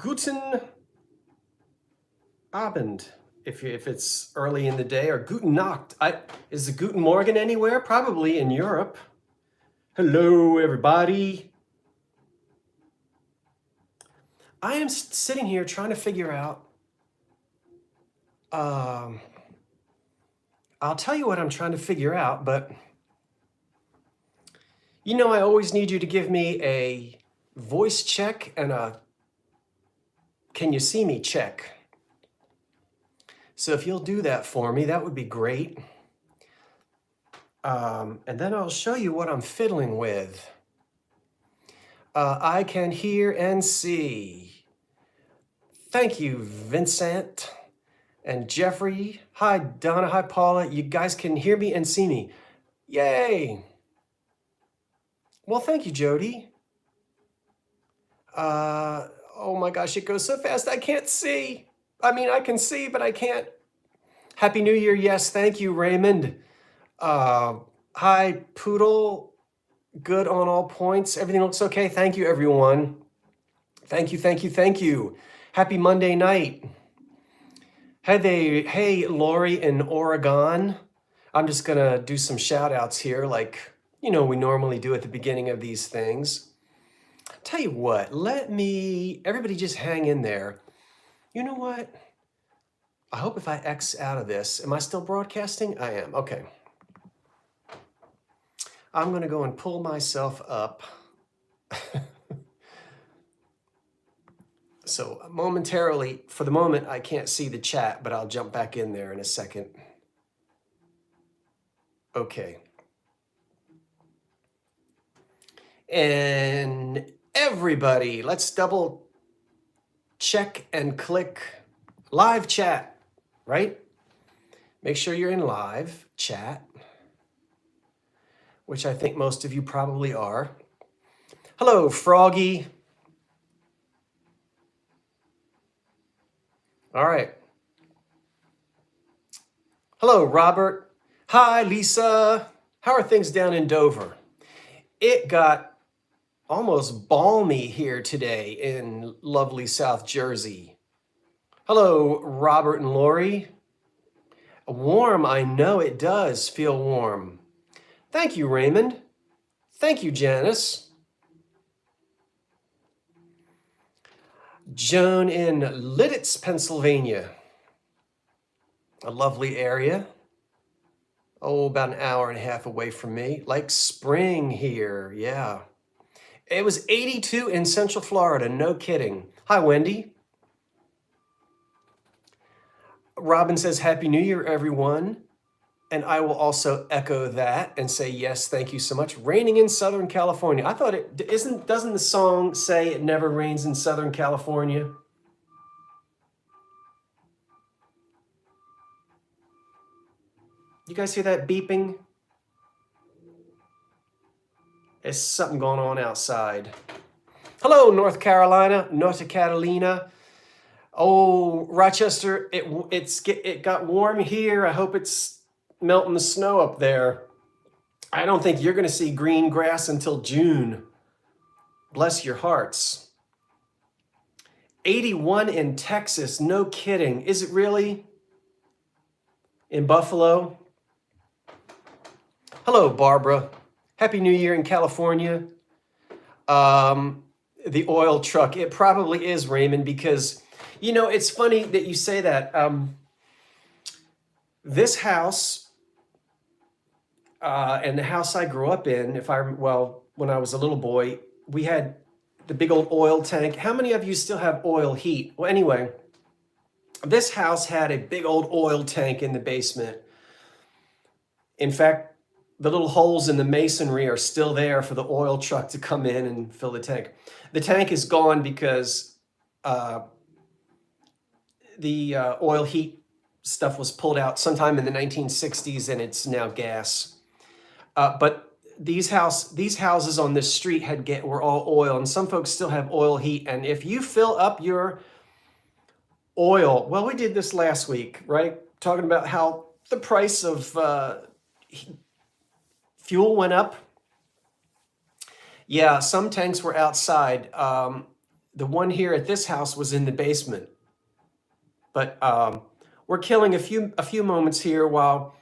Guten Abend, if it's early in the day, or Guten Nacht. Is the Guten Morgen anywhere? Probably in Europe. Hello, everybody. I am sitting here trying to figure out. I'll tell you what I'm trying to figure out, but you know I always need you to give me a voice check and a can you see me check. So if you'll do that for me, that would be great. And then I'll show you what I'm fiddling with. I can hear and see. Thank you, Vincent and Jeffrey. Hi, Donna. Hi, Paula. You guys can hear me and see me. Yay. Well, thank you, Jody. Oh my gosh, it goes so fast. I can't see. I mean, I can see, but I can't. Happy New Year. Yes, thank you, Raymond. Hi, Poodle. Good on all points. Everything looks okay. Thank you, everyone. Thank you, thank you, thank you. Happy Monday night. Hey, Lori in Oregon. I'm just gonna do some shout outs here like, we normally do at the beginning of these things. Tell you what, everybody just hang in there. You know what? I hope if I X out of this, am I still broadcasting? I am, okay. I'm gonna go and pull myself up. So momentarily, for the moment, I can't see the chat, but I'll jump back in there in a second. Okay. And everybody, let's double check and click live chat, right? Make sure you're in live chat, which I think most of you probably are. Hello, Froggy. All right. Hello, Robert. Hi, Lisa. How are things down in Dover? It got almost balmy here today in lovely South Jersey. Hello, Robert and Lori. Warm, I know it does feel warm. Thank you, Raymond. Thank you, Janice. Joan in Lidditz, Pennsylvania. A lovely area. Oh, about an hour and a half away from me. Like spring here, yeah. It was 82 in Central Florida, no kidding. Hi, Wendy. Robin says, Happy New Year, everyone. And I will also echo that and say, yes, thank you so much. Raining in Southern California. I thought doesn't the song say it never rains in Southern California? You guys hear that beeping? There's something going on outside. Hello, North Carolina, North Catalina. Oh, Rochester, it got warm here. I hope it's melting the snow up there. I don't think you're going to see green grass until June. Bless your hearts. 81 in Texas, no kidding. Is it really? In Buffalo? Hello, Barbara. Happy New Year in California. The oil truck, it probably is, Raymond, because, it's funny that you say that. This house and the house I grew up in, when I was a little boy, we had the big old oil tank. How many of you still have oil heat? Well, anyway, this house had a big old oil tank in the basement. In fact, the little holes in the masonry are still there for the oil truck to come in and fill the tank. The tank is gone because the oil heat stuff was pulled out sometime in the 1960s, and it's now gas. But these houses on this street were all oil, and some folks still have oil heat. And if you fill up your oil, well, we did this last week, right? Talking about how the price of fuel went up. Yeah, some tanks were outside. The one here at this house was in the basement. But we're killing a few moments here while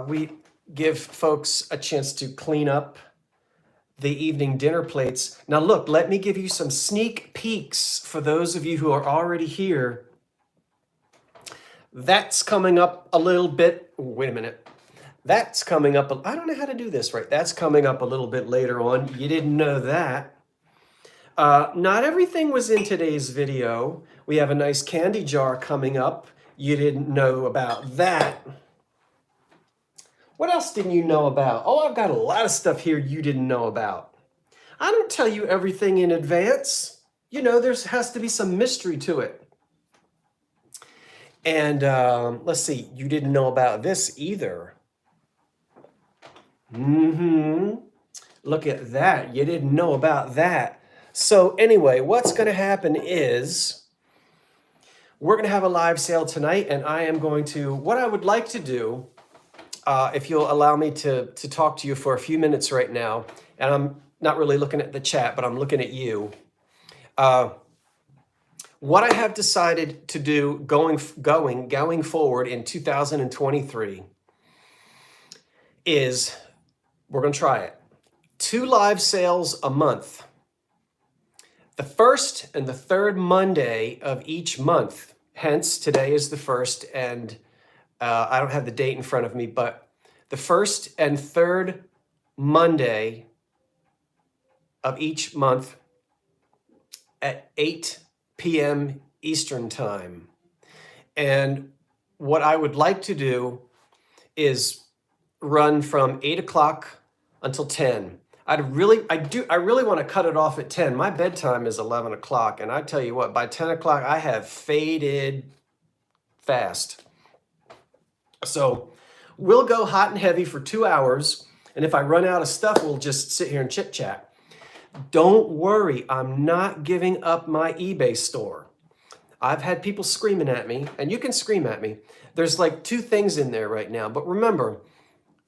we give folks a chance to clean up the evening dinner plates. Now look, let me give you some sneak peeks for those of you who are already here. That's coming up a little bit. Wait a minute. That's coming up. I don't know how to do this right. That's coming up a little bit later on. You didn't know that. Not everything was in today's video. We have a nice candy jar coming up. You didn't know about that. What else didn't you know about? Oh, I've got a lot of stuff here you didn't know about. I don't tell you everything in advance. You know, there has to be some mystery to it. And let's see, you didn't know about this either. Look at that. You didn't know about that. So anyway, what's going to happen is we're going to have a live sale tonight, and I am going to, what I would like to do, if you'll allow me to talk to you for a few minutes right now, and I'm not really looking at the chat, but I'm looking at you. What I have decided to do going forward in 2023 is we're going to try it. 2 live sales a month. The first and the third Monday of each month. Hence, today is the first, and I don't have the date in front of me, but the first and third Monday of each month at 8 p.m. Eastern Time. And what I would like to do is run from 8 o'clock until 10. I really want to cut it off at 10. My bedtime is 11 o'clock, and I tell you what, by 10 o'clock, I have faded fast. So we'll go hot and heavy for 2 hours, and if I run out of stuff, we'll just sit here and chit-chat. Don't worry, I'm not giving up my eBay store. I've had people screaming at me, and you can scream at me. There's like 2 things in there right now, but remember,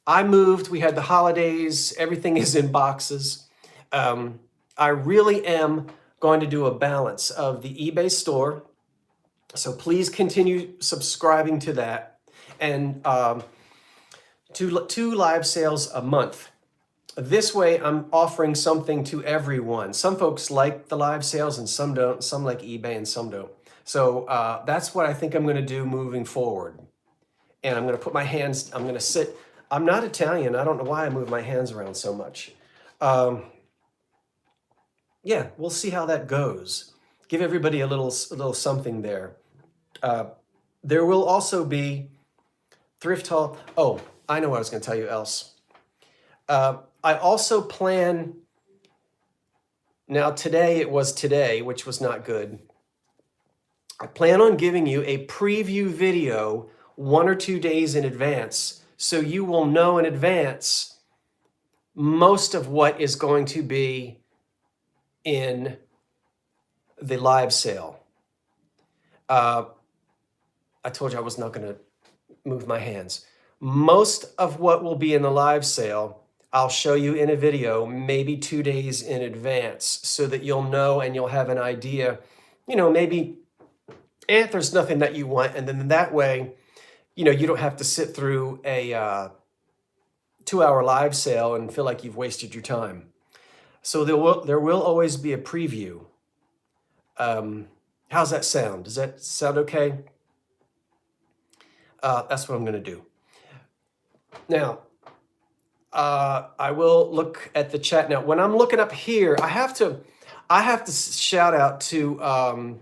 I moved, we had the holidays, everything is in boxes. I really am going to do a balance of the eBay store. So please continue subscribing to that. And 2 live sales a month. This way I'm offering something to everyone. Some folks like the live sales and some don't. Some like eBay and some don't. So that's what I think I'm going to do moving forward. And I'm going to put my hands, I'm going to sit. I'm not Italian. I don't know why I move my hands around so much. Yeah, we'll see how that goes. Give everybody a little something there. There will also be thrift haul. Oh, I know what I was going to tell you else. I also plan, now today it was today, which was not good. I plan on giving you a preview video 1 or 2 days in advance, so you will know in advance most of what is going to be in the live sale. I told you I was not going to move my hands. Most of what will be in the live sale, I'll show you in a video, maybe 2 days in advance, so that you'll know and you'll have an idea, you know, maybe if there's nothing that you want, and then that way, you know, you don't have to sit through a 2-hour live sale and feel like you've wasted your time. So there will always be a preview. How's that sound? Does that sound okay? That's what I'm going to do. Now, I will look at the chat. Now, when I'm looking up here, I have to shout out to,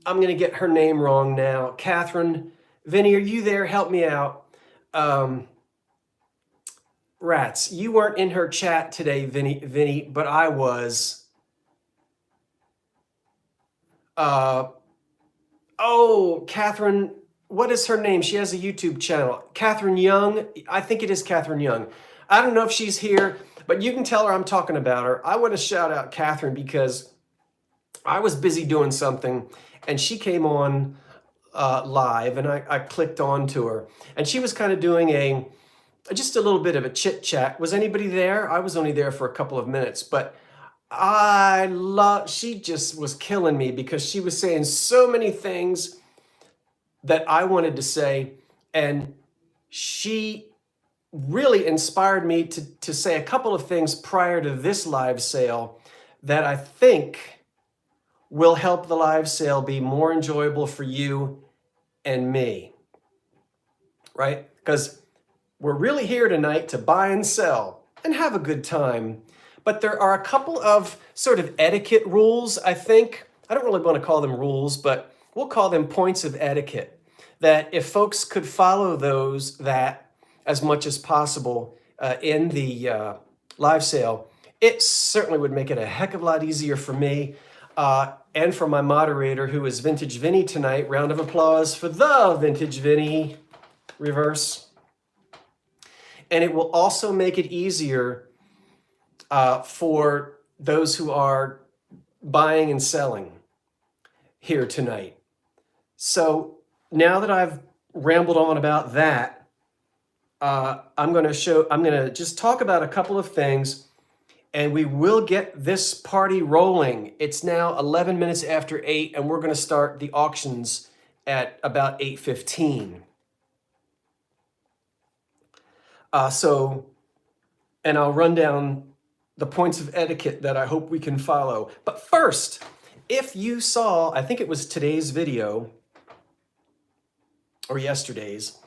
I'm going to get her name wrong now. Catherine. Vinny, are you there? Help me out. Rats, you weren't in her chat today, Vinny, but I was. Catherine, what is her name? She has a YouTube channel. Catherine Young. I think it is Catherine Young. I don't know if she's here, but you can tell her I'm talking about her. I want to shout out Catherine because I was busy doing something and she came on live and I clicked on to her and she was kind of doing just a little bit of a chit chat. Was anybody there? I was only there for a couple of minutes, but she just was killing me because she was saying so many things that I wanted to say. And she really inspired me to say a couple of things prior to this live sale that I think will help the live sale be more enjoyable for you and me, right? Because we're really here tonight to buy and sell and have a good time. But there are a couple of sort of etiquette rules, I think. I don't really want to call them rules, but we'll call them points of etiquette, that if folks could follow that as much as possible in the live sale, it certainly would make it a heck of a lot easier for me and for my moderator, who is Vintage Vinny tonight. Round of applause for the Vintage Vinny reverse. And it will also make it easier for those who are buying and selling here tonight. So now that I've rambled on about that, I'm going to just talk about a couple of things, and we will get this party rolling. It's now 11 minutes after 8, and we're going to start the auctions at about 8:15. And I'll run down the points of etiquette that I hope we can follow. But first, if you saw, I think it was today's video, or yesterday's,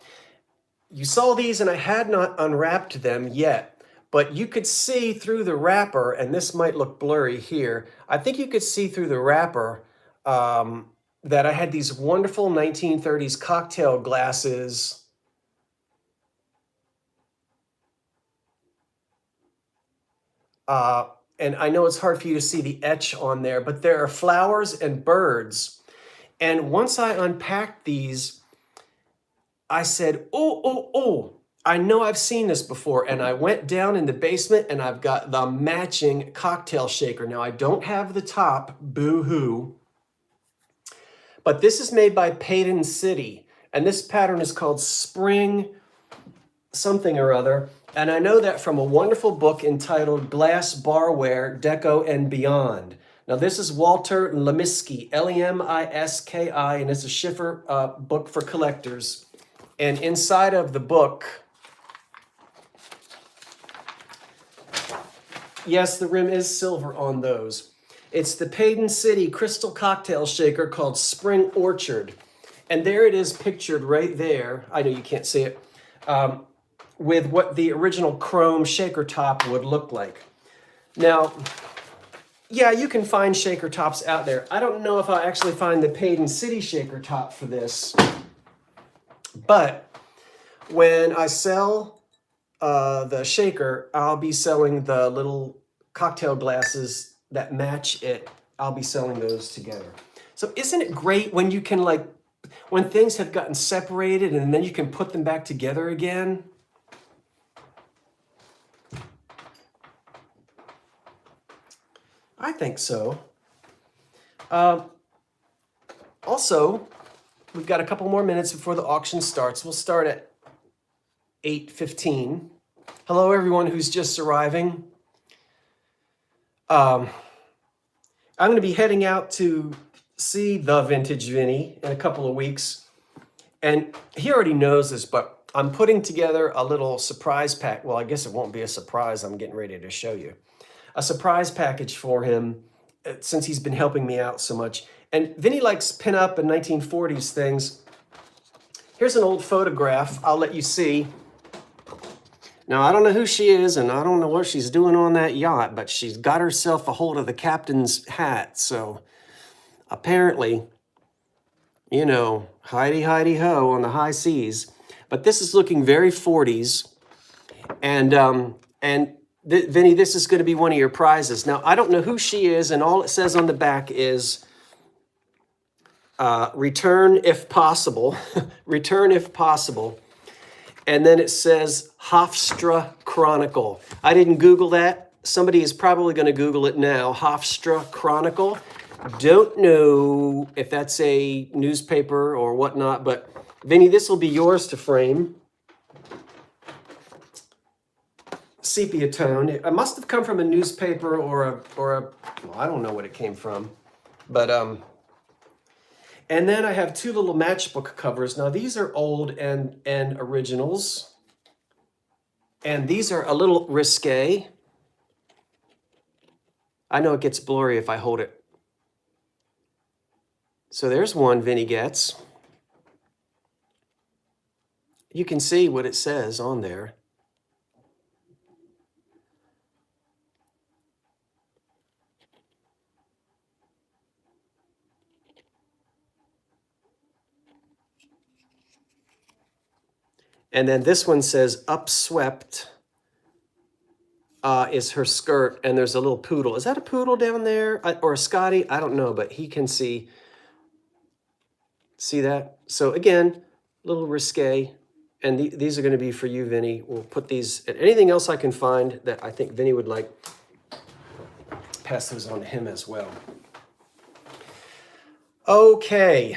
you saw these and I had not unwrapped them yet, but you could see through the wrapper, and this might look blurry here, I think you could see through the wrapper that I had these wonderful 1930s cocktail glasses. And I know it's hard for you to see the etch on there, but there are flowers and birds. And once I unpacked these, I said, oh, I know I've seen this before. And I went down in the basement and I've got the matching cocktail shaker. Now I don't have the top, boo-hoo, but this is made by Payton City. And this pattern is called Spring something or other. And I know that from a wonderful book entitled Glass Barware, Deco and Beyond. Now this is Walter Lemiski, Lemiski, and it's a Schiffer book for collectors. And inside of the book, yes, the rim is silver on those. It's the Payton City Crystal Cocktail Shaker called Spring Orchard. And there it is pictured right there. I know you can't see it. With what the original chrome shaker top would look like. Now, yeah, you can find shaker tops out there. I don't know if I'll actually find the Payton City shaker top for this, but when I sell the shaker, I'll be selling the little cocktail glasses that match it. I'll be selling those together. So isn't it great when you can, like, when things have gotten separated and then you can put them back together again? I think so. Also, we've got a couple more minutes before the auction starts. We'll start at 8:15. Hello, everyone who's just arriving. I'm going to be heading out to see the Vintage Vinny in a couple of weeks. And he already knows this, but I'm putting together a little surprise pack. Well, I guess it won't be a surprise. I'm getting ready to show you. A surprise package for him since he's been helping me out so much. And Vinny likes pin-up and 1940s things. Here's an old photograph I'll let you see. Now, I don't know who she is and I don't know what she's doing on that yacht, but she's got herself a hold of the captain's hat. So apparently, you know, hidey-ho on the high seas. But this is looking very 40s. And Vinny, this is going to be one of your prizes. Now, I don't know who she is, and all it says on the back is return if possible. Return if possible. And then it says Hofstra Chronicle. I didn't Google that. Somebody is probably going to Google it now. Hofstra Chronicle. Don't know if that's a newspaper or whatnot, but Vinny, this will be yours to frame. sepia tone. It must have come from a newspaper or a well, I don't know what it came from. But and then I have two little matchbook covers. Now these are old and originals. And these are a little risque. I know it gets blurry if I hold it. So there's one Vinny gets. You can see what it says on there. And then this one says upswept is her skirt, and there's a little poodle. Is that a poodle down there? Or a Scotty? I don't know, but he can see that. So again, a little risque. And these are going to be for you, Vinny. We'll put these, and anything else I can find that I think Vinny would like, pass those on to him as well. Okay.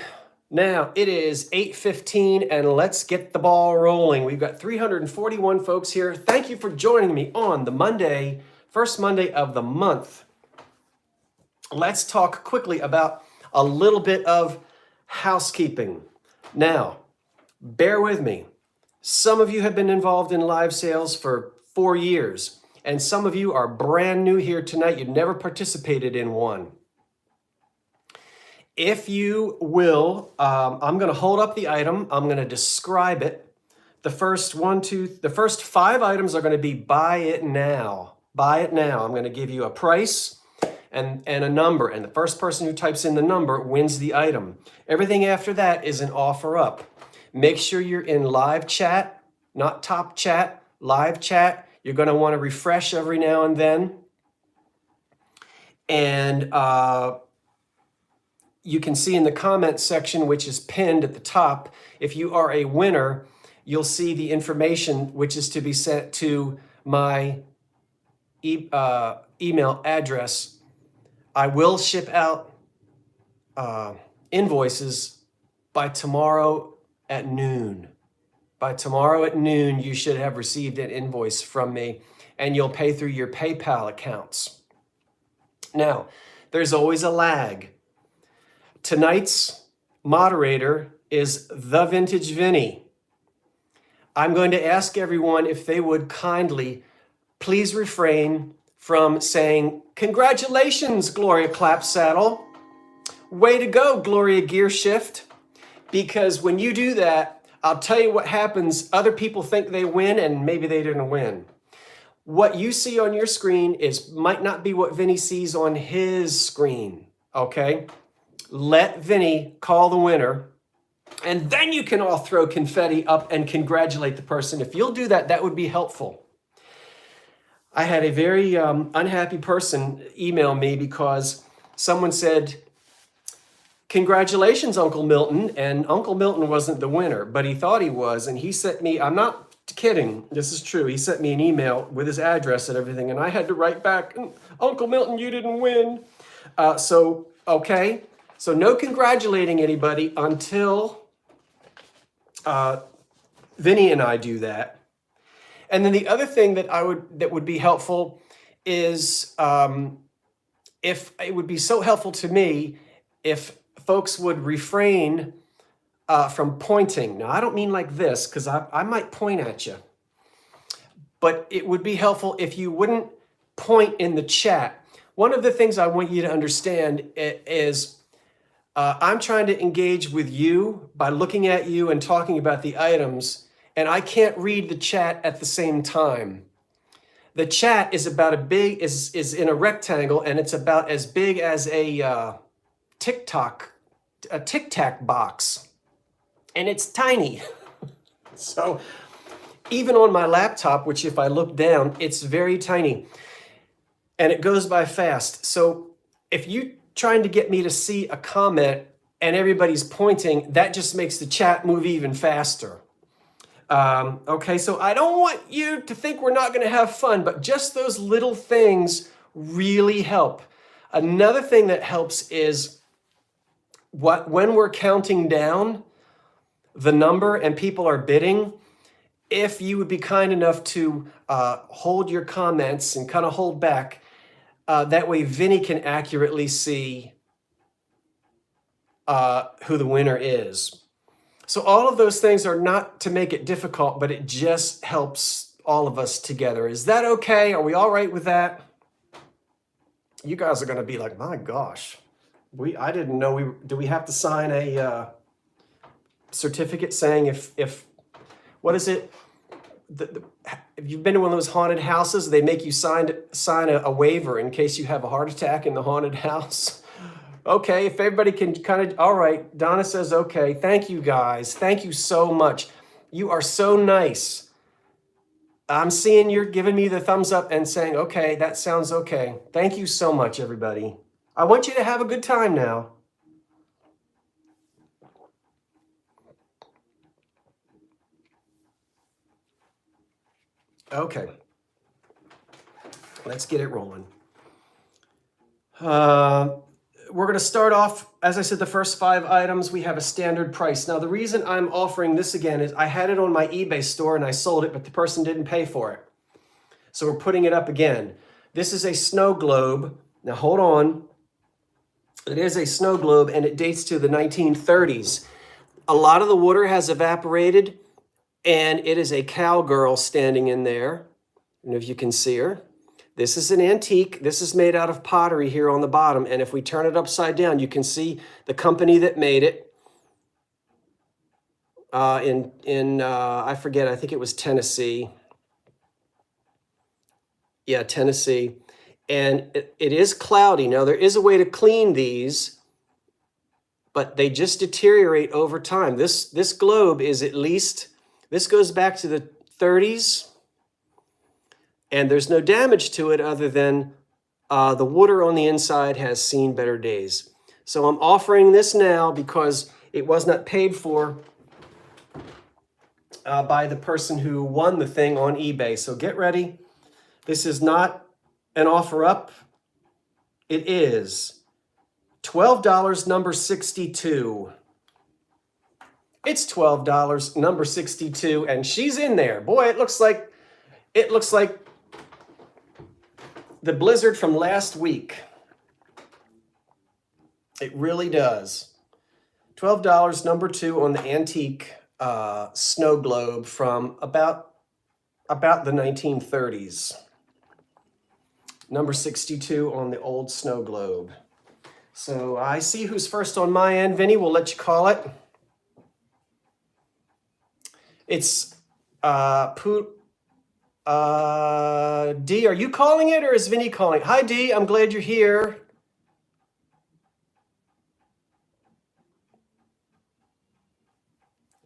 Now, it is 8:15, and let's get the ball rolling. We've got 341 folks here. Thank you for joining me on the Monday, first Monday of the month. Let's talk quickly about a little bit of housekeeping. Now, bear with me. Some of you have been involved in live sales for 4 years, and some of you are brand new here tonight. You've never participated in one. If you will, I'm going to hold up the item. I'm going to describe it. The first 5 items are going to be buy it now. Buy it now. I'm going to give you a price and a number. And the first person who types in the number wins the item. Everything after that is an offer up. Make sure you're in live chat, not top chat, live chat. You're going to want to refresh every now and then. And you can see in the comment section, which is pinned at the top, if you are a winner, you'll see the information which is to be sent to my email address. I will ship out invoices by tomorrow at noon. By tomorrow at noon, you should have received an invoice from me, and you'll pay through your PayPal accounts. Now, there's always a lag. Tonight's moderator is The Vintage Vinny. I'm going to ask everyone if they would kindly please refrain from saying, "Congratulations, Gloria Clapsaddle. Way to go, Gloria Gearshift." Because when you do that, I'll tell you what happens. Other people think they win, and maybe they didn't win. What you see on your screen might not be what Vinny sees on his screen, okay? Let Vinny call the winner, and then you can all throw confetti up and congratulate the person. If you'll do that, that would be helpful. I had a very unhappy person email me because someone said, "Congratulations, Uncle Milton," and Uncle Milton wasn't the winner, but he thought he was, and he sent me, I'm not kidding, this is true, he sent me an email with his address and everything, and I had to write back, "Uncle Milton, you didn't win." Okay. So no congratulating anybody until Vinny and I do that. And then the other thing that would be helpful is if it would be so helpful to me if folks would refrain from pointing. Now, I don't mean like this, because I might point at you. But it would be helpful if you wouldn't point in the chat. One of the things I want you to understand is I'm trying to engage with you by looking at you and talking about the items, and I can't read the chat at the same time. The chat is about is in a rectangle, and it's about as big as a Tic Tac box, and it's tiny. So even on my laptop, which if I look down, it's very tiny, and it goes by fast. So if you trying to get me to see a comment and everybody's pointing, that just makes the chat move even faster. Okay, so I don't want you to think we're not going to have fun, but just those little things really help. Another thing that helps is when we're counting down the number and people are bidding, if you would be kind enough to hold your comments and kind of hold back, that way Vinny can accurately see who the winner is. So all of those things are not to make it difficult, but it just helps all of us together. Is that okay? Are we all right with that? You guys are going to be like, my gosh, I didn't know do we have to sign a certificate saying if what is it? If you've been to one of those haunted houses, they make you sign a waiver in case you have a heart attack in the haunted house. Okay, if everybody can kind of, all right, Donna says, okay, thank you guys. Thank you so much. You are so nice. I'm seeing you're giving me the thumbs up and saying, okay, that sounds okay. Thank you so much, everybody. I want you to have a good time now. Okay, let's get it rolling. We're going to start off, as I said, the first 5 items, we have a standard price. Now, the reason I'm offering this again is I had it on my eBay store and I sold it, but the person didn't pay for it. So we're putting it up again. This is a snow globe. Now, hold on. It is a snow globe and it dates to the 1930s. A lot of the water has evaporated and it is a cowgirl standing in there. I don't know if you can see her. This is an antique. This is made out of pottery here on the bottom. And if we turn it upside down, you can see the company that made it I forget, I think it was Tennessee. Yeah, Tennessee. And it is cloudy. Now, there is a way to clean these, but they just deteriorate over time. This globe is at least, this goes back to the 30s. And there's no damage to it other than the water on the inside has seen better days. So I'm offering this now because it was not paid for by the person who won the thing on eBay. So get ready. This is not an offer up. It is $12, number 62. It's $12, number 62, and she's in there. Boy, it looks like the blizzard from last week. It really does. $12, number 2 on the antique snow globe from about the 1930s. Number 62 on the old snow globe. So I see who's first on my end. Vinny, we'll let you call it. It's D, are you calling it or is Vinny calling? Hi, D, I'm glad you're here.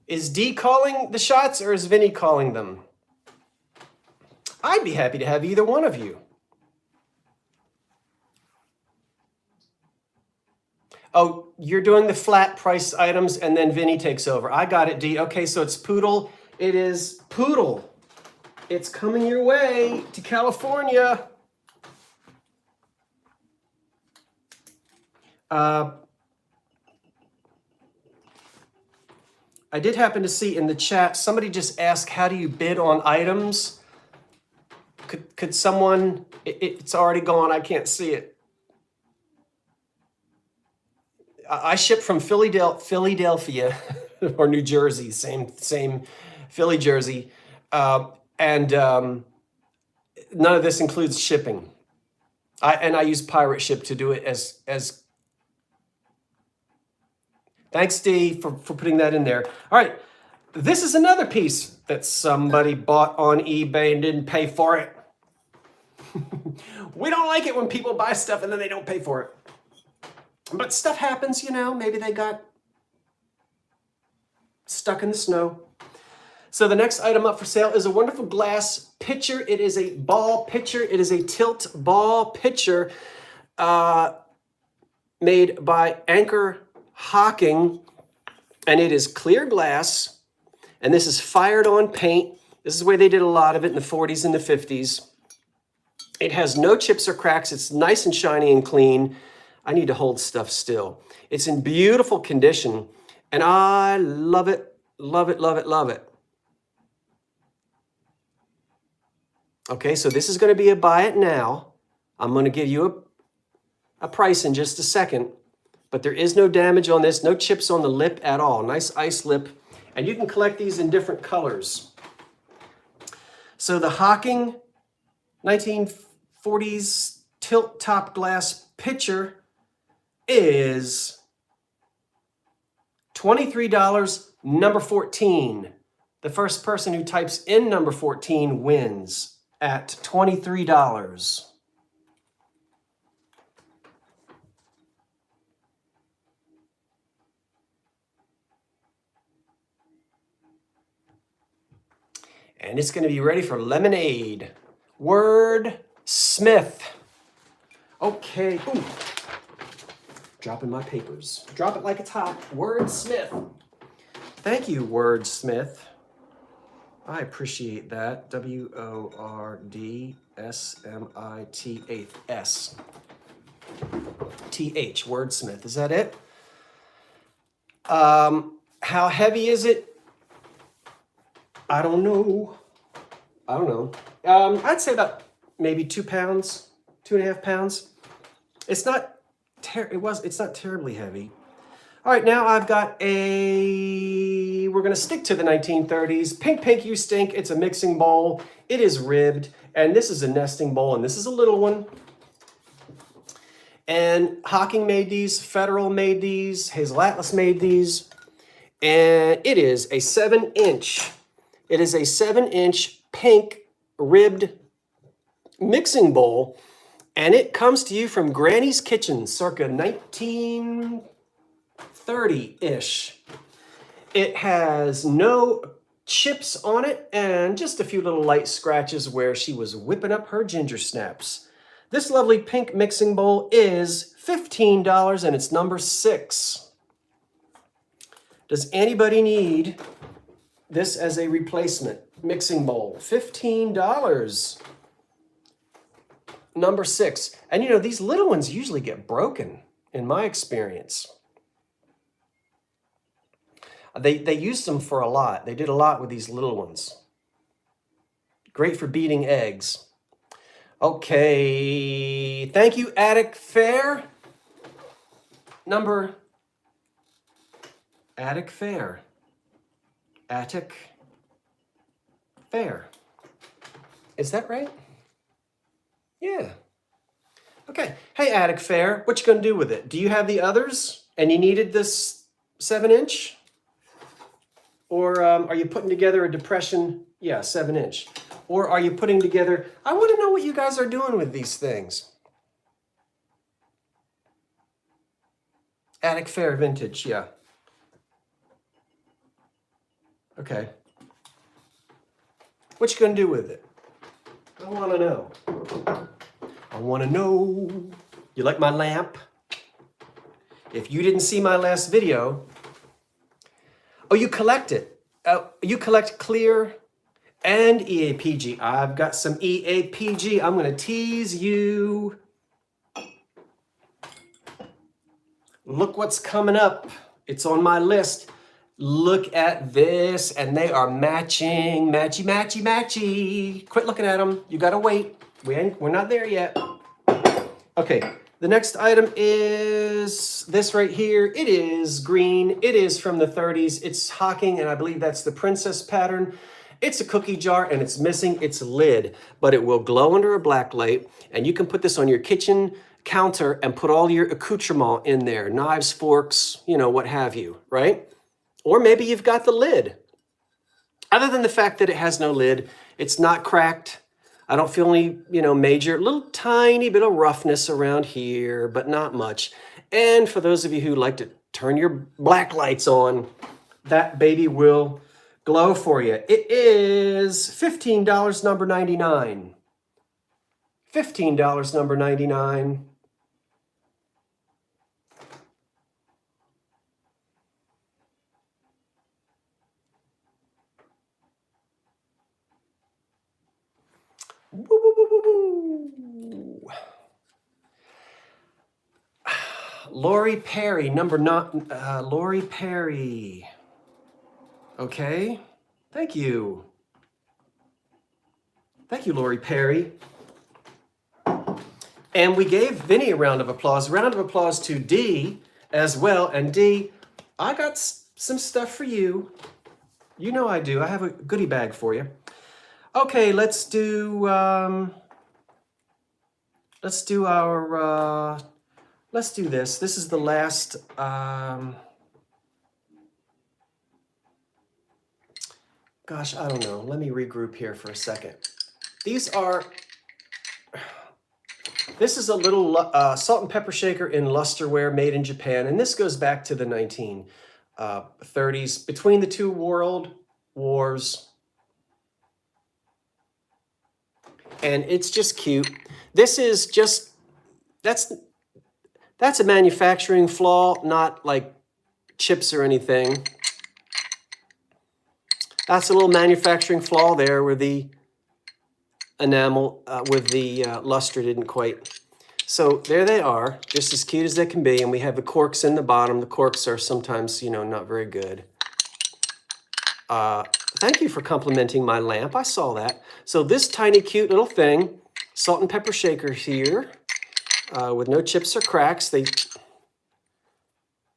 Is D calling the shots or is Vinny calling them? I'd be happy to have either one of you. Oh, you're doing the flat price items and then Vinny takes over. I got it, D. Okay, so it's Poodle. It is Poodle. It's coming your way to California. I did happen to see in the chat, somebody just asked, how do you bid on items? Could someone, it's already gone, I can't see it. I ship from Philadelphia or New Jersey, same Philly, Jersey. And none of this includes shipping. I use Pirate Ship to do it as thanks, D, for putting that in there. All right, this is another piece that somebody bought on eBay and didn't pay for it. We don't like it when people buy stuff and then they don't pay for it. But stuff happens, you know, maybe they got stuck in the snow. So the next item up for sale is a wonderful glass pitcher. It is a ball pitcher. It is a tilt ball pitcher made by Anchor Hocking, and it is clear glass, and this is fired on paint. This is the way they did a lot of it in the 40s and the 50s. It has no chips or cracks. It's nice and shiny and clean. I need to hold stuff still. It's in beautiful condition, and I love it, love it, love it, love it. Okay, so this is going to be a buy it now. I'm going to give you a price in just a second, but there is no damage on this, no chips on the lip at all. Nice ice lip, and you can collect these in different colors. So the Hocking 1940s tilt top glass pitcher is $23, number 14. The first person who types in number 14 wins at $23. And it's going to be ready for lemonade. Word Smith. Okay. Ooh. Dropping my papers. Drop it like it's hot. Word Smith. Thank you, Word Smith. I appreciate that. WORDSMITH. TH, Wordsmith. Is that it? How heavy is it? I don't know. I'd say about maybe 2 pounds, 2.5 pounds. It's not terribly heavy. All right, now I've got we're going to stick to the 1930s. Pink You Stink. It's a mixing bowl. It is ribbed, and this is a nesting bowl, and this is a little one. And Hocking made these, Federal made these, Hazel Atlas made these, and it is a 7-inch. It is a 7-inch pink ribbed mixing bowl, and it comes to you from Granny's Kitchen, circa 1930-ish. It has no chips on it and just a few little light scratches where she was whipping up her ginger snaps. This lovely pink mixing bowl is $15 and it's number 6. Does anybody need this as a replacement mixing bowl? $15. Number 6. And you know, these little ones usually get broken in my experience. They used them for a lot. They did a lot with these little ones. Great for beating eggs. Okay, thank you, Attic Fair. Attic Fair. Attic Fair. Is that right? Yeah. Okay. Hey, Attic Fair, what you gonna do with it? Do you have the others and you needed this 7-inch? Or are you putting together a depression? Yeah, 7-inch. Or are you putting together, I want to know what you guys are doing with these things. Attic Fair Vintage, yeah. Okay. What you gonna do with it? I want to know. I want to know. You like my lamp? If you didn't see my last video, oh, you collect it. You collect clear and EAPG. I've got some EAPG. I'm going to tease you. Look what's coming up. It's on my list. Look at this. And they are matching. Matchy, matchy, matchy. Quit looking at them. You got to wait. We're not there yet. Okay. The next item is this right here. It is green. It is from the 30s. It's Hocking, and I believe that's the princess pattern. It's a cookie jar, and it's missing its lid, but it will glow under a black light, and you can put this on your kitchen counter and put all your accoutrement in there, knives, forks, you know, what have you, right? Or maybe you've got the lid. Other than the fact that it has no lid, it's not cracked. I don't feel any, major, little tiny bit of roughness around here, but not much. And for those of you who like to turn your black lights on, that baby will glow for you. It is $15, number 99. $15, number 99. Woo, woo, woo, woo, woo. Lori Perry, Lori Perry. Okay, thank you. Thank you, Lori Perry. And we gave Vinny a round of applause. Round of applause to Dee as well. And Dee, I got some stuff for you. You know I do. I have a goodie bag for you. Okay, let's do this. This is the last. Gosh, I don't know. Let me regroup here for a second. This is a little salt and pepper shaker in lusterware made in Japan, and this goes back to the 1930s, between the two world wars. And it's just cute. This is just, that's a manufacturing flaw, not like chips or anything. That's a little manufacturing flaw there where the enamel with the luster didn't quite. So there they are, just as cute as they can be. And we have the corks in the bottom. The corks are sometimes, not very good. Thank you for complimenting my lamp. I saw that. So this tiny cute little thing, salt and pepper shaker here, with no chips or cracks. They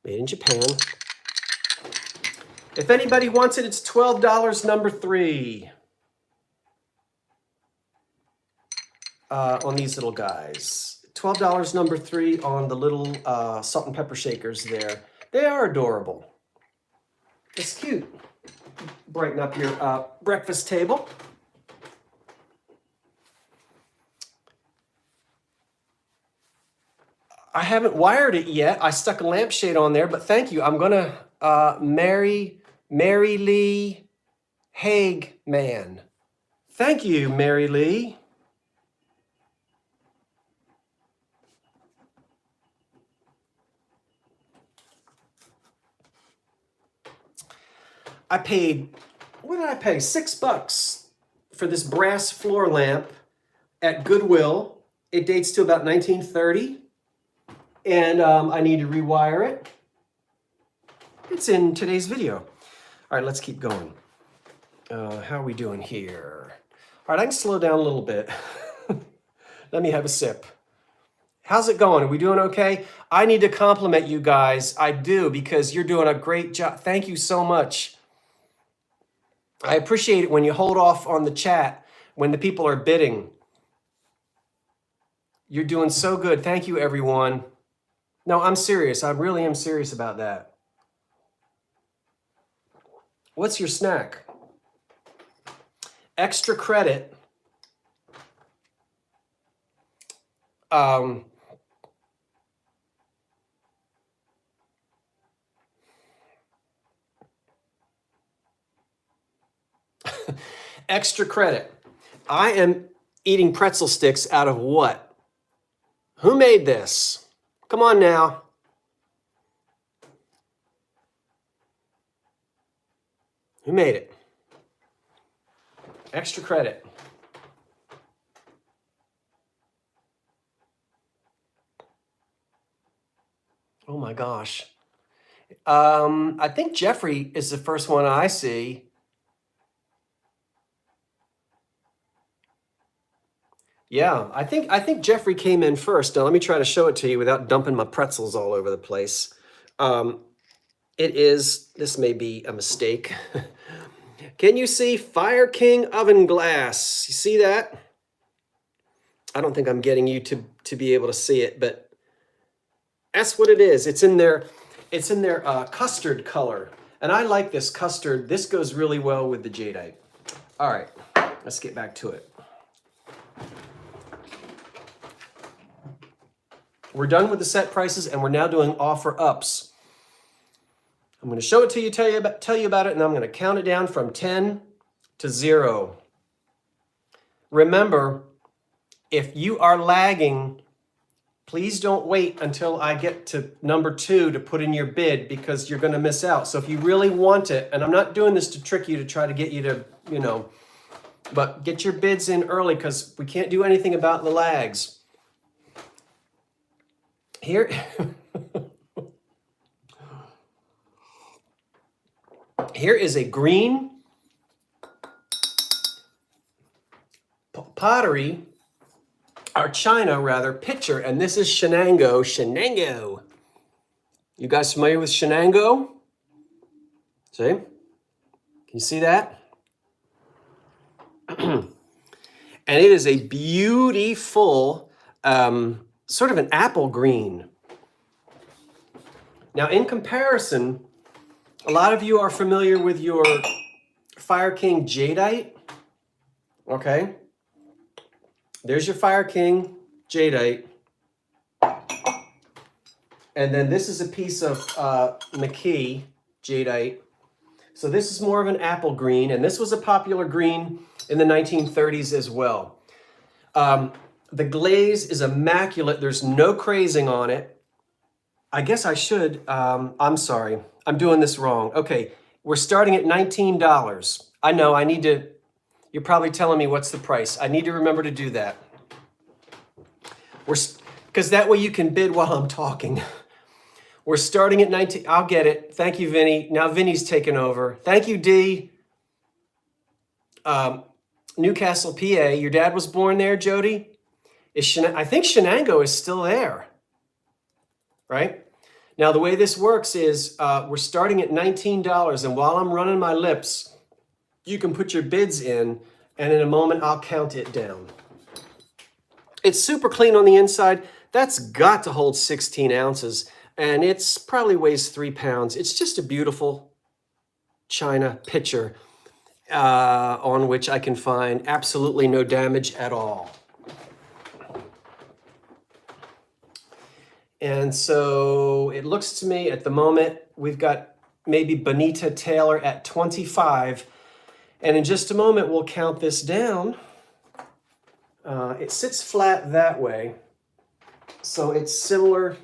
made in Japan. If anybody wants it, it's $12, number 3. On these little guys. $12, number 3 on the little salt and pepper shakers there. They are adorable. It's cute. Brighten up your breakfast table. I haven't wired it yet. I stuck a lampshade on there, but thank you. I'm gonna Mary Lee Haigman. Thank you, Mary Lee. I paid, what did I pay? $6 for this brass floor lamp at Goodwill. It dates to about 1930. And I need to rewire it. It's in today's video. All right, let's keep going. How are we doing here? All right, I can slow down a little bit. Let me have a sip. How's it going? Are we doing okay? I need to compliment you guys. I do, because you're doing a great job. Thank you so much. I appreciate it when you hold off on the chat when the people are bidding. You're doing so good. Thank you, everyone. No, I'm serious. I really am serious about that. What's your snack? Extra credit. Extra credit. I am eating pretzel sticks out of what? Who made this? Come on now. Who made it? Extra credit. Oh my gosh. I think Jeffrey is the first one I see. Yeah, I think Jeffrey came in first. Now let me try to show it to you without dumping my pretzels all over the place. This may be a mistake. Can you see Fire King oven glass? You see that? I don't think I'm getting you to be able to see it, but that's what it is. It's in their custard color. And I like this custard. This goes really well with the jadeite. All right, let's get back to it. We're done with the set prices, and we're now doing offer ups. I'm going to show it to you, tell you about it, and I'm going to count it down from 10 to 0. Remember, if you are lagging, please don't wait until I get to number 2 to put in your bid, because you're going to miss out. So if you really want it, and I'm not doing this to trick you to try to get you to, but get your bids in early, because we can't do anything about the lags. Here is a green pottery, or china rather, pitcher, and this is Shenango. Shenango. You guys familiar with Shenango? See? Can you see that? And it is a beautiful, sort of an apple green. Now, in comparison, a lot of you are familiar with your Fire King jadeite. Okay. There's your Fire King jadeite. And then this is a piece of McKee jadeite. So this is more of an apple green, and this was a popular green in the 1930s as well. The glaze is immaculate. There's no crazing on it. I guess I should, I'm sorry, I'm doing this wrong. Okay, we're starting at $19. I know, I need to, you're probably telling me what's the price. I need to remember to do that. Because that way you can bid while I'm talking. We're starting at 19, I'll get it. Thank you, Vinny. Now Vinny's taken over. Thank you, Dee. Newcastle, PA. Your dad was born there, Jody? I think Shenango is still there, right? Now, the way this works is we're starting at $19, and while I'm running my lips, you can put your bids in, and in a moment, I'll count it down. It's super clean on the inside. That's got to hold 16 ounces, and it's probably weighs 3 pounds. It's just a beautiful china pitcher on which I can find absolutely no damage at all. And so it looks to me at the moment, we've got maybe Bonita Taylor at 25. And in just a moment, we'll count this down. It sits flat that way. So it's similar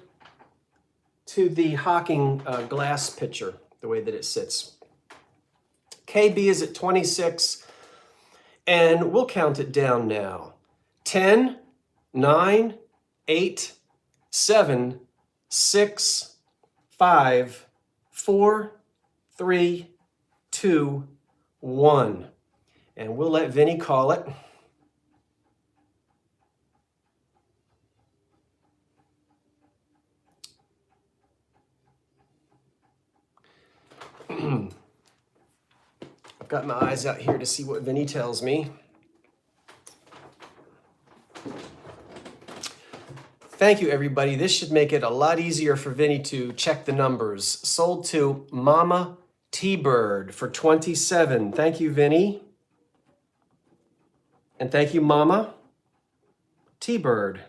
to the Hocking glass pitcher, the way that it sits. KB is at 26. And we'll count it down now. 10, 9, 8, 7, 6, 5, 4, 3, 2, 1. And we'll let Vinny call it. I've got my eyes out here to see what Vinny tells me. Thank you, everybody. This should make it a lot easier for Vinny to check the numbers. Sold to Mama T-Bird for 27. Thank you, Vinny. And thank you, Mama T-Bird.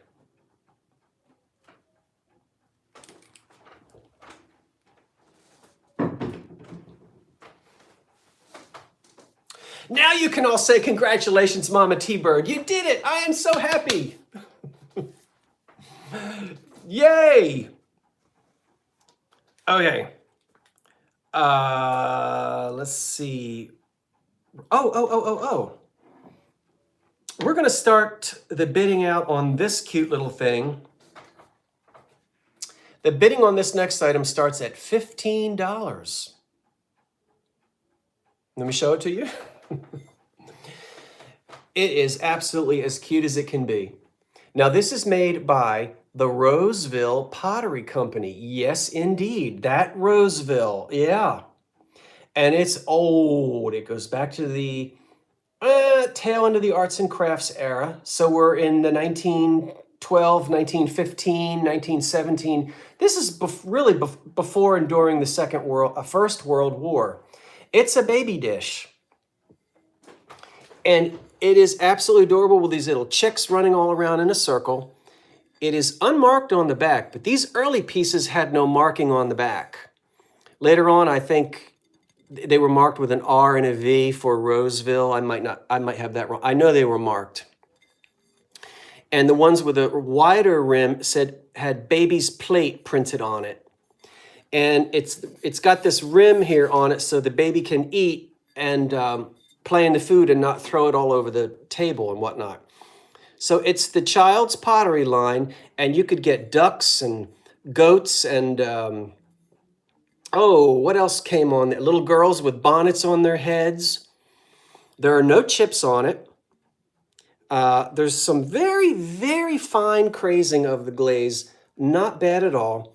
Now you can all say congratulations, Mama T-Bird. You did it. I am so happy. Yay! Okay. Let's see. Oh. We're going to start the bidding out on this cute little thing. The bidding on this next item starts at $15. Let me show it to you. It is absolutely as cute as it can be. Now, this is made by the Roseville Pottery Company. Yes, indeed. That Roseville. Yeah. And it's old. It goes back to the tail end of the arts and crafts era. So we're in the 1912, 1915, 1917. This is really before and during the First World War. It's a baby dish. And it is absolutely adorable with these little chicks running all around in a circle. It is unmarked on the back, but these early pieces had no marking on the back. Later on, I think they were marked with an R and a V for Roseville. I might have that wrong. I know they were marked. And the ones with a wider rim had baby's plate printed on it. And it's got this rim here on it so the baby can eat and play in the food and not throw it all over the table and whatnot. So it's the child's pottery line, and you could get ducks and goats and, what else came on there? Little girls with bonnets on their heads. There are no chips on it. There's some very, very fine crazing of the glaze. Not bad at all.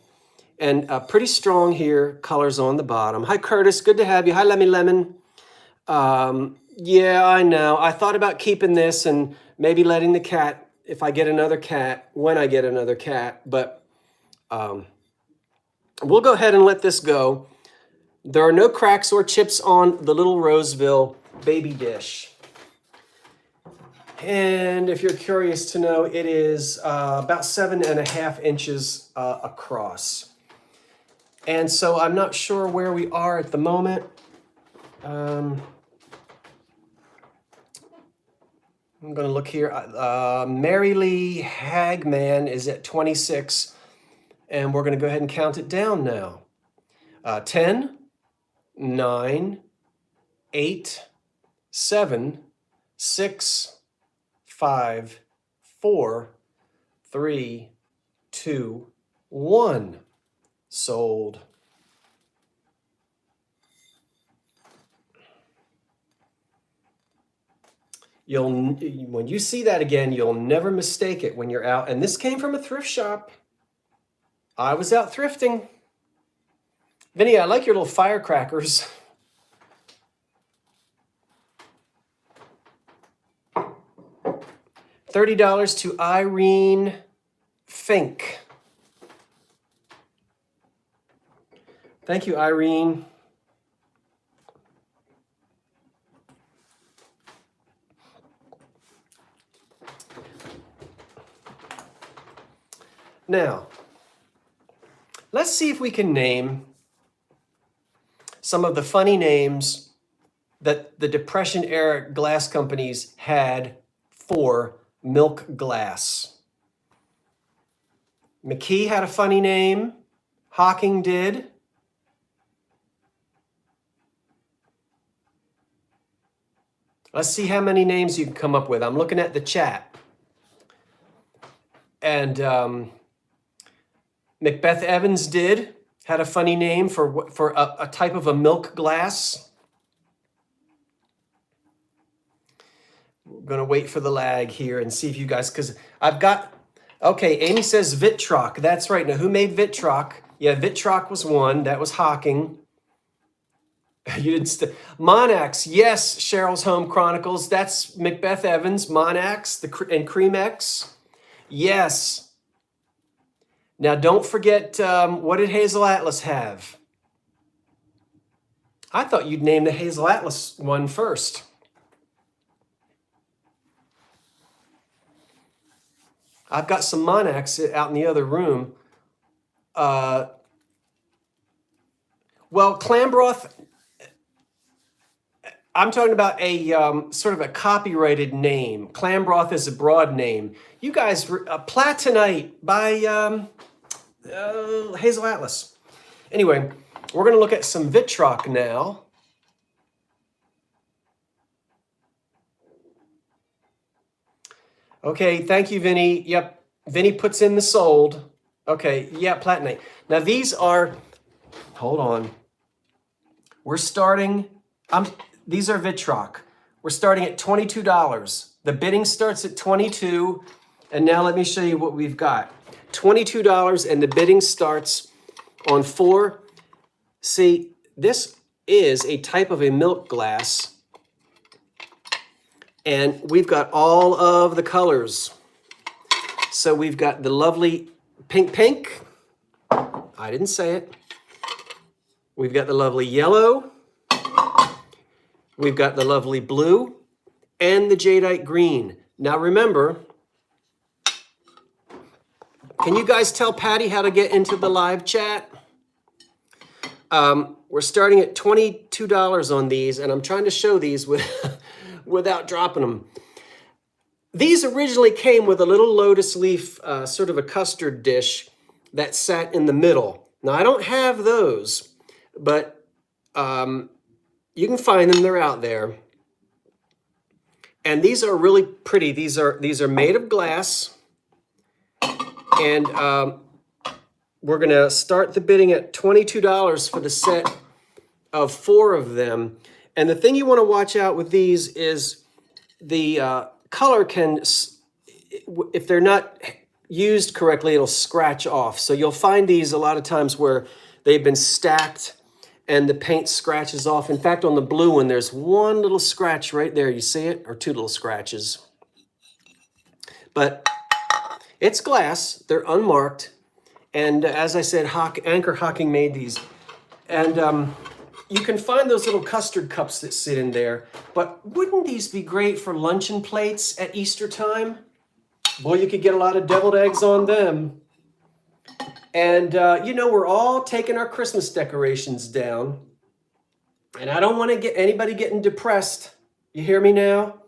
And pretty strong here, colors on the bottom. Hi, Curtis. Good to have you. Hi, Lemmy Lemon. Yeah, I know. I thought about keeping this and maybe letting the cat, if I get another cat, when I get another cat. But we'll go ahead and let this go. There are no cracks or chips on the little Roseville baby dish. And if you're curious to know, it is about 7.5 inches across. And so I'm not sure where we are at the moment. I'm going to look here. Mary Lee Hagman is at 26. And we're going to go ahead and count it down now. 10, 9, 8, 7, 6, 5, 4, 3, 2, 1. Sold. When you see that again, you'll never mistake it when you're out. And this came from a thrift shop. I was out thrifting. Vinny, I like your little firecrackers. $30 to Irene Fink. Thank you, Irene. Now, let's see if we can name some of the funny names that the Depression era glass companies had for milk glass. McKee had a funny name. Hocking did. Let's see how many names you can come up with. I'm looking at the chat. And Macbeth Evans had a funny name for a type of a milk glass. We're going to wait for the lag here and see if you guys, because I've got, okay, Amy says Vitrock. That's right. Now, who made Vitrock? Yeah, Vitrock was one. That was Hocking. You didn't. Monax, yes, Cheryl's Home Chronicles. That's Macbeth Evans. Monax and Creamex. Yes. Now, don't forget, what did Hazel Atlas have? I thought you'd name the Hazel Atlas one first. I've got some Monax out in the other room. Well, clam broth, I'm talking about a sort of a copyrighted name. Clam broth is a broad name. You guys, Platonite by Hazel Atlas. Anyway, we're going to look at some Vitrock now. Okay, thank you, Vinny. Yep, Vinny puts in the sold. Okay, yeah, Platonite. Now these are, hold on. We're starting, these are Vitrock. We're starting at $22. The bidding starts at $22. And now let me show you what we've got. $22 and the bidding starts on 4. See, this is a type of a milk glass. And we've got all of the colors. So we've got the lovely pink. I didn't say it. We've got the lovely yellow. We've got the lovely blue and the jadeite green. Now remember, can you guys tell Patty how to get into the live chat? We're starting at $22 on these, and I'm trying to show these without dropping them. These originally came with a little lotus leaf, sort of a custard dish that sat in the middle. Now, I don't have those, but you can find them. They're out there. And these are really pretty. These are made of glass. And we're going to start the bidding at $22 for the set of 4 of them. And the thing you want to watch out with these is the color can, if they're not used correctly, it'll scratch off. So you'll find these a lot of times where they've been stacked and the paint scratches off. In fact, on the blue one, there's one little scratch right there. You see it? Or two little scratches. But it's glass. They're unmarked. And as I said, Anchor Hocking made these. And you can find those little custard cups that sit in there. But wouldn't these be great for luncheon plates at Easter time? Boy, you could get a lot of deviled eggs on them. And, you know, we're all taking our Christmas decorations down. And I don't want to get anybody getting depressed. You hear me now?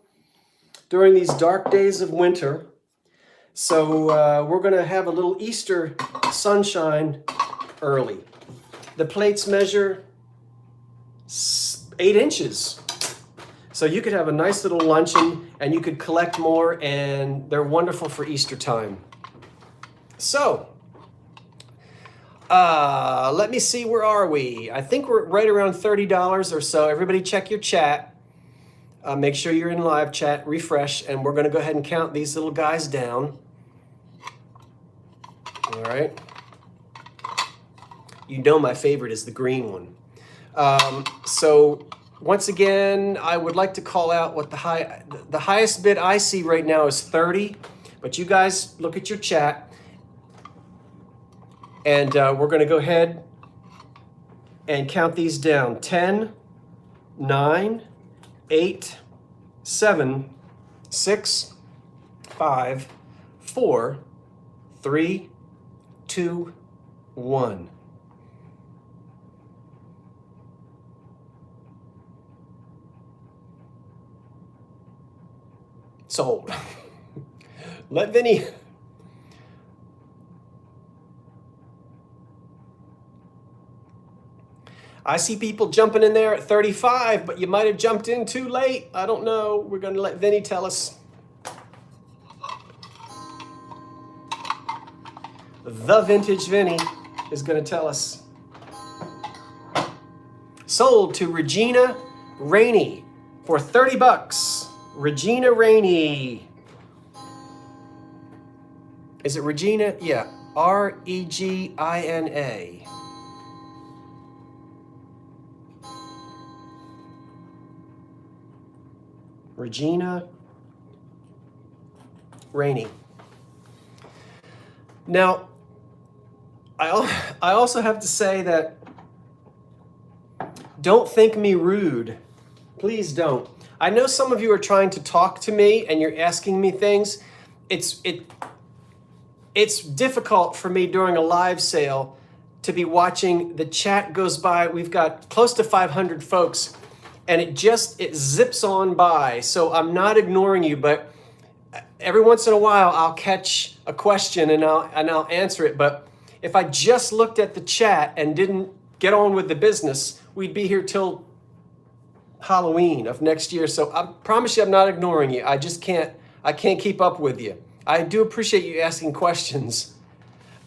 During these dark days of winter. So we're going to have a little Easter sunshine early. The plates measure 8 inches. So you could have a nice little luncheon and you could collect more, and they're wonderful for Easter time. So, let me see, where are we? I think we're right around $30 or so. Everybody check your chat. Make sure you're in live chat, refresh, and we're gonna go ahead and count these little guys down. All right. You know my favorite is the green one. So once again, I would like to call out what the highest bid I see right now is 30, but you guys look at your chat, and we're going to go ahead and count these down. 10, 9, 8, 7, 6, 5, 4, 3, 2, 1. Sold. Let Vinny. I see people jumping in there at 35, but you might have jumped in too late. I don't know. We're going to let Vinny tell us. The Vintage Vinny is going to tell us. Sold to Regina Rainey for $30. Regina Rainey. Is it Regina? Yeah. Regina. Regina Rainey. Now, I also have to say that don't think me rude. Please don't. I know some of you are trying to talk to me and you're asking me things. It's difficult for me during a live sale to be watching. The chat goes by. We've got close to 500 folks, and it zips on by. So I'm not ignoring you, but every once in a while I'll catch a question and I'll answer it. But if I just looked at the chat and didn't get on with the business, we'd be here till Halloween of next year. So I promise you I'm not ignoring you. I can't keep up with you. I do appreciate you asking questions.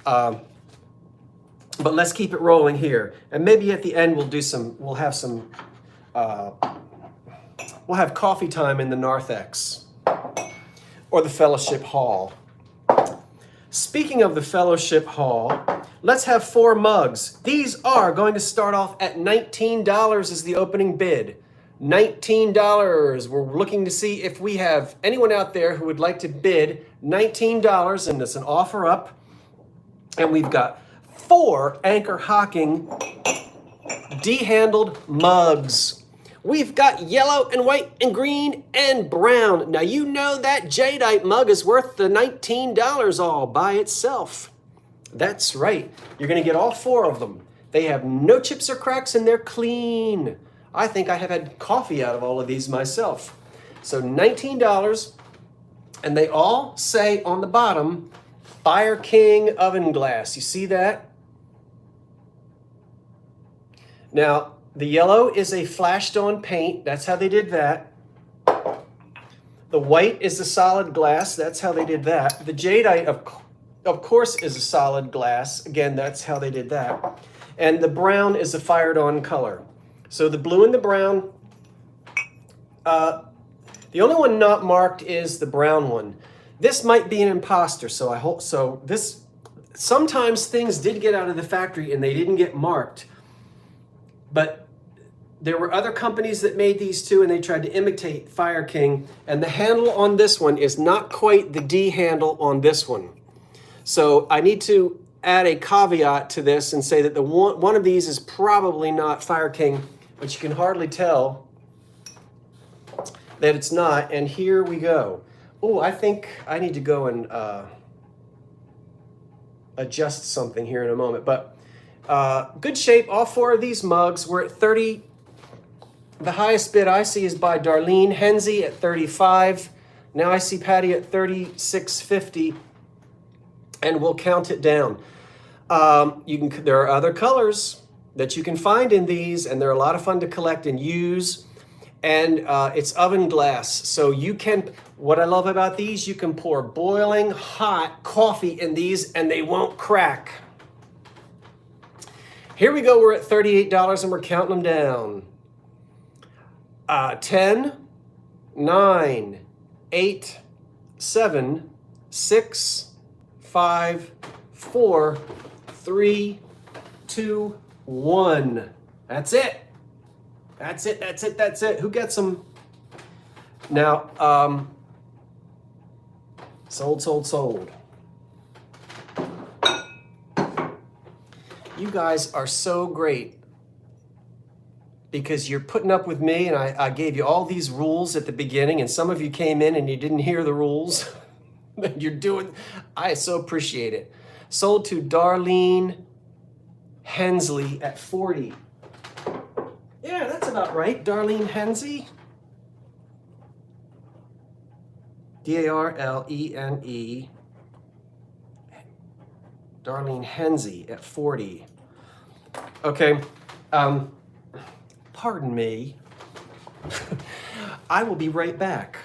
But let's keep it rolling here. And maybe at the end we'll have coffee time in the narthex or the fellowship hall. Speaking of the fellowship hall, let's have 4 mugs. These are going to start off at $19 as the opening bid. $19. We're looking to see if we have anyone out there who would like to bid $19, and it's an offer up. And we've got 4 Anchor Hocking D-handled mugs. We've got yellow and white and green and brown. Now you know that jadeite mug is worth the $19 all by itself. That's right. You're going to get all 4 of them. They have no chips or cracks and they're clean. I think I have had coffee out of all of these myself. So $19, and they all say on the bottom, Fire King oven glass. You see that? Now, the yellow is a flashed on paint. That's how they did that. The white is a solid glass. That's how they did that. The jadeite, of course, is a solid glass. Again, that's how they did that. And the brown is a fired on color. So the blue and the brown, The only one not marked is the brown one. This might be an imposter, so I hope so. This sometimes things did get out of the factory and they didn't get marked, but there were other companies that made these too, and they tried to imitate Fire King. And the handle on this one is not quite the D handle on this one. So I need to add a caveat to this and say that the one of these is probably not Fire King, but you can hardly tell that it's not. And here we go. Oh, I think I need to go and adjust something here in a moment. But good shape. All four of these mugs were at 30. The highest bid I see is by Darlene Henze at 35. Now I see Patty at 36.50, and we'll count it down. There are other colors that you can find in these, and they're a lot of fun to collect and use. And it's oven glass, so you can. What I love about these, you can pour boiling hot coffee in these, and they won't crack. Here we go. We're at $38, and we're counting them down. 10, 9, 8, 7, 6, 5, 4, 3, 2, 1. That's it. That's it. That's it. That's it. Who gets them? Now, sold, sold, sold. You guys are so great, because you're putting up with me, and I gave you all these rules at the beginning, and some of you came in and you didn't hear the rules. You're doing, I so appreciate it. Sold to Darlene Henze at 40. Yeah, that's about right. Darlene Henze. Darlene. Darlene Henze at 40. Okay. Pardon me. I will be right back.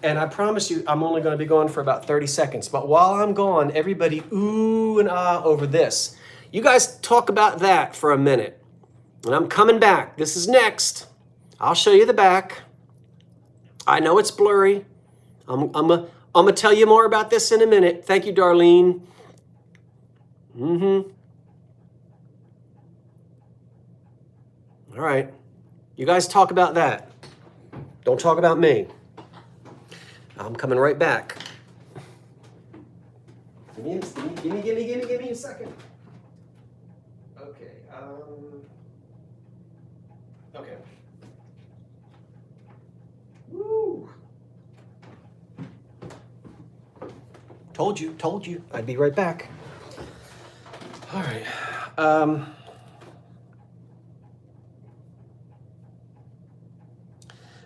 And I promise you, I'm only going to be gone for about 30 seconds. But while I'm gone, everybody ooh and ah over this. You guys talk about that for a minute. And I'm coming back. This is next. I'll show you the back. I know it's blurry. I'm going to tell you more about this in a minute. Thank you, Darlene. All right. You guys talk about that. Don't talk about me. I'm coming right back. Give me a second. Okay. Okay. Woo. Told you. I'd be right back. All right.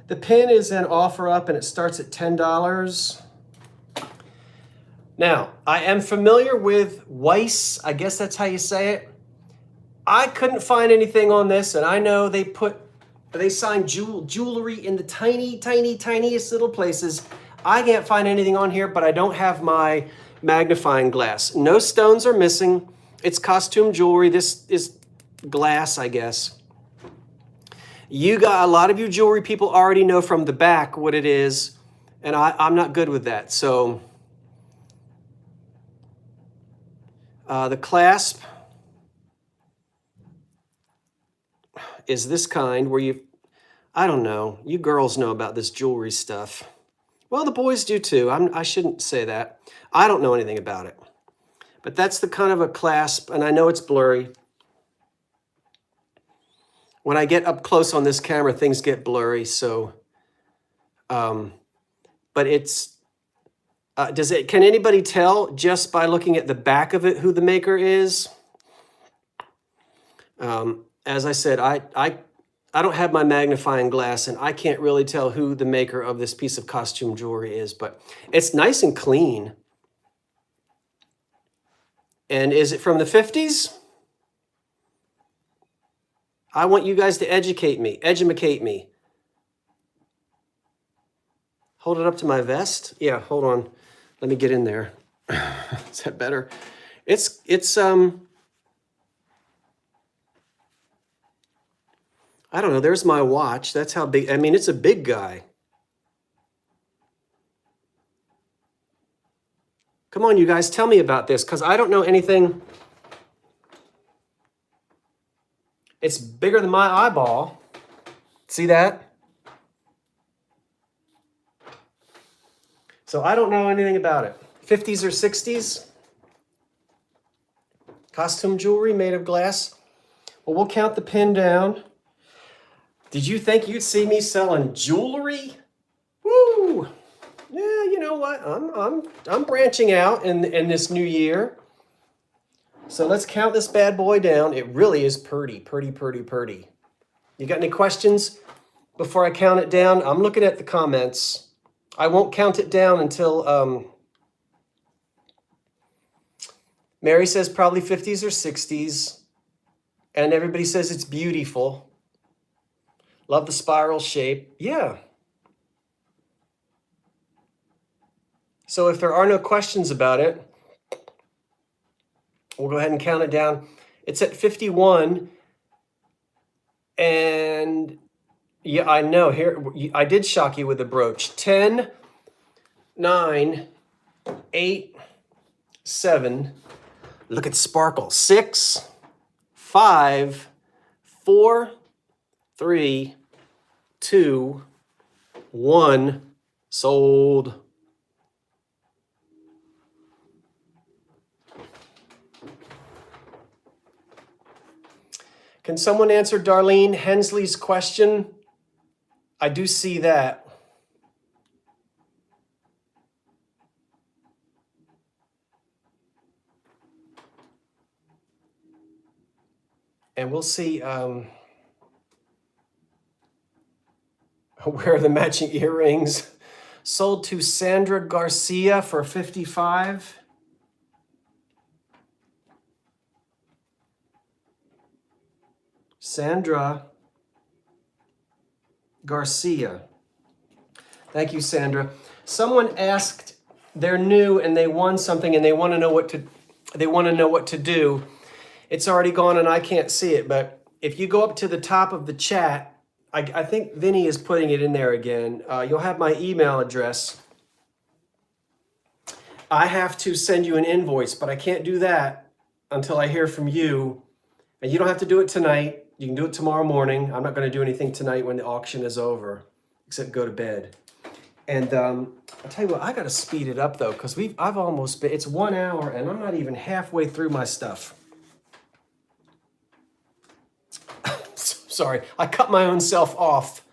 The pin is an offer up, and it starts at $10. Now, I am familiar with Weiss. I guess that's how you say it. I couldn't find anything on this, and I know they sign jewelry in the tiniest little places. I can't find anything on here, but I don't have my magnifying glass. No stones are missing. It's costume jewelry. This is glass, I guess. You got a lot of you jewelry people already know from the back what it is, and I'm not good with that. So the clasp is this kind where I don't know, you girls know about this jewelry stuff. Well, the boys do too. I shouldn't say that. I don't know anything about it. But that's the kind of a clasp, and I know it's blurry. When I get up close on this camera, things get blurry, so, but it's, can anybody tell just by looking at the back of it who the maker is? As I said, I don't have my magnifying glass, and I can't really tell who the maker of this piece of costume jewelry is, but it's nice and clean. And is it from the 50s? I want you guys to edumacate me. Hold it up to my vest. Yeah, hold on. Let me get in there. Is that better? It's I don't know. There's my watch. That's how big. I mean, it's a big guy. Come on, you guys, tell me about this, because I don't know anything. It's bigger than my eyeball. See that? So I don't know anything about it. 50s or 60s? Costume jewelry made of glass? Well, we'll count the pin down. Did you think you'd see me selling jewelry? Woo! Yeah, you know what? I'm branching out in this new year. So let's count this bad boy down. It really is pretty. You got any questions before I count it down? I'm looking at the comments. I won't count it down until Mary says probably 50s or 60s. And everybody says it's beautiful. Love the spiral shape. Yeah. So if there are no questions about it, we'll go ahead and count it down. It's at 51. And yeah, I know. Here, I did shock you with the brooch. 10, 9, 8, 7. Look at sparkle. 6, 5, 4, 3, 2, 1. Sold. Can someone answer Darlene Hensley's question? I do see that. And we'll see where are the matching earrings. Sold to Sandra Garcia for $55. Sandra Garcia. Thank you, Sandra. Someone asked, they're new and they won something and they want to know what to do. It's already gone and I can't see it, but if you go up to the top of the chat, I think Vinny is putting it in there again. You'll have my email address. I have to send you an invoice, but I can't do that until I hear from you. And you don't have to do it tonight. You can do it tomorrow morning. I'm not going to do anything tonight when the auction is over, except go to bed. And I'll tell you what, I got to speed it up though, because I've almost been, it's 1 hour and I'm not even halfway through my stuff. Sorry, I cut my own self off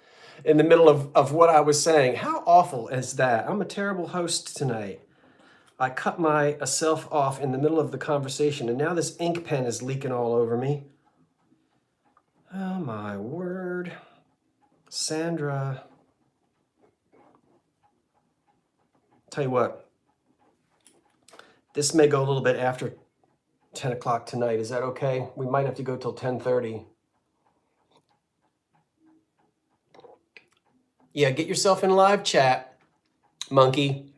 in the middle of what I was saying. How awful is that? I'm a terrible host tonight. I cut myself off in the middle of the conversation and now this ink pen is leaking all over me. Oh my word. Sandra. Tell you what, this may go a little bit after 10 o'clock tonight. Is that okay? We might have to go till 10:30. Yeah, get yourself in live chat, monkey.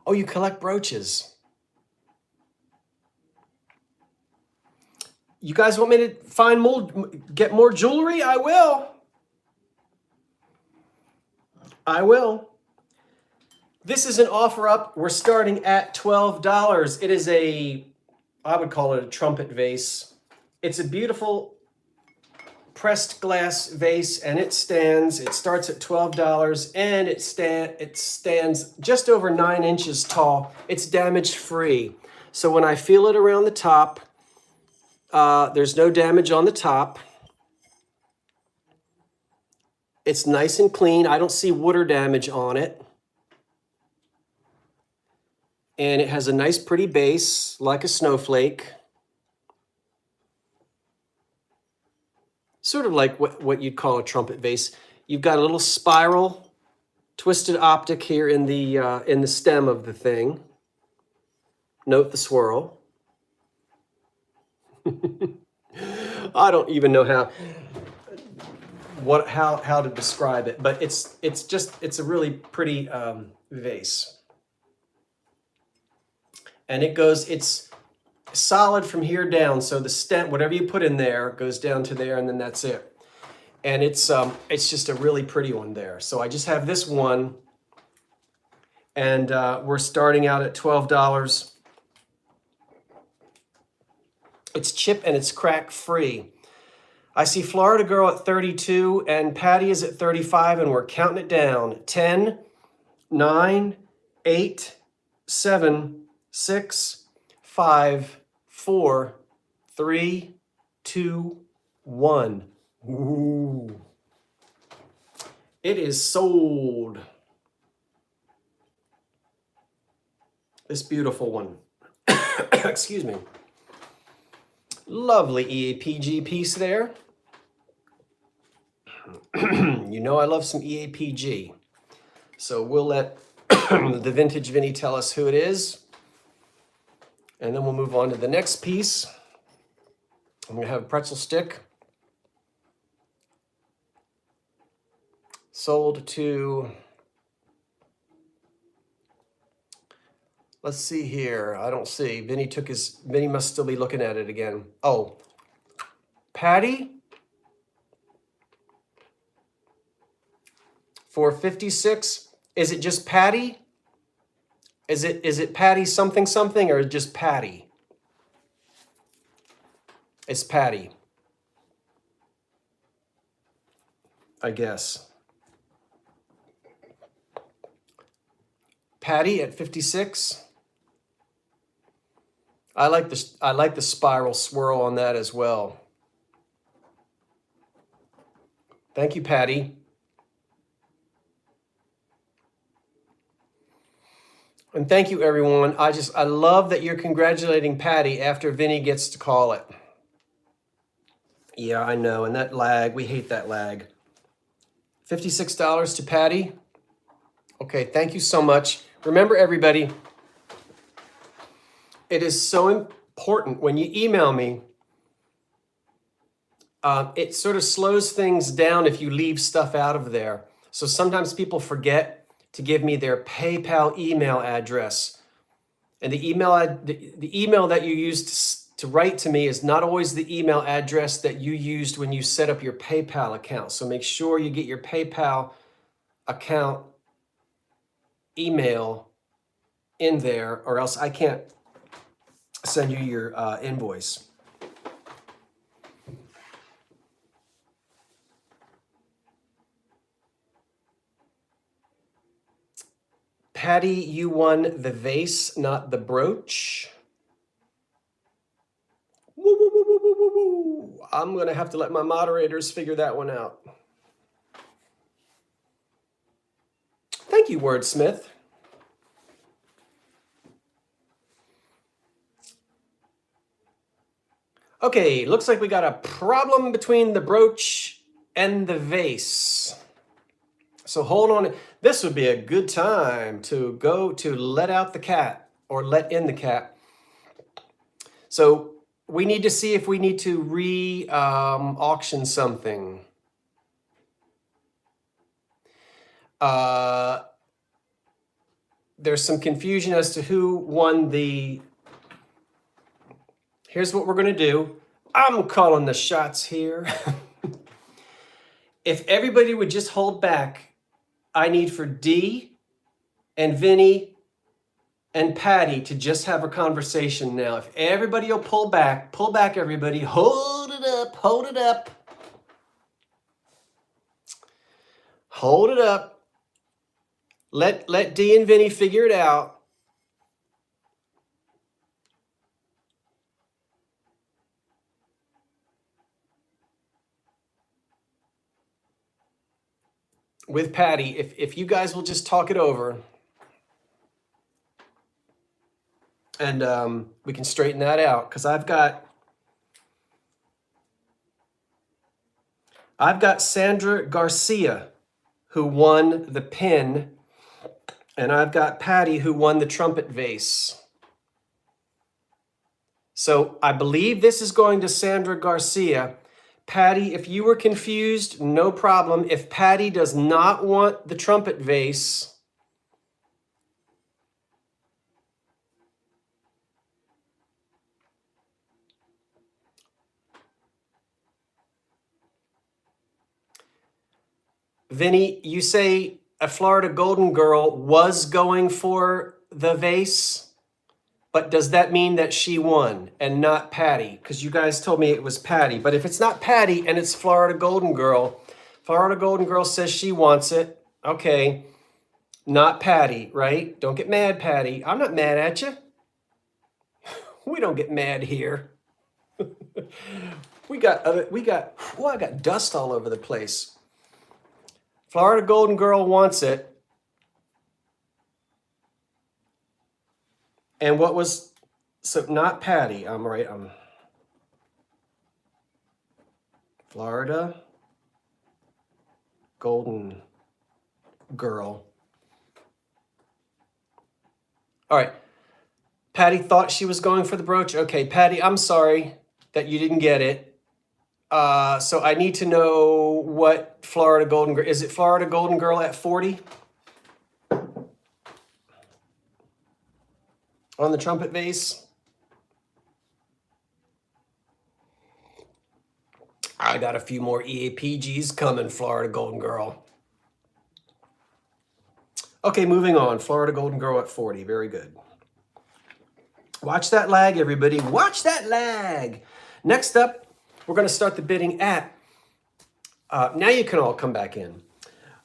Oh, you collect brooches. You guys want me to find more, get more jewelry? I will. I will. This is an offer up. We're starting at $12. It is I would call it a trumpet vase. It's a beautiful pressed glass vase and it stands. It starts at $12 and it stands just over 9 inches tall. It's damage free. So when I feel it around the top, there's no damage on the top. It's nice and clean. I don't see water damage on it. And it has a nice pretty base like a snowflake. Sort of like what you'd call a trumpet vase. You've got a little spiral twisted optic here in the stem of the thing. Note the swirl. I don't even know how to describe it, but it's a really pretty vase. And it's solid from here down. So the stent, whatever you put in there, goes down to there, and then that's it. And it's just a really pretty one there. So I just have this one, and we're starting out at $12. It's chip and it's crack free. I see Florida Girl at 32 and Patty is at 35, and we're counting it down. 10, 9, 8, 7, 6, 5, 4, 3, 2, 1. Ooh. It is sold. This beautiful one. Excuse me. Lovely EAPG piece there. You know I love some EAPG. So we'll let the Vintage Vinny tell us who it is. And then we'll move on to the next piece. I'm going to have a pretzel stick. Sold to, let's see here. I don't see. Vinny must still be looking at it again. Oh, Patty for 56. Is it just Patty? Is it Patty something something or just Patty? It's Patty, I guess. Patty at 56. I like the spiral swirl on that as well. Thank you, Patty. And thank you, everyone. I love that you're congratulating Patty after Vinny gets to call it. Yeah, I know. And that lag, we hate that lag. $56 to Patty. Okay, thank you so much. Remember, everybody, it is so important when you email me. It sort of slows things down if you leave stuff out of there. So sometimes people forget to give me their PayPal email address. And the email that you used to write to me is not always the email address that you used when you set up your PayPal account. So make sure you get your PayPal account email in there, or else I can't send you your invoice. Patty, you won the vase, not the brooch. Woo, woo, woo, woo, woo, woo, woo. I'm going to have to let my moderators figure that one out. Thank you, Wordsmith. Okay, looks like we got a problem between the brooch and the vase. So hold on. This would be a good time to go to let out the cat or let in the cat. So we need to see if we need to auction something. There's some confusion as to who won the... Here's what we're going to do. I'm calling the shots here. If everybody would just hold back, I need for Dee and Vinny and Patty to just have a conversation now. If everybody will pull back everybody. Hold it up, hold it up. Hold it up. Let Dee and Vinny figure it out. With Patty, if you guys will just talk it over, and we can straighten that out, because I've got Sandra Garcia, who won the pin, and I've got Patty, who won the trumpet vase. So I believe this is going to Sandra Garcia. Patty, if you were confused, no problem. If Patty does not want the trumpet vase, Vinny, you say a Florida Golden Girl was going for the vase, but does that mean that she won and not Patty? Because you guys told me it was Patty. But if it's not Patty and it's Florida Golden Girl says she wants it. Okay, not Patty, right? Don't get mad, Patty. I'm not mad at you. We don't get mad here. I got dust all over the place. Florida Golden Girl wants it. And what was, so not Patty, I'm right. Florida Golden Girl. All right. Patty thought she was going for the brooch. Okay, Patty, I'm sorry that you didn't get it. So I need to know what Florida Golden Girl, is it Florida Golden Girl at 40? On the trumpet vase? I got a few more EAPGs coming, Florida Golden Girl. Okay, moving on. Florida Golden Girl at 40. Very good. Watch that lag, everybody. Watch that lag. Next up, we're going to start the bidding at, now you can all come back in.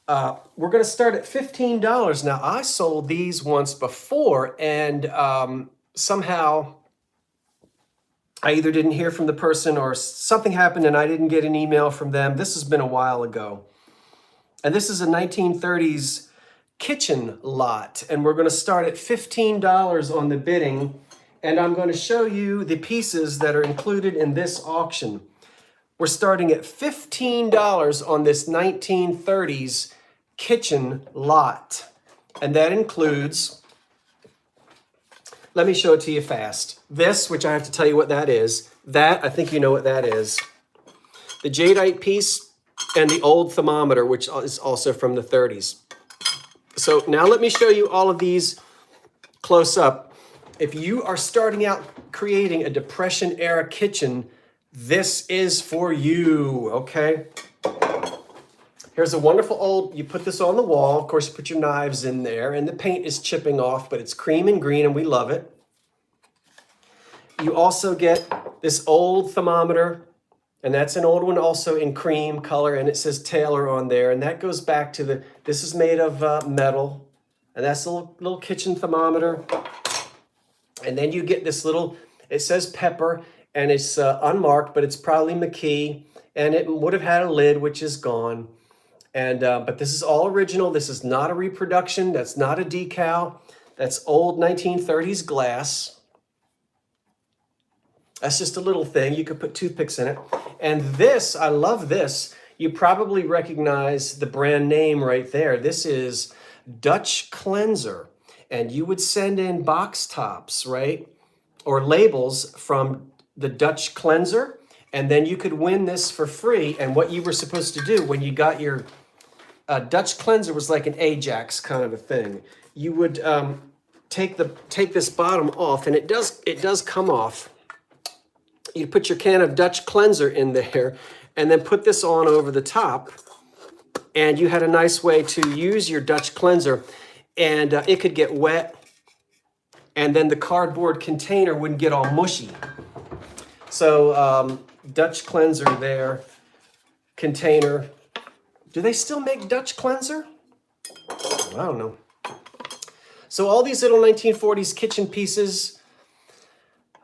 We're going to start at $15. Now, I sold these once before, and somehow I either didn't hear from the person or something happened and I didn't get an email from them. This has been a while ago. And this is a 1930s kitchen lot, and we're going to start at $15 on the bidding. And I'm going to show you the pieces that are included in this auction. We're starting at $15 on this 1930s kitchen lot. And that includes, let me show it to you fast. This, which I have to tell you what that is. That, I think you know what that is. The jadeite piece and the old thermometer, which is also from the 30s. So now let me show you all of these close up. If you are starting out creating a Depression era kitchen, this is for you, okay? Here's a wonderful old, you put this on the wall. Of course, you put your knives in there, and the paint is chipping off, but it's cream and green, and we love it. You also get this old thermometer, and that's an old one also in cream color, and it says Taylor on there, and that goes back to this is made of metal, and that's a little kitchen thermometer. And then you get this little, it says Pepper, and it's unmarked, but it's probably McKee, and it would have had a lid, which is gone. And but this is all original. This is not a reproduction. That's not a decal. That's old 1930s glass. That's just a little thing. You could put toothpicks in it. And this, I love this. You probably recognize the brand name right there. This is Dutch Cleanser. And you would send in box tops, right? Or labels from the Dutch Cleanser. And then you could win this for free. And what you were supposed to do when you got your Dutch Cleanser was like an Ajax kind of a thing. You would take this bottom off, and it does come off. You put your can of Dutch Cleanser in there, and then put this on over the top. And you had a nice way to use your Dutch Cleanser. And it could get wet, and then the cardboard container wouldn't get all mushy. So Dutch Cleanser there, container. Do they still make Dutch Cleanser? I don't know. So all these little 1940s kitchen pieces.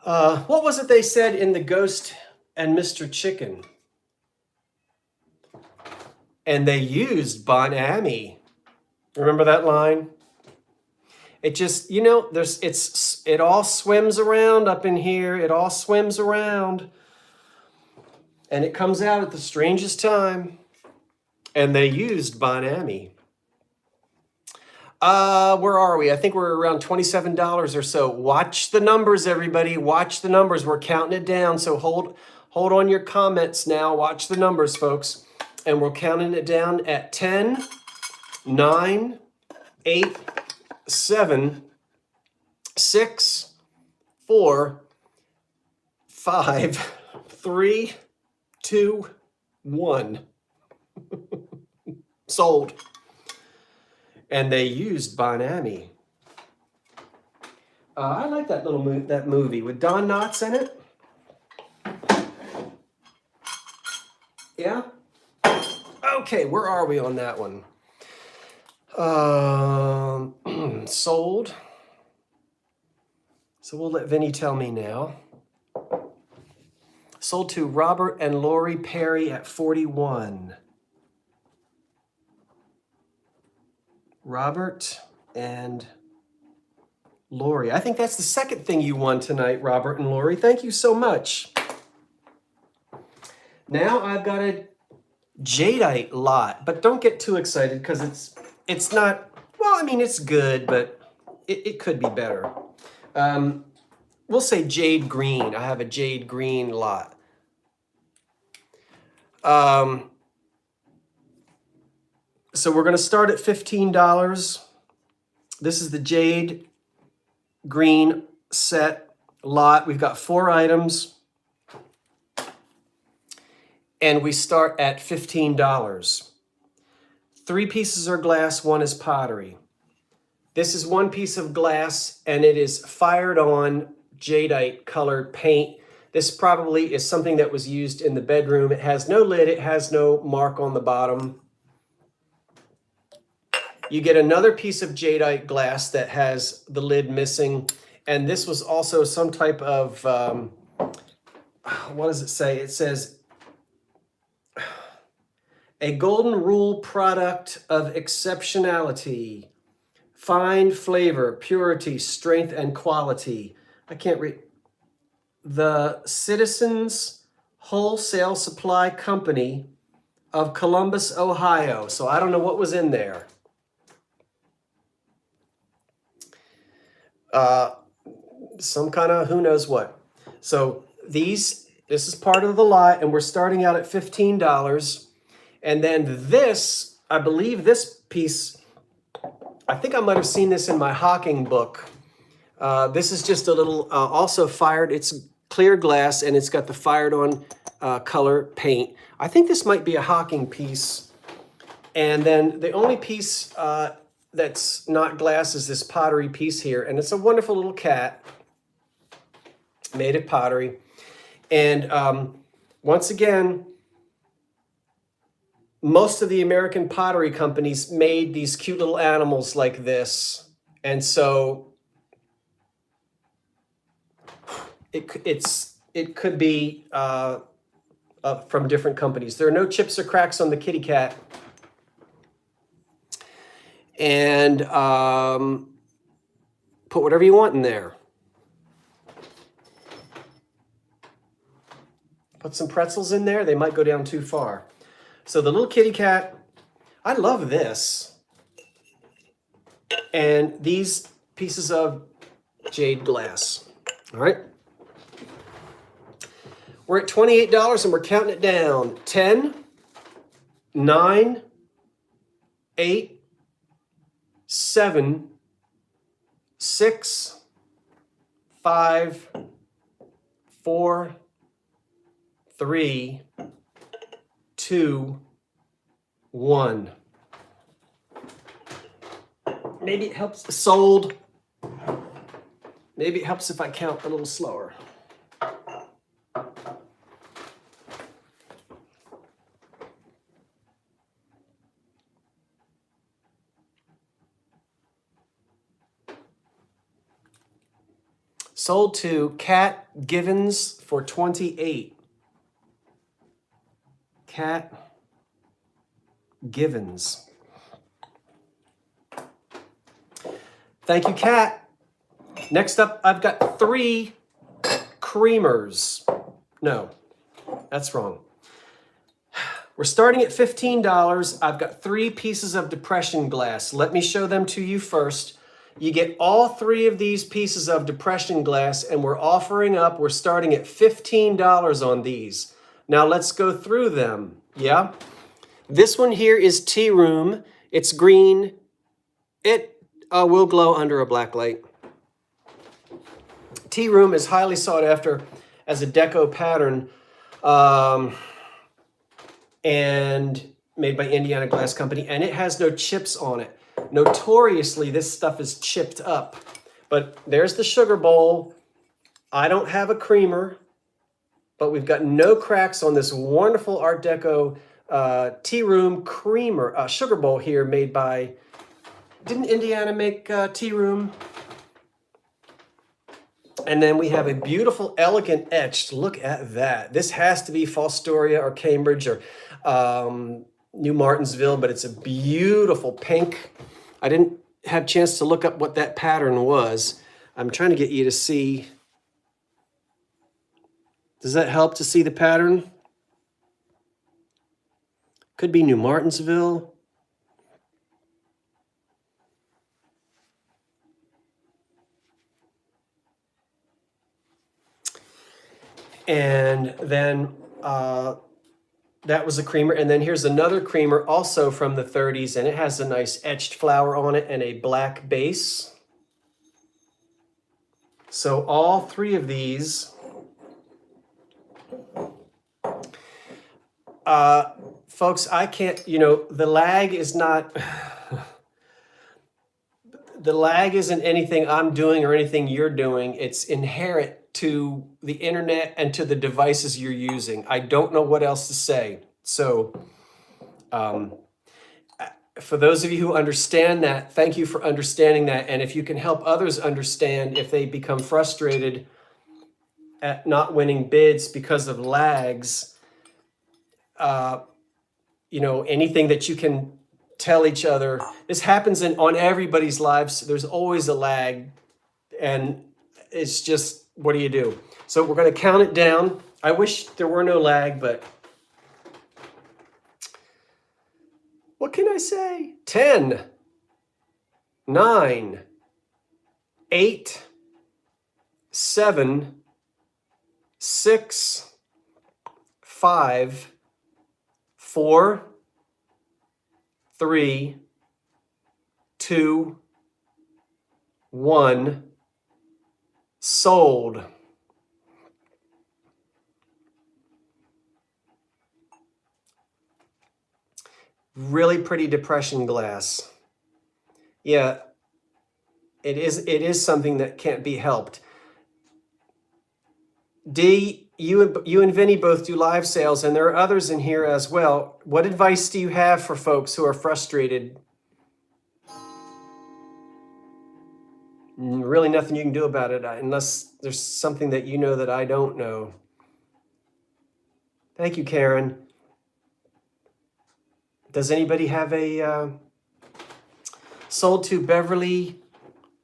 What was it they said in The Ghost and Mr. Chicken? And they used Bon Ami. Remember that line? It just, you know, it all swims around up in here. It all swims around. And it comes out at the strangest time. And they used Bon Ami. Where are we? I think we're around $27 or so. Watch the numbers, everybody. Watch the numbers. We're counting it down. So hold on your comments now. Watch the numbers, folks. And we're counting it down at 10, 9, 8, 7, 6, 4, 5, 3, 2, 1. Sold. And they used Bonami. I like that that movie with Don Knotts in it. Yeah. Okay, where are we on that one? Sold. So we'll let Vinny tell me now. Sold to Robert and Lori Perry at 41. Robert and Lori. I think that's the second thing you won tonight, Robert and Lori. Thank you so much. Now I've got a jadeite lot, but don't get too excited because it's not, well, I mean, it's good, but it could be better. We'll say jade green. I have a jade green lot. So we're going to start at $15. This is the jade green set lot. We've got 4 items. And we start at $15. 3 pieces are glass, 1 is pottery. This is 1 piece of glass, and it is fired on jadeite colored paint. This probably is something that was used in the bedroom. It has no lid, it has no mark on the bottom. You get another piece of jadeite glass that has the lid missing. And this was also some type of, what does it say? It says, a golden rule product of exceptionality, fine flavor, purity, strength, and quality. I can't read. The Citizens Wholesale Supply Company of Columbus, Ohio. So I don't know what was in there. Some kind of who knows what. So this is part of the lot, and we're starting out at $15. And then this, I believe this piece, I think I might have seen this in my hawking book. This is just a little, also fired, it's clear glass, and it's got the fired on color paint. I think this might be a hawking piece. And then the only piece that's not glass is this pottery piece here. And it's a wonderful little cat made of pottery. And once again, most of the American pottery companies made these cute little animals like this. And so it could be from different companies. There are no chips or cracks on the kitty cat. And put whatever you want in there. Put some pretzels in there. They might go down too far. So the little kitty cat, I love this. And these pieces of jade glass. All right. We're at $28 and we're counting it down. 10, 9, 8, 7, 6, 5, 4, 3, 2, 1. Maybe it helps. Sold. Maybe it helps if I count a little slower. Sold to Kat Givens for 28. Kat Givens. Thank you, Kat. Next up, I've got 3 creamers. No, that's wrong. We're starting at $15. I've got 3 pieces of depression glass. Let me show them to you first. You get all 3 of these pieces of depression glass, and we're starting at $15 on these. Now let's go through them. Yeah. This one here is Tea Room. It's green. It will glow under a black light. Tea Room is highly sought after as a deco pattern. And made by Indiana Glass Company, and it has no chips on it. Notoriously, this stuff is chipped up. But there's the sugar bowl. I don't have a creamer, but we've got no cracks on this wonderful Art Deco tea room creamer, sugar bowl here made by, didn't Indiana make tea room? And then we have a beautiful, elegant etched. Look at that. This has to be Fostoria or Cambridge or New Martinsville, but it's a beautiful pink. I didn't have a chance to look up what that pattern was. I'm trying to get you to see. Does that help to see the pattern? Could be New Martinsville. And then that was a creamer. And then here's another creamer also from the 30s, and it has a nice etched flower on it and a black base. So all three of these folks, I can't, the lag is not, the lag isn't anything I'm doing or anything you're doing. It's inherent to the internet and to the devices you're using. I don't know what else to say. So for those of you who understand that, thank you for understanding that. And if you can help others understand if they become frustrated at not winning bids because of lags, anything that you can tell each other. This happens on everybody's lives. There's always a lag, and it's just, what do you do? So we're going to count it down. I wish there were no lag, but what can I say? 10, 9, 8, 7, 6, 5, 4, 3, 2, 1. Sold. Really pretty depression glass. Yeah, it is something that can't be helped. D, you and Vinny both do live sales, and there are others in here as well. What advice do you have for folks who are frustrated? Really nothing you can do about it unless there's something that you know that I don't know. Thank you, Karen. Does anybody have a sold to Beverly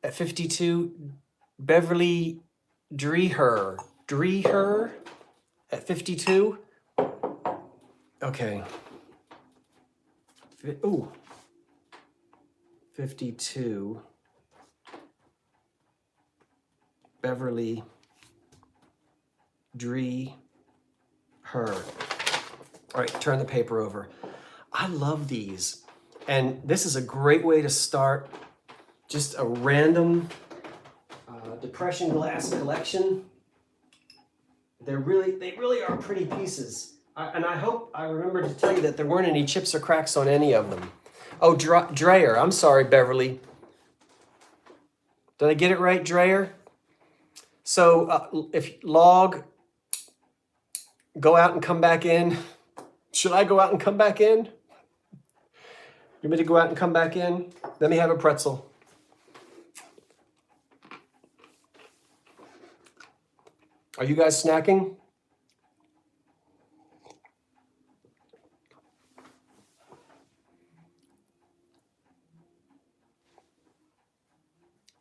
at 52? Beverly Dreher at 52? Okay. Ooh. 52. Beverly Dreher. All right, turn the paper over. I love these. And this is a great way to start just a random depression glass collection. They really are pretty pieces. And I hope I remember to tell you that there weren't any chips or cracks on any of them. Oh, Dreher. I'm sorry, Beverly. Did I get it right, Dreher? So if log, go out and come back in. Should I go out and come back in? You want me to go out and come back in? Let me have a pretzel. Are you guys snacking?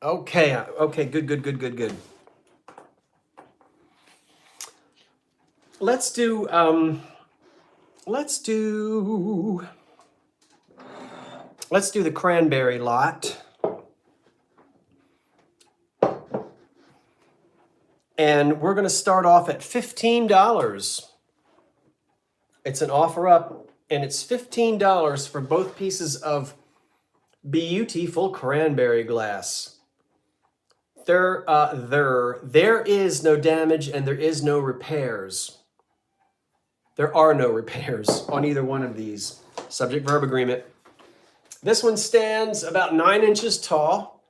Okay, good. Let's do the cranberry lot. And we're going to start off at $15. It's an offer up, and it's $15 for both pieces of beautiful cranberry glass. There is no damage and there is no repairs. There are no repairs on either one of these. Subject verb agreement. This one stands about 9 inches tall.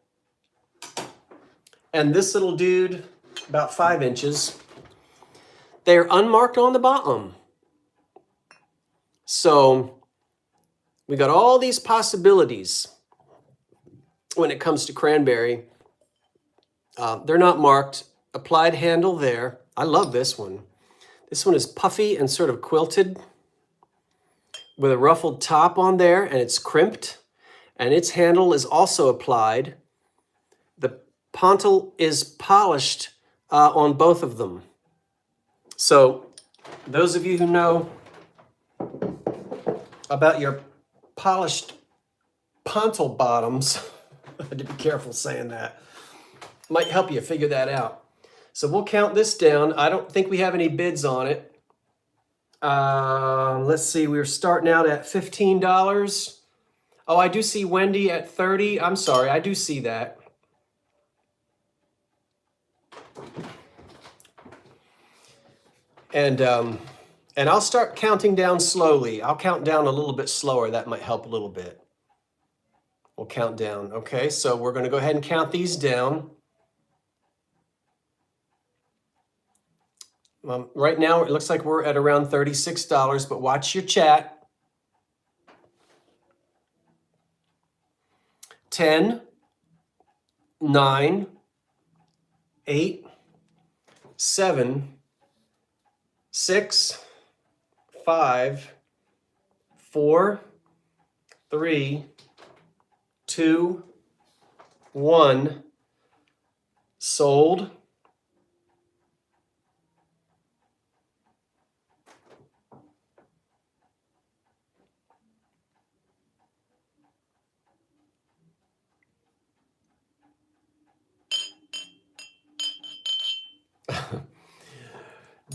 And this little dude, about 5 inches. They're unmarked on the bottom. So we got all these possibilities when it comes to cranberry. They're not marked. Applied handle there. I love this one. This one is puffy and sort of quilted with a ruffled top on there, and it's crimped. And its handle is also applied. The pontil is polished on both of them. So those of you who know about your polished pontil bottoms, I had to be careful saying that, might help you figure that out. So we'll count this down. I don't think we have any bids on it. Let's see, we're starting out at $15. Oh, I do see Wendy at 30. I'm sorry, I do see that. And I'll start counting down slowly. I'll count down a little bit slower. That might help a little bit. We'll count down. Okay, so we're going to go ahead and count these down. Right now, it looks like we're at around $36, but watch your chat. 10, 9, 8, 7, 6, 5, 4, 3, 2, 1, sold.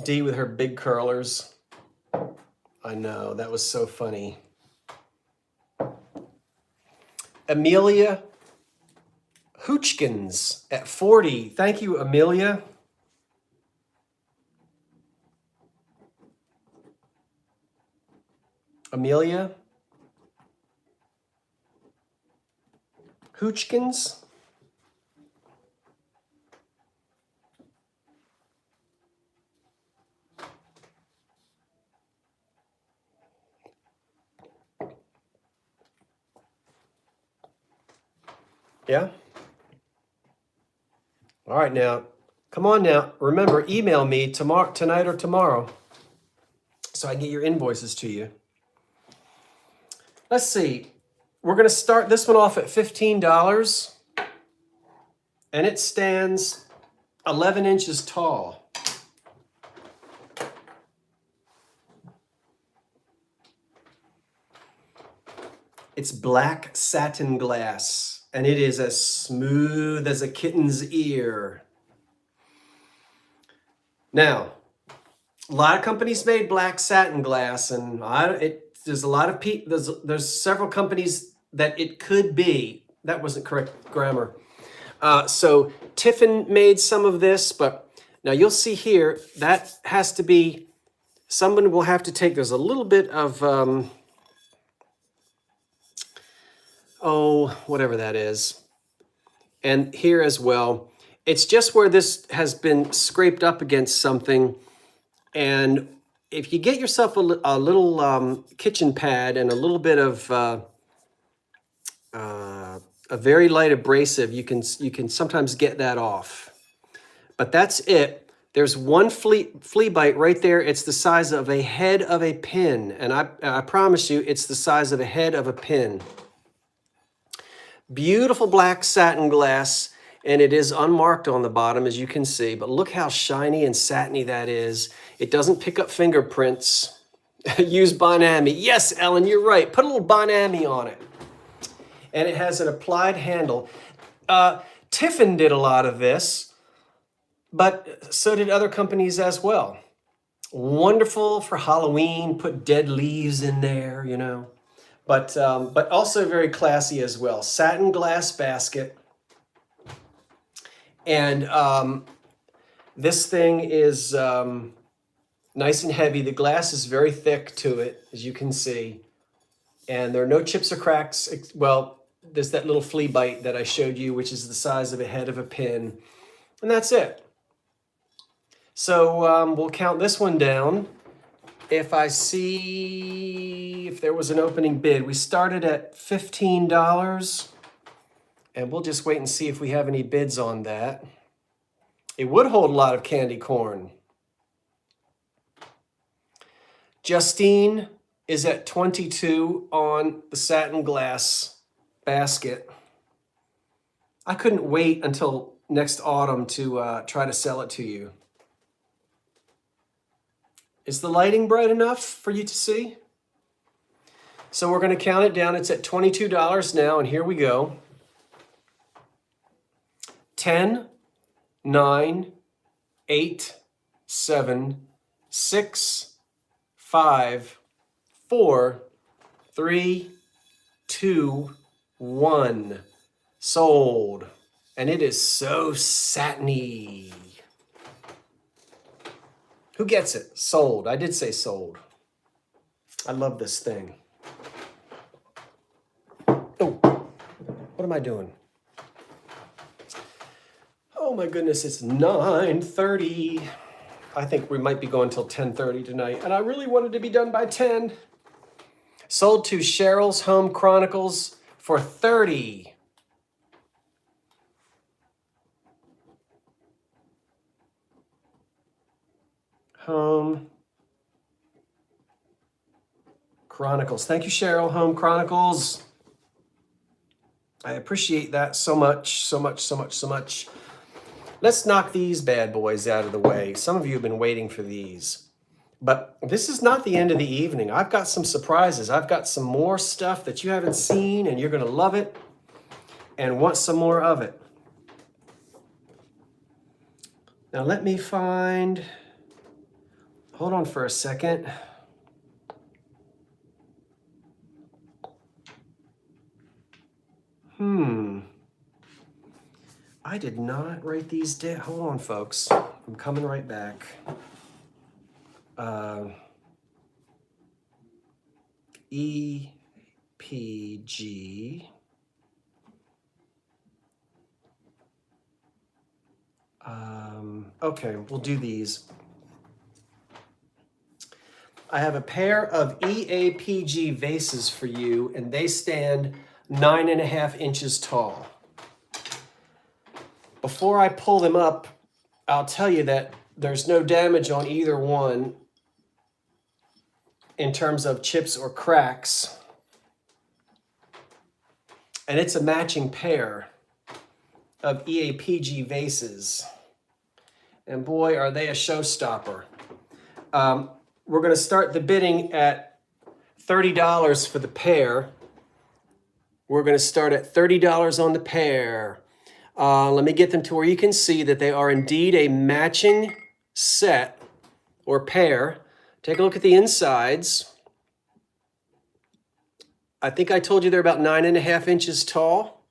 D with her big curlers. I know, that was so funny. Amelia Hoochkins at 40. Thank you, Amelia. Amelia Hoochkins. Yeah? All right, now, come on now. Remember, email me tonight or tomorrow so I can get your invoices to you. Let's see. We're going to start this one off at $15, and it stands 11 inches tall. It's black satin glass, and it is as smooth as a kitten's ear. Now, a lot of companies made black satin glass, and there's a lot of there's several companies that it could be. That wasn't correct grammar. So Tiffin made some of this, but now you'll see here that has to be, someone will have to take, there's a little bit of, whatever that is. And here as well, it's just where this has been scraped up against something. And if you get yourself a little kitchen pad and a little bit of a very light abrasive, you can sometimes get that off. But that's it. There's one flea bite right there. It's the size of a head of a pin. And I promise you, it's the size of a head of a pin. Beautiful black satin glass, and it is unmarked on the bottom, as you can see. But look how shiny and satiny that is. It doesn't pick up fingerprints. Use Bonami. Yes, Ellen, you're right. Put a little Bonami on it. And it has an applied handle. Tiffin did a lot of this, but so did other companies as well. Wonderful for Halloween. Put dead leaves in there, you know. But also very classy as well. Satin glass basket. And this thing is nice and heavy. The glass is very thick to it, as you can see. And there are no chips or cracks. Well, there's that little flea bite that I showed you, which is the size of a head of a pin. And that's it. So we'll count this one down. If I see if there was an opening bid, we started at $15. And we'll just wait and see if we have any bids on that. It would hold a lot of candy corn. Justine is at 22 on the satin glass basket. I couldn't wait until next autumn to try to sell it to you. Is the lighting bright enough for you to see? So we're going to count it down. It's at $22 now, and here we go. 10, 9, 8, 7, 6, 5, 4, 3, 2, 1. Sold. And it is so satiny. Who gets it? Sold. I did say sold. I love this thing. Oh, what am I doing? Oh my goodness, it's 9:30. I think we might be going till 10:30 tonight, and I really wanted to be done by 10. Sold to Cheryl's Home Chronicles for $30. Home Chronicles. Thank you, Cheryl. Home Chronicles. I appreciate that so much, so much, so much, so much. Let's knock these bad boys out of the way. Some of you have been waiting for these. But this is not the end of the evening. I've got some surprises. I've got some more stuff that you haven't seen, and you're going to love it and want some more of it. Now let me find... Hold on for a second. I did not write these down. Hold on, folks. I'm coming right back. EPG. Okay, we'll do these. I have a pair of EAPG vases for you, and they stand 9.5 inches tall. Before I pull them up, I'll tell you that there's no damage on either one in terms of chips or cracks. And it's a matching pair of EAPG vases. And boy, are they a showstopper. We're going to start the bidding at $30 for the pair. We're going to start at $30 on the pair. Let me get them to where you can see that they are indeed a matching set or pair. Take a look at the insides. I think I told you they're about 9.5 inches tall.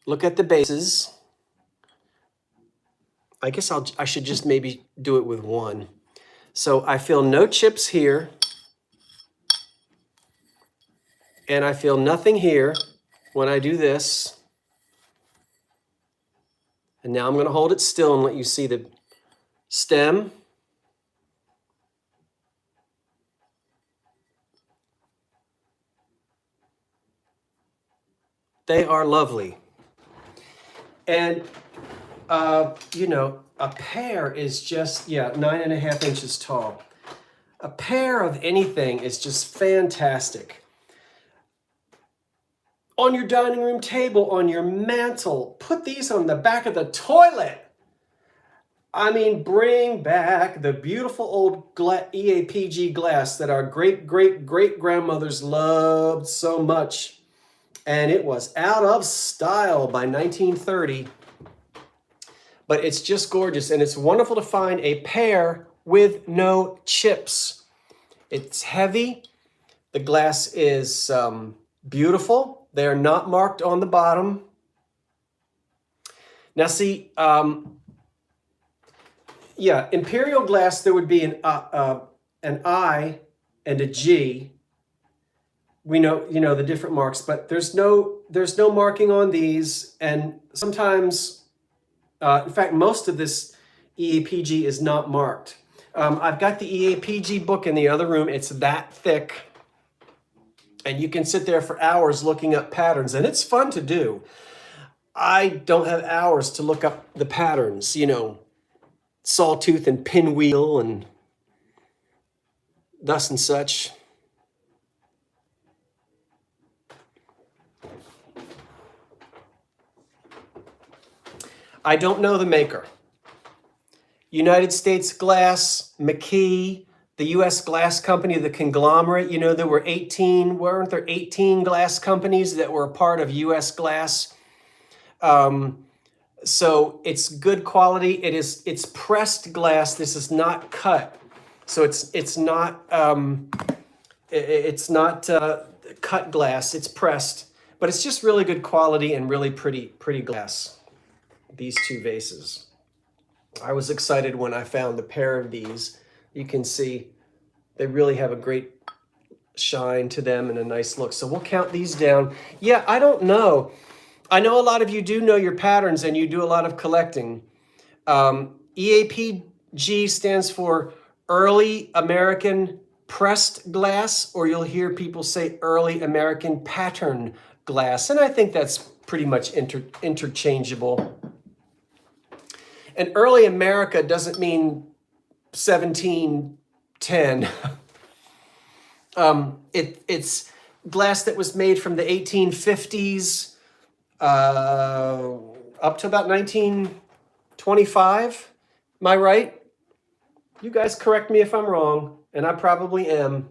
Look at the bases. I guess I should just maybe do it with one. So I feel no chips here. And I feel nothing here when I do this. And now I'm going to hold it still and let you see the stem. They are lovely. And, you know, a pair is just, 9.5 inches tall. A pair of anything is just fantastic. On your dining room table, on your mantle, put these on the back of the toilet. I mean, bring back the beautiful old EAPG glass that our great-great-great-grandmothers loved so much. And it was out of style by 1930. But it's just gorgeous, and it's wonderful to find a pair with no chips. It's heavy. The glass is beautiful. They are not marked on the bottom. Now see, imperial glass, there would be an I and a G we know, you know, the different marks, but there's no marking on these. And sometimes, in fact, most of this EAPG is not marked. I've got the EAPG book in the other room. It's that thick. And you can sit there for hours looking up patterns, and it's fun to do. I don't have hours to look up the patterns, you know, sawtooth and pinwheel and thus and such. I don't know the maker. United States Glass, McKee, the U.S. Glass Company, the conglomerate. You know, there were 18, weren't there 18 glass companies that were a part of U.S. Glass? So it's good quality. It's pressed glass. This is not cut. So it's not cut glass. It's pressed, but it's just really good quality and really pretty glass. These two vases. I was excited when I found a pair of these. You can see they really have a great shine to them and a nice look. So we'll count these down. Yeah, I don't know. I know a lot of you do know your patterns and you do a lot of collecting. EAPG stands for Early American Pressed Glass, or you'll hear people say Early American Pattern Glass. And I think that's pretty much interchangeable. And early America doesn't mean 1710. It's glass that was made from the 1850s up to about 1925. Am I right? You guys correct me if I'm wrong, and I probably am.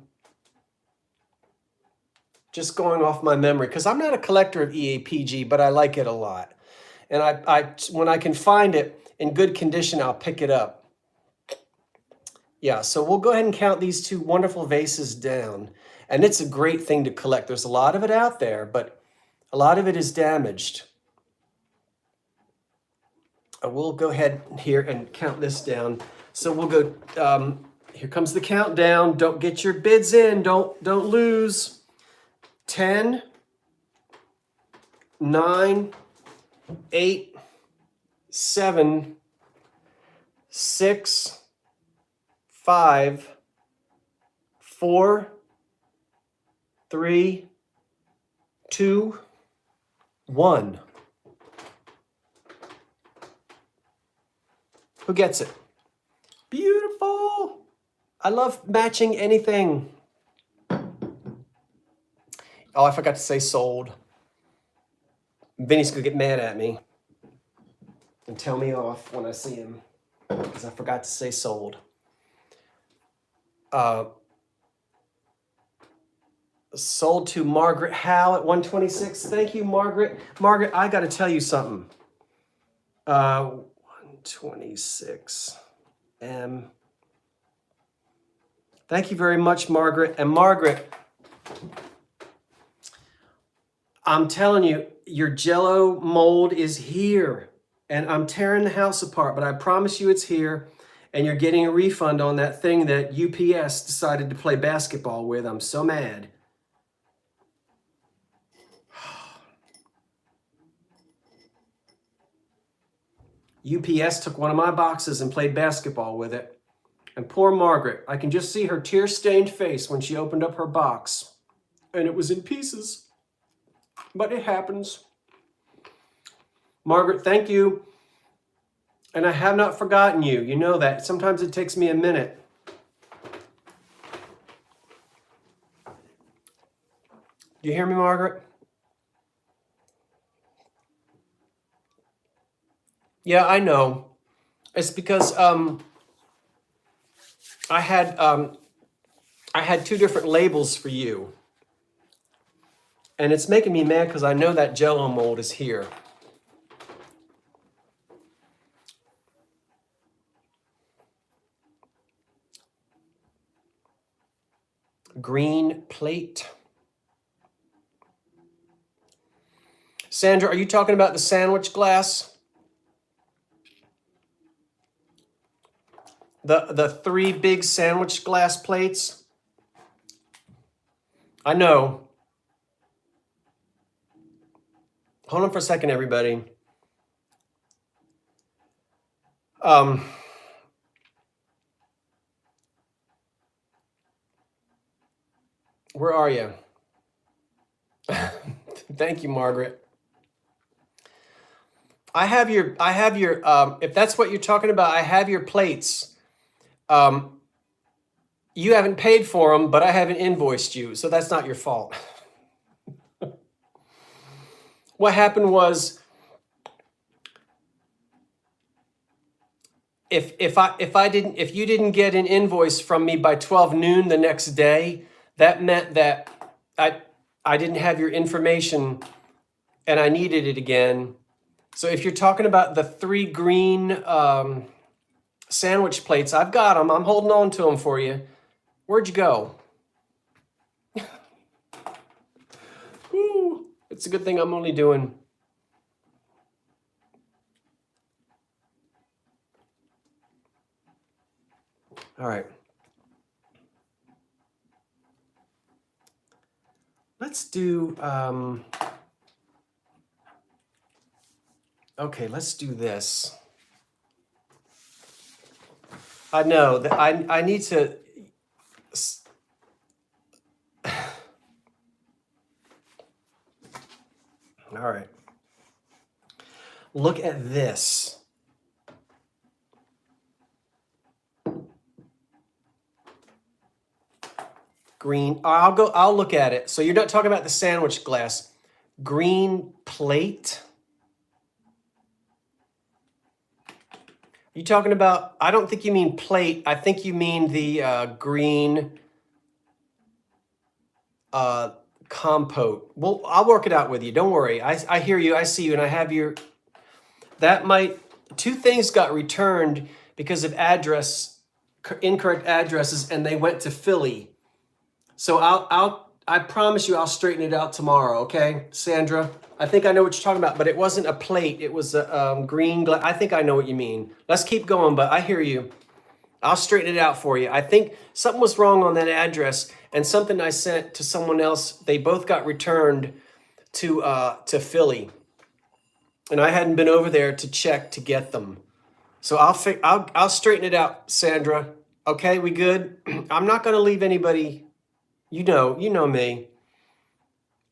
Just going off my memory, because I'm not a collector of EAPG, but I like it a lot. And I when I can find it in good condition, I'll pick it up. Yeah, so we'll go ahead and count these two wonderful vases down. And it's a great thing to collect. There's a lot of it out there, but a lot of it is damaged. We'll go ahead here and count this down. So we'll go, here comes the countdown. Don't get your bids in. Don't lose. 10, 9, 8, 7, 6, 5, 4, 3, 2, 1. Who gets it? Beautiful. I love matching anything. Oh, I forgot to say sold. Vinny's gonna get mad at me and tell me off when I see him because I forgot to say sold. Sold to Margaret Howe at 126. Thank you, Margaret. Margaret, I got to tell you something. 126 M. Thank you very much, Margaret. And Margaret, I'm telling you, your Jell-O mold is here. And I'm tearing the house apart, but I promise you it's here. And you're getting a refund on that thing that UPS decided to play basketball with. I'm so mad. UPS took one of my boxes and played basketball with it. And poor Margaret, I can just see her tear-stained face when she opened up her box. And it was in pieces. But it happens. Margaret, thank you. And I have not forgotten you. You know that. Sometimes it takes me a minute. Do you hear me, Margaret? Yeah, I know. It's because I had two different labels for you. And it's making me mad because I know that Jell-O mold is here. Green plate. Sandra, are you talking about the sandwich glass? The three big sandwich glass plates? I know. Hold on for a second, everybody. Where are you? Thank you, Margaret. I have your, if that's what you're talking about, I have your plates. You haven't paid for them, but I haven't invoiced you, so that's not your fault. What happened was, if you didn't get an invoice from me by 12 noon the next day, that meant that I didn't have your information and I needed it again. So if you're talking about the 3 green sandwich plates, I've got them. I'm holding on to them for you. Where'd you go? Woo, it's a good thing I'm only doing. All right. Let's do, okay, let's do this. I know that I need to, all right. Look at this. Green, I'll look at it. So you're not talking about the sandwich glass. Green plate. You talking about, I don't think you mean plate. I think you mean the green compote. Well, I'll work it out with you. Don't worry. I hear you. I see you. And I have your, that might, 2 things got returned because of incorrect addresses, and they went to Philly. So I promise you I'll straighten it out tomorrow, okay, Sandra? I think I know what you're talking about, but it wasn't a plate. It was a green glass. I think I know what you mean. Let's keep going, but I hear you. I'll straighten it out for you. I think something was wrong on that address, and something I sent to someone else, they both got returned to Philly. And I hadn't been over there to check to get them. So I'll straighten it out, Sandra. Okay, we good? I'm not going to leave anybody. You know me.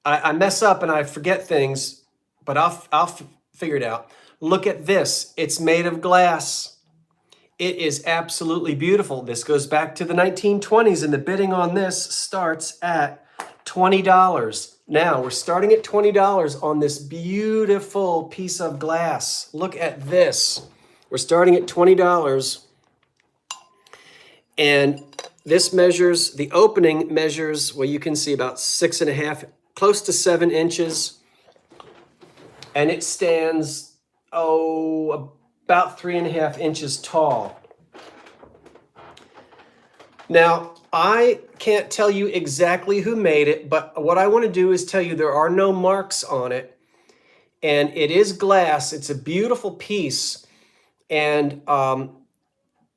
I mess up and I forget things, but I'll figure it out. Look at this. It's made of glass. It is absolutely beautiful. This goes back to the 1920s, and the bidding on this starts at $20. Now we're starting at $20 on this beautiful piece of glass. Look at this. We're starting at $20, and this measures, the opening measures, well, you can see about 6.5, close to 7 inches. And it stands, about 3.5 inches tall. Now, I can't tell you exactly who made it, but what I want to do is tell you there are no marks on it. And it is glass. It's a beautiful piece. And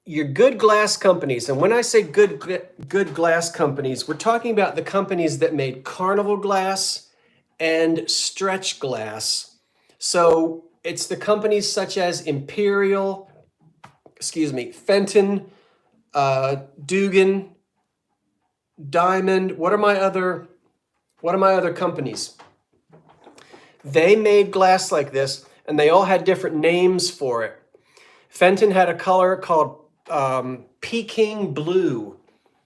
your good glass companies, and when I say good glass companies, we're talking about the companies that made Carnival glass and stretch glass. So it's the companies such as Imperial, Fenton, Dugan, Diamond. What are my other companies? They made glass like this, and they all had different names for it. Fenton had a color called Peking Blue.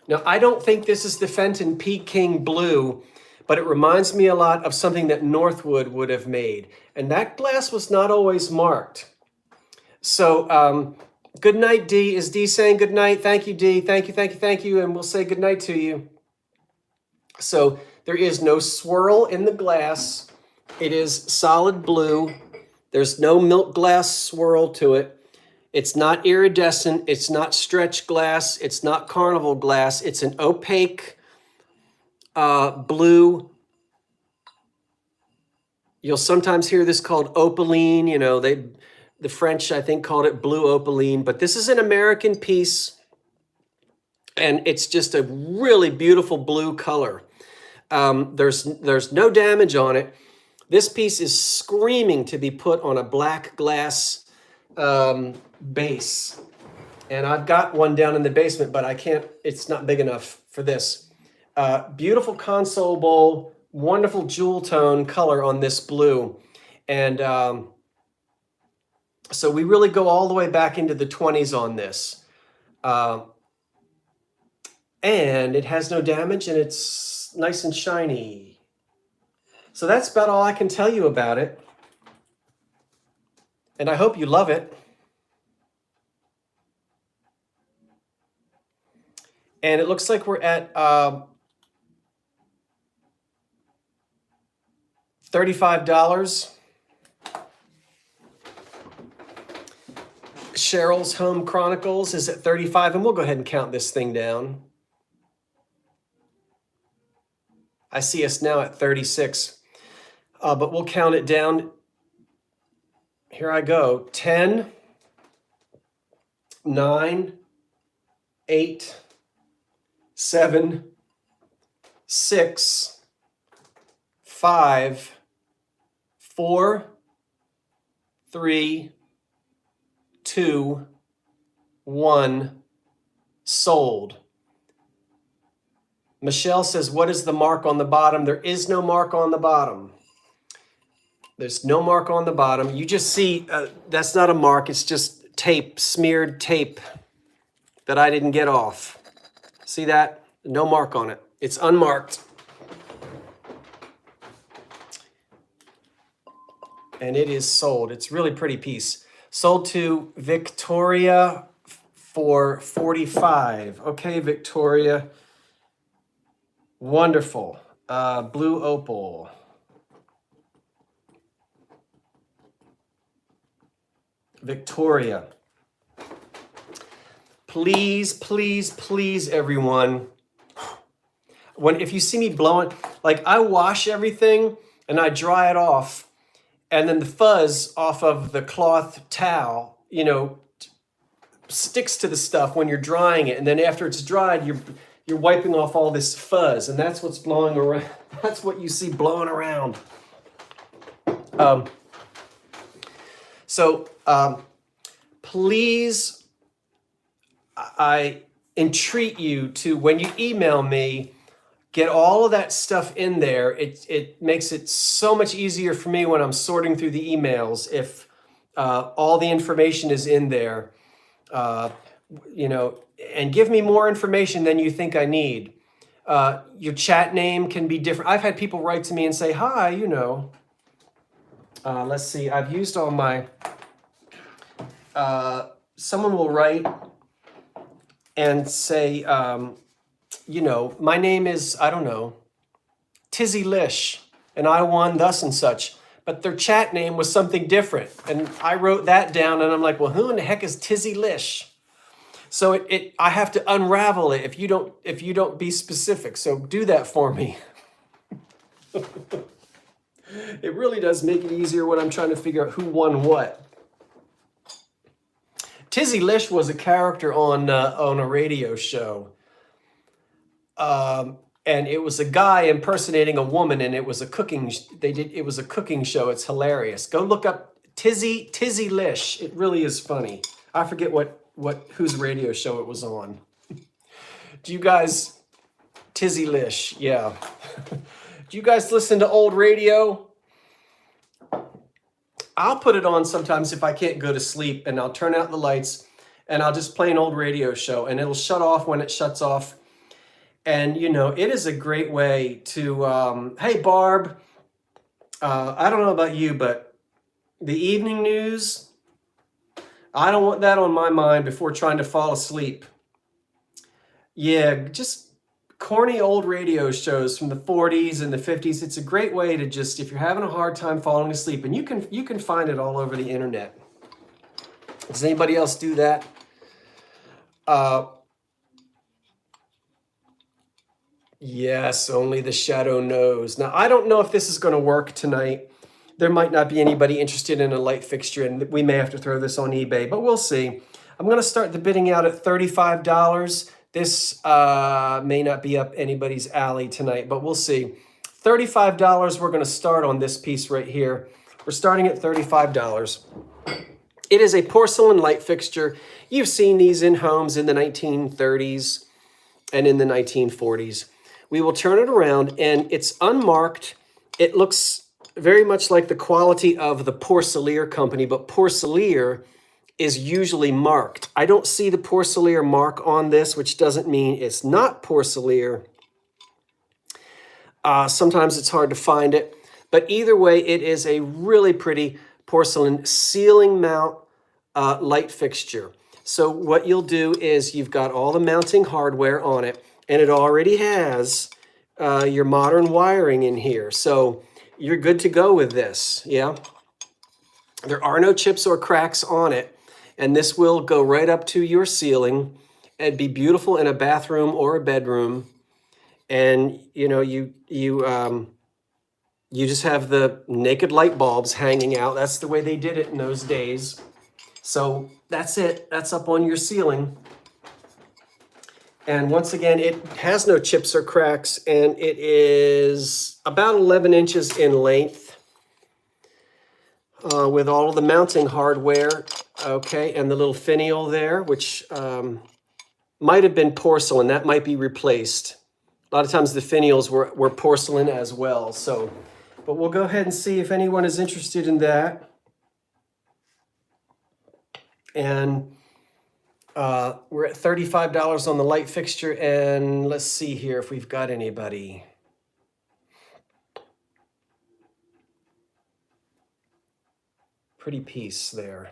Now, I don't think this is the Fenton Peking Blue, but it reminds me a lot of something that Northwood would have made. And that glass was not always marked. So, good night, Dee. Is Dee saying good night? Thank you, Dee. Thank you. And we'll say good night to you. So there is no swirl in the glass. It is solid blue. There's no milk glass swirl to it. It's not iridescent. It's not stretch glass. It's not Carnival glass. It's an opaque blue. You'll sometimes hear this called opaline. You know, the French, I think, called it blue opaline. But this is an American piece, and it's just a really beautiful blue color. There's no damage on it. This piece is screaming to be put on a black glass base. And I've got one down in the basement, but I can't, it's not big enough for this. Beautiful console bowl, wonderful jewel tone color on this blue. And so we really go all the way back into the 20s on this. And it has no damage and it's nice and shiny. So that's about all I can tell you about it. And I hope you love it. And it looks like we're at $35. Cheryl's Home Chronicles is at 35, and we'll go ahead and count this thing down. I see us now at 36, but we'll count it down. Here I go. 10, 9, 8, 7, 6, 5, 4, 3, 2, 1, sold. Michelle says, what is the mark on the bottom? There is no mark on the bottom. There's no mark on the bottom. You just see, that's not a mark. It's just tape, smeared tape that I didn't get off. See that? No mark on it. It's unmarked. And it is sold. It's a really pretty piece. Sold to Victoria for $45. Okay, Victoria. Wonderful. Blue opal. Victoria. Please, please, please, everyone. If you see me blowing, like I wash everything and I dry it off, and then the fuzz off of the cloth towel, you know, sticks to the stuff when you're drying it. And then after it's dried, you're wiping off all this fuzz, and that's what's blowing around. That's what you see blowing around. Please, I entreat you to, when you email me, get all of that stuff in there. It makes it so much easier for me when I'm sorting through the emails if all the information is in there. You know, and give me more information than you think I need. Your chat name can be different. I've had people write to me and say, hi, you know. Let's see, I've used all my, someone will write and say, you know, my name is, I don't know, Tizzy Lish, and I won thus and such. But their chat name was something different. And I wrote that down, and I'm like, well, who in the heck is Tizzy Lish? So I have to unravel it if you don't be specific. So do that for me. It really does make it easier when I'm trying to figure out who won what. Tizzy Lish was a character on a radio show. And it was a guy impersonating a woman, and it was a cooking. It was a cooking show. It's hilarious. Go look up Tizzy Lish. It really is funny. I forget whose radio show it was on. Do you guys, Tizzy Lish? Yeah. Do you guys listen to old radio? I'll put it on sometimes if I can't go to sleep, and I'll turn out the lights, and I'll just play an old radio show, and it'll shut off when it shuts off. And, you know, it is a great way to, hey, Barb, I don't know about you, but the evening news, I don't want that on my mind before trying to fall asleep. Yeah, just corny old radio shows from the 40s and the 50s. It's a great way to just, if you're having a hard time falling asleep, and you can find it all over the internet. Does anybody else do that? Yes, only the shadow knows. Now, I don't know if this is going to work tonight. There might not be anybody interested in a light fixture, and we may have to throw this on eBay, but we'll see. I'm going to start the bidding out at $35. This may not be up anybody's alley tonight, but we'll see. $35 we're going to start on this piece right here. We're starting at $35. It is a porcelain light fixture. You've seen these in homes in the 1930s and in the 1940s. We will turn it around and it's unmarked. It looks very much like the quality of the Porcelain company, but Porcelain is usually marked. I don't see the Porcelain mark on this, which doesn't mean it's not Porcelain. Sometimes it's hard to find it, but either way, it is a really pretty porcelain ceiling mount light fixture. So what you'll do is you've got all the mounting hardware on it, and it already has your modern wiring in here. So you're good to go with this, yeah? There are no chips or cracks on it, and this will go right up to your ceiling. It'd be beautiful in a bathroom or a bedroom. And you know, you just have the naked light bulbs hanging out. That's the way they did it in those days. So that's it. That's up on your ceiling. And once again, it has no chips or cracks, and it is about 11 inches in length with all of the mounting hardware. Okay, and the little finial there, which might have been porcelain. That might be replaced. A lot of times the finials were porcelain as well. So, but we'll go ahead and see if anyone is interested in that. And we're at $35 on the light fixture. And let's see here if we've got anybody. Pretty piece there.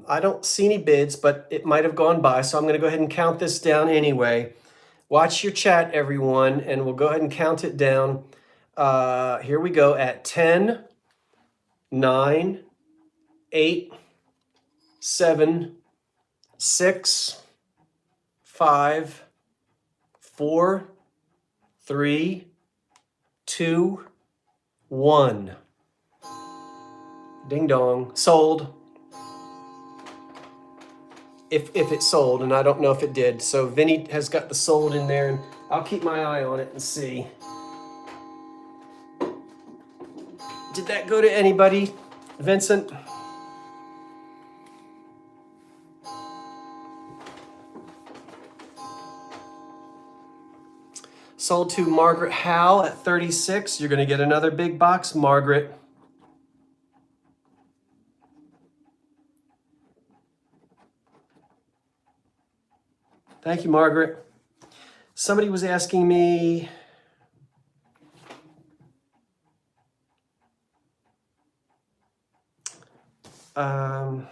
I don't see any bids, but it might have gone by. So I'm going to go ahead and count this down anyway. Watch your chat, everyone, and we'll go ahead and count it down. Here we go at 10, 9, 8, 7, 6, 5, 4, 3, 2, 1. Ding dong. Sold. If it sold, and I don't know if it did. So Vinny has got the sold in there, and I'll keep my eye on it and see. Did that go to anybody, Vincent? Sold to Margaret Howe at 36. You're going to get another big box, Margaret. Thank you, Margaret. Somebody was asking me, we're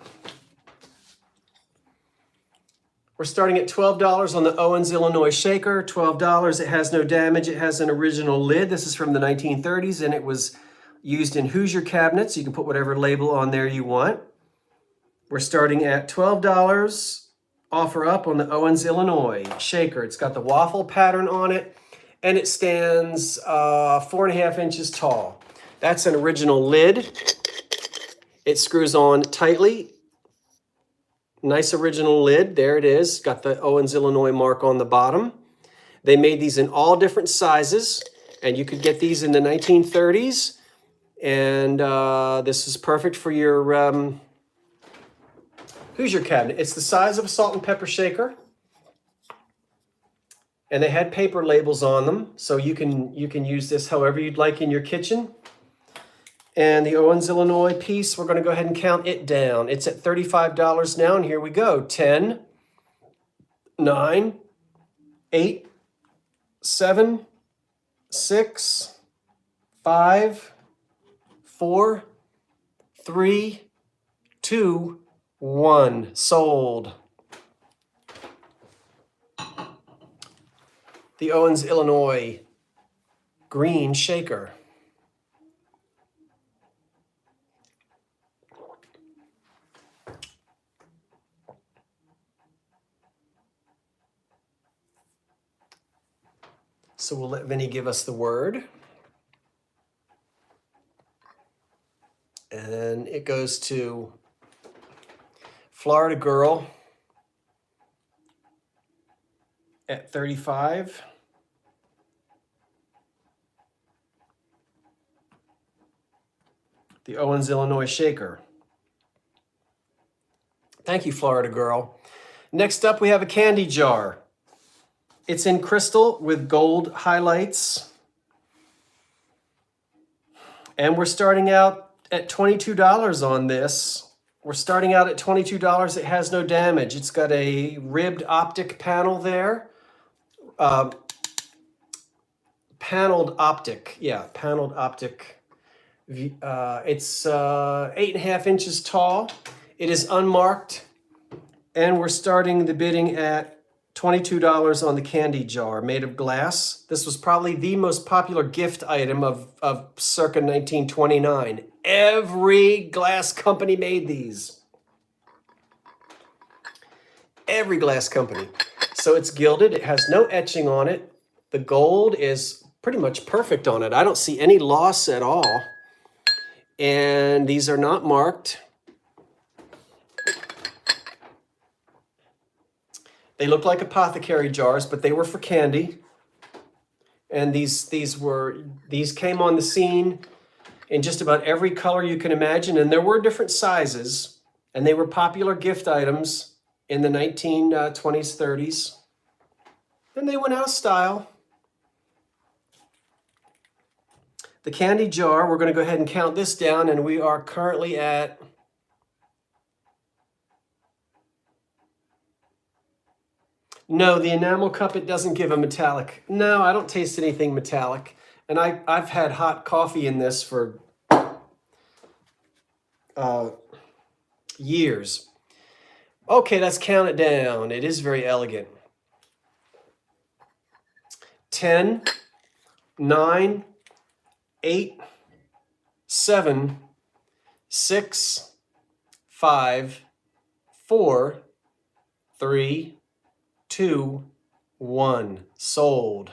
starting at $12 on the Owens, Illinois shaker. $12. It has no damage. It has an original lid. This is from the 1930s, and it was used in Hoosier cabinets. You can put whatever label on there you want. We're starting at $12. Offer up on the Owens, Illinois shaker. It's got the waffle pattern on it, and it stands 4.5 inches tall. That's an original lid. It screws on tightly. Nice original lid. There it is. Got the Owens, Illinois mark on the bottom. They made these in all different sizes, and you could get these in the 1930s. And this is perfect for your Hoosier cabinet. It's the size of a salt and pepper shaker, and they had paper labels on them, so you can use this however you'd like in your kitchen. And the Owens, Illinois piece, we're going to go ahead and count it down. It's at $35 now, and here we go. 10, 9, 8, 7, 6, 5, 4, 3, 2, 1. Sold. The Owens, Illinois green shaker. So we'll let Vinny give us the word. And it goes to Florida Girl at 35. The Owens, Illinois shaker. Thank you, Florida girl. Next up, we have a candy jar. It's in crystal with gold highlights. And we're starting out at $22 on this. We're starting out at $22. It has no damage. It's got a ribbed optic panel there. Paneled optic. Yeah, paneled optic. It's 8.5 inches tall. It is unmarked. And we're starting the bidding at $22 on the candy jar made of glass. This was probably the most popular gift item of circa 1929. Every glass company made these. Every glass company. So it's gilded. It has no etching on it. The gold is pretty much perfect on it. I don't see any loss at all. And these are not marked. They look like apothecary jars, but they were for candy. And these came on the scene in just about every color you can imagine. And there were different sizes. And they were popular gift items in the 1920s, 30s. Then they went out of style. The candy jar, we're going to go ahead and count this down. And we are currently at no, the enamel cup, it doesn't give a metallic. No, I don't taste anything metallic. And I've had hot coffee in this for years. Okay, let's count it down. It is very elegant. 10, 9, 8, 7, 6, 5, 4, 3, 2, 1. Sold.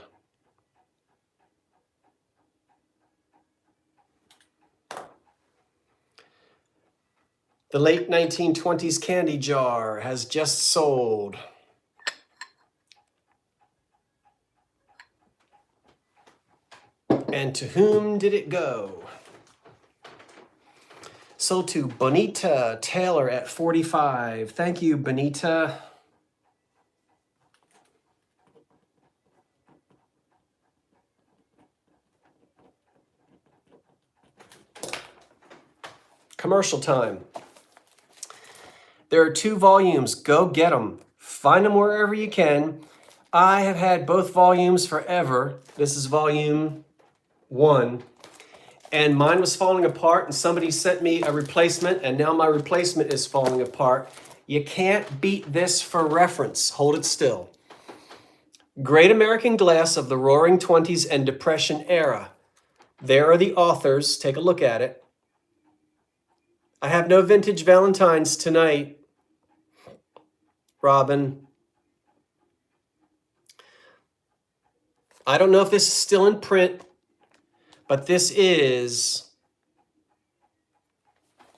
The late 1920s candy jar has just sold. And to whom did it go? Sold to Bonita Taylor at $45. Thank you, Bonita. Commercial time. There are 2 volumes. Go get them. Find them wherever you can. I have had both volumes forever. This is volume 1. And mine was falling apart, and somebody sent me a replacement, and now my replacement is falling apart. You can't beat this for reference. Hold it still. Great American Glass of the Roaring '20s and Depression Era. There are the authors. Take a look at it. I have no vintage Valentines tonight, Robin. I don't know if this is still in print, but this is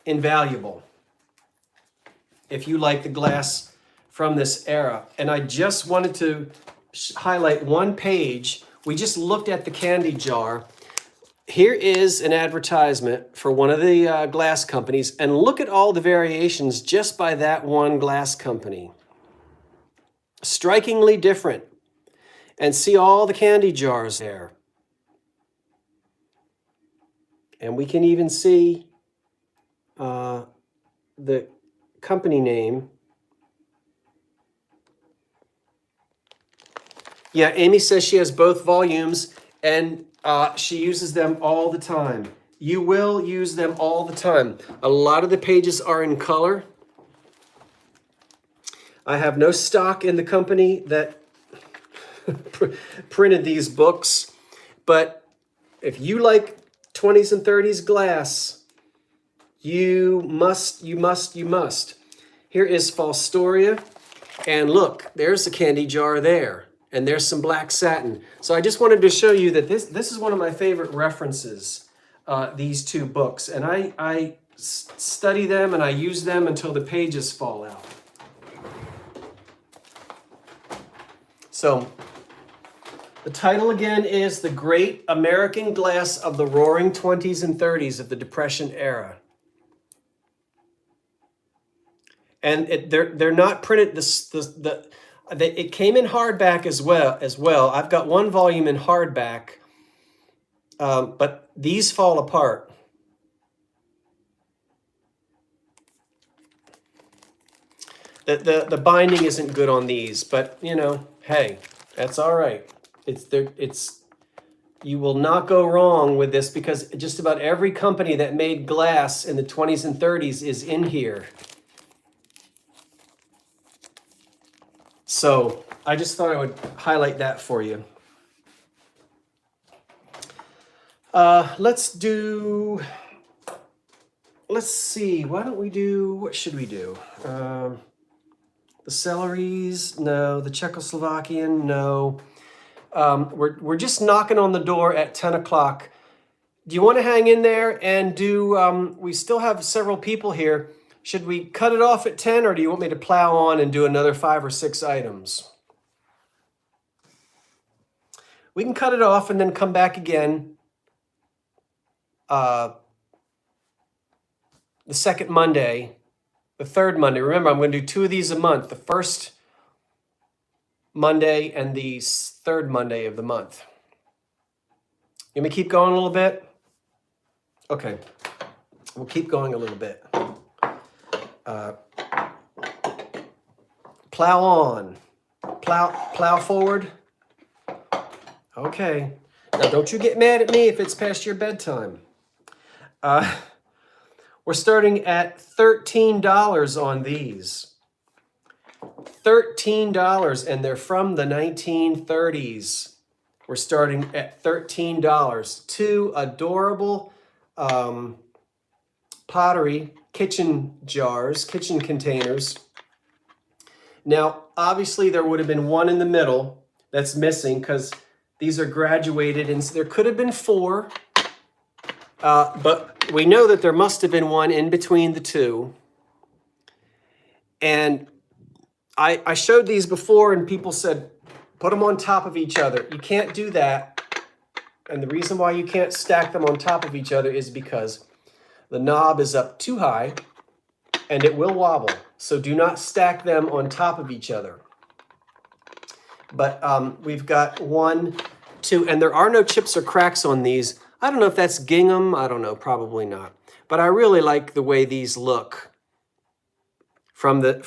invaluable if you like the glass from this era. And I just wanted to highlight one page. We just looked at the candy jar. Here is an advertisement for one of the glass companies, and look at all the variations just by that one glass company. Strikingly different. And see all the candy jars there. And we can even see the company name. Yeah, Amy says she has both volumes, and she uses them all the time. You will use them all the time. A lot of the pages are in color. I have no stock in the company that printed these books, but if you like 20s and 30s glass, you must. Here is Falstoria, and look, there's the candy jar there. And there's some black satin. So I just wanted to show you that this is one of my favorite references, these 2 books. And I study them and I use them until the pages fall out. The title again is The Great American Glass of the Roaring 20s and 30s of the Depression Era. And they're not printed. It came in hardback as well. I've got one volume in hardback, but these fall apart. The binding isn't good on these, but you know, hey, that's all right. You will not go wrong with this because just about every company that made glass in the 20s and 30s is in here. So I just thought I would highlight that for you. Let's see, what should we do? The celeries, no. The Czechoslovakian, no. We're just knocking on the door at 10 o'clock. Do you want to hang in there and do, we still have several people here. Should we cut it off at 10 or do you want me to plow on and do another 5 or 6 items? We can cut it off and then come back again the second Monday, the third Monday. Remember, I'm going to do 2 of these a month. The first Monday and the third Monday of the month. You want me to keep going a little bit? Okay, we'll keep going a little bit. Plow on, plow forward. Okay, now don't you get mad at me if it's past your bedtime. We're starting at $13 on these. $13, and they're from the 1930s. We're starting at $13. 2 adorable pottery kitchen jars, kitchen containers. Now, obviously, there would have been one in the middle that's missing because these are graduated, and so there could have been 4. But we know that there must have been one in between the 2. And I showed these before, and people said, put them on top of each other. You can't do that. And the reason why you can't stack them on top of each other is because the knob is up too high, and it will wobble. So do not stack them on top of each other. But we've got 1, 2, and there are no chips or cracks on these. I don't know if that's gingham. I don't know, probably not. But I really like the way these look from the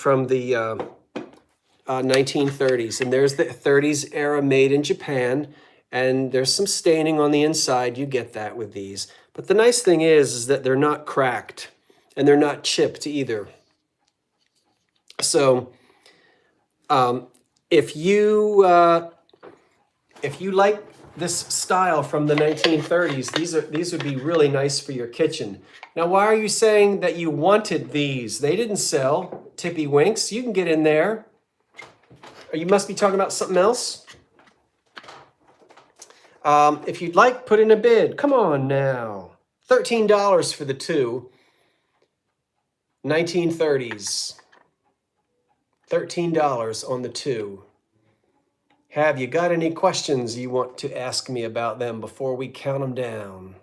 1930s. And there's the 30s era made in Japan. And there's some staining on the inside. You get that with these. But the nice thing is that they're not cracked and they're not chipped either. So if you like this style from the 1930s, these would be really nice for your kitchen. Now, why are you saying that you wanted these? They didn't sell, Tippy Winks. You can get in there. Or you must be talking about something else. If you'd like, put in a bid. Come on now. $13 for the 2. 1930s. $13 on the 2. Have you got any questions you want to ask me about them before we count them down?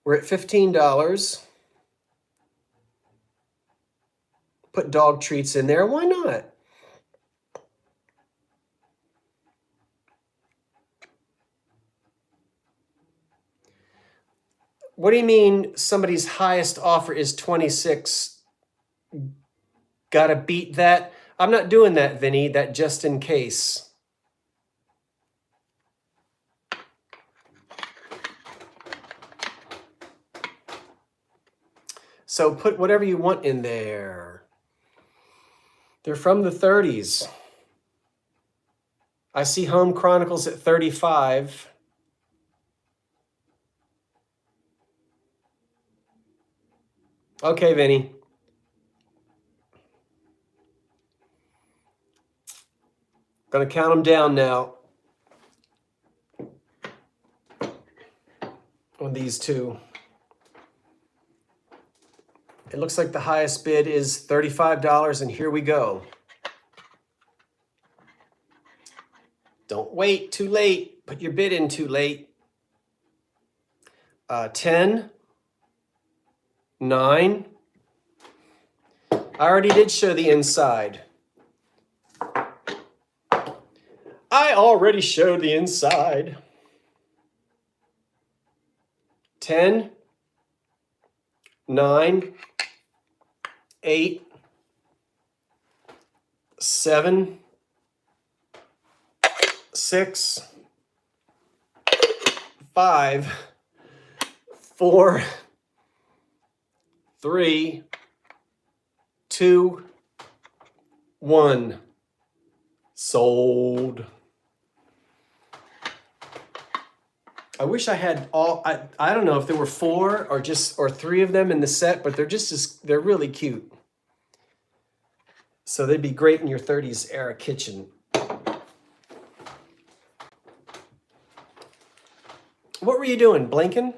We're at $15. Put dog treats in there. Why not? What do you mean somebody's highest offer is 26? Gotta beat that? I'm not doing that, Vinny. That just in case. So put whatever you want in there. They're from the 30s. I see Home Chronicles at 35. Okay, Vinny. Gonna count them down now on these 2. It looks like the highest bid is $35, and here we go. Don't wait too late. Put your bid in too late. 10, 9. I already did show the inside. I already showed the inside. 10, 9, 8, 7, 6, 5, 4, 3, 2, 1. Sold. I wish I had all, I don't know if there were 4 or 3 of them in the set, but they're really cute. So they'd be great in your 30s era kitchen. What were you doing, blinking?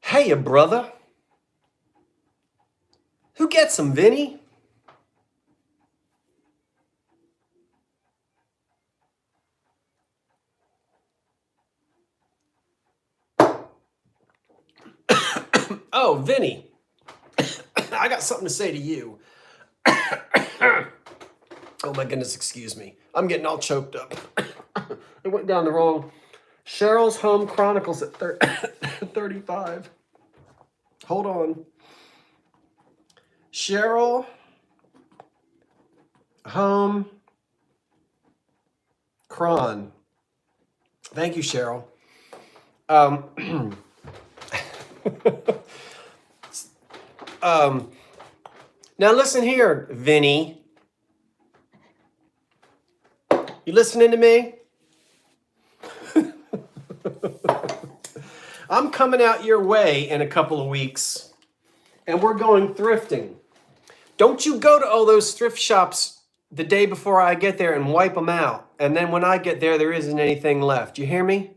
Hey, brother. Who gets them, Vinny? Oh, Vinny. I got something to say to you. Oh my goodness, excuse me. I'm getting all choked up. It went down the wrong. Cheryl's Home Chronicles at 35. Hold on. Cheryl Home Cron. Thank you, Cheryl. Now listen here, Vinny. You listening to me? I'm coming out your way in a couple of weeks, and we're going thrifting. Don't you go to all those thrift shops the day before I get there and wipe them out. And then when I get there, there isn't anything left. You hear me?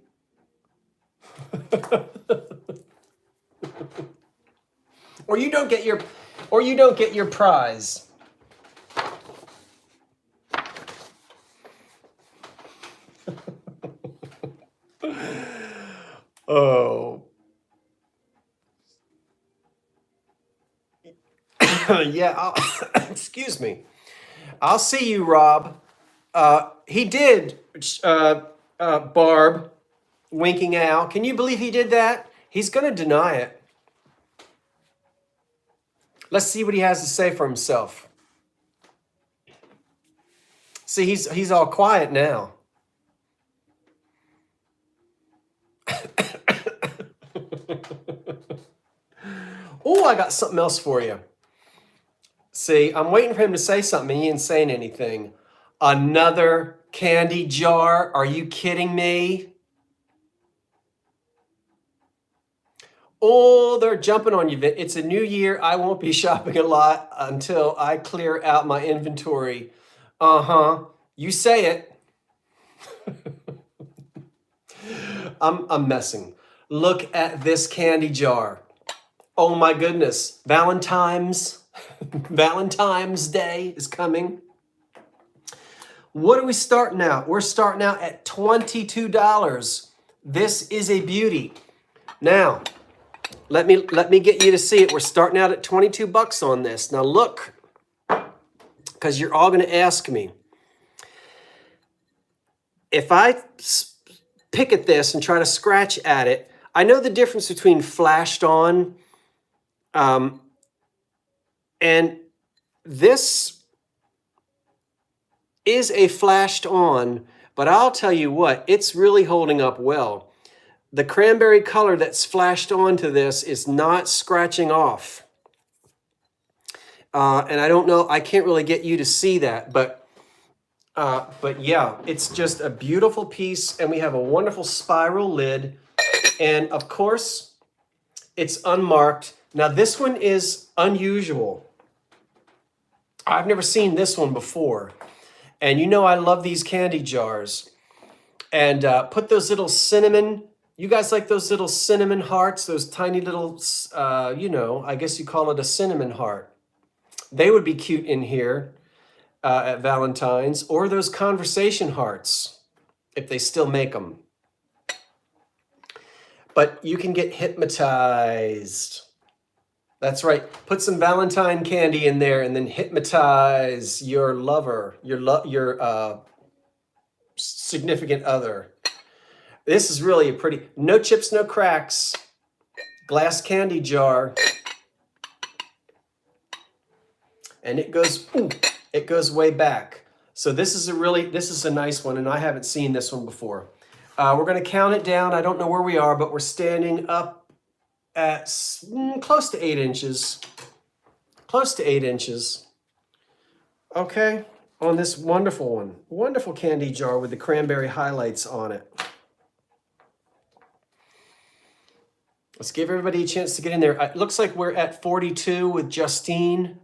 Or you don't get your prize. Oh. Yeah, excuse me. I'll see you, Rob. He did, Barb, winking out. Can you believe he did that? He's going to deny it. Let's see what he has to say for himself. See, he's all quiet now. Oh, I got something else for you. See, I'm waiting for him to say something. He ain't saying anything. Another candy jar? Are you kidding me? Oh, they're jumping on you. It's a new year. I won't be shopping a lot until I clear out my inventory. Uh-huh. You say it. I'm messing. Look at this candy jar. Oh my goodness. Valentine's Day is coming. What are we starting out? We're starting out at $22. This is a beauty. Now, let me get you to see it. We're starting out at 22 bucks on this. Now look, because you're all going to ask me. If I pick at this and try to scratch at it, I know the difference between flashed on and this is a flashed on, but I'll tell you what, it's really holding up well. The cranberry color that's flashed onto this is not scratching off. And I don't know, I can't really get you to see that, but yeah, it's just a beautiful piece, and we have a wonderful spiral lid, and of course, it's unmarked. Now this one is unusual. I've never seen this one before. And you know I love these candy jars. And put those little cinnamon, you guys like those little cinnamon hearts, those tiny little, you know, I guess you call it a cinnamon heart. They would be cute in here at Valentine's, or those conversation hearts, if they still make them. But you can get hypnotized. That's right. Put some Valentine candy in there and then hypnotize your lover, your significant other. This is really a pretty, no chips, no cracks, glass candy jar. And it goes way back. So this is a nice one, and I haven't seen this one before. We're going to count it down. I don't know where we are, but we're standing up at close to 8 inches. Close to 8 inches. Okay, on this wonderful one. Wonderful candy jar with the cranberry highlights on it. Let's give everybody a chance to get in there. It looks like we're at 42 with Justine.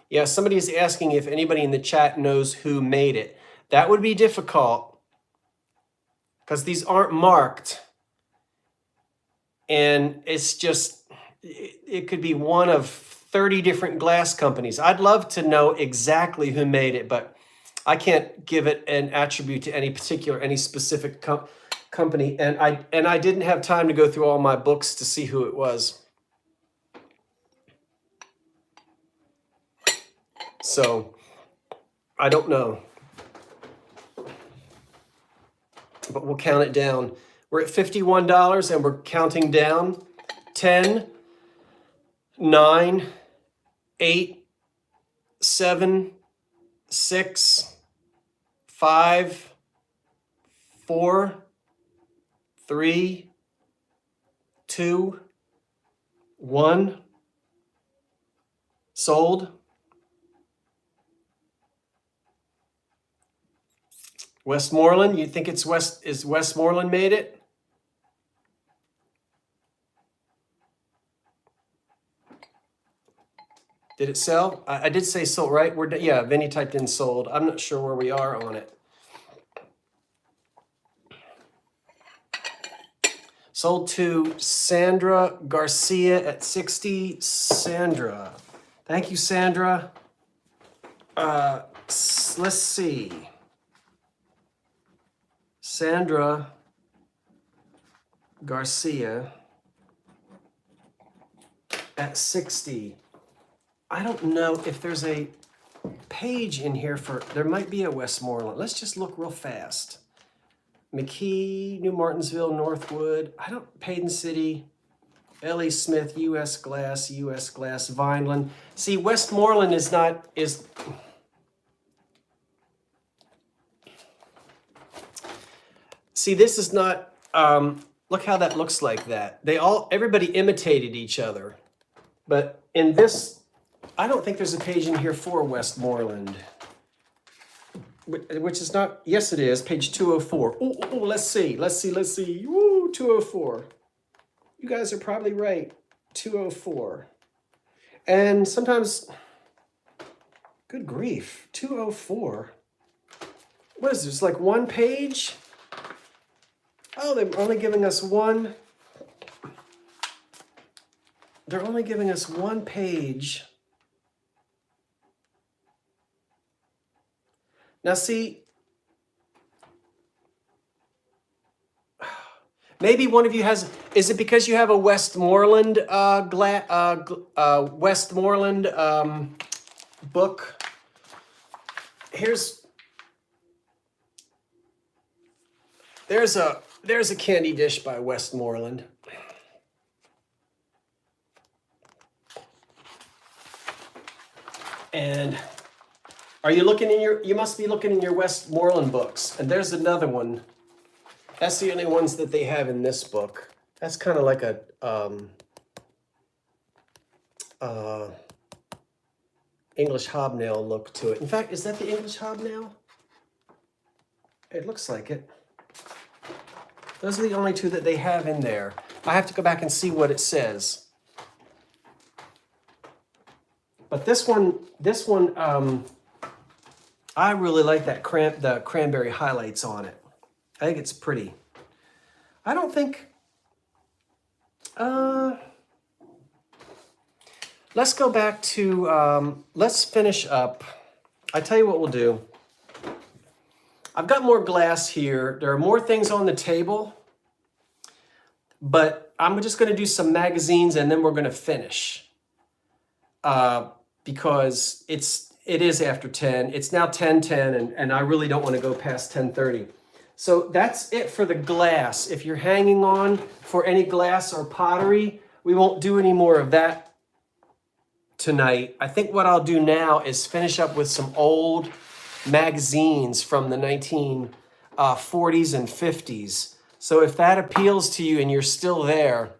Yeah, somebody is asking if anybody in the chat knows who made it. That would be difficult because these aren't marked. And it's just, it could be one of 30 different glass companies. I'd love to know exactly who made it, but I can't give it an attribute to any specific company. And I didn't have time to go through all my books to see who it was. So I don't know, but we'll count it down. We're at $51 and we're counting down. 10, 9, 8, 7, 6, 5, 4, 3, 2, 1. Sold. Westmoreland, you think it's Westmoreland made it? Did it sell? I did say sold, right? Yeah, Vinny typed in sold. I'm not sure where we are on it. Sold to Sandra Garcia at 60. Sandra. Thank you, Sandra. Let's see. Sandra Garcia at 60. I don't know if there's a page in here there might be a Westmoreland. Let's just look real fast. McKee, New Martinsville, Northwood, Payden City, L.E. Smith, U.S. Glass, Vineland. See, Westmoreland is. See, this is not, look how that looks like that. Everybody imitated each other. But in this, I don't think there's a page in here for Westmoreland. Which is not, yes it is, page 204. Oh, let's see. Woo, 204. You guys are probably right, 204. And sometimes, good grief, 204. What is this, like one page? Oh, they're only giving us one. They're only giving us one page. Now see, maybe one of you has, is it because you have a Westmoreland book? There's a candy dish by Westmoreland. And are you looking you must be looking in your Westmoreland books. And there's another one. That's the only ones that they have in this book. That's kind of like a English hobnail look to it. In fact, is that the English hobnail? It looks like it. Those are the only two that they have in there. I have to go back and see what it says. But this one, I really like that the cranberry highlights on it. I think it's pretty. I don't think, let's go back to, let's finish up. I tell you what we'll do. I've got more glass here. There are more things on the table, but I'm just going to do some magazines and then we're going to finish. Because it is after 10. It's now 10:10 and I really don't want to go past 10:30. So that's it for the glass. If you're hanging on for any glass or pottery, we won't do any more of that tonight. I think what I'll do now is finish up with some old magazines from the 1940s and 50s. So if that appeals to you and you're still there,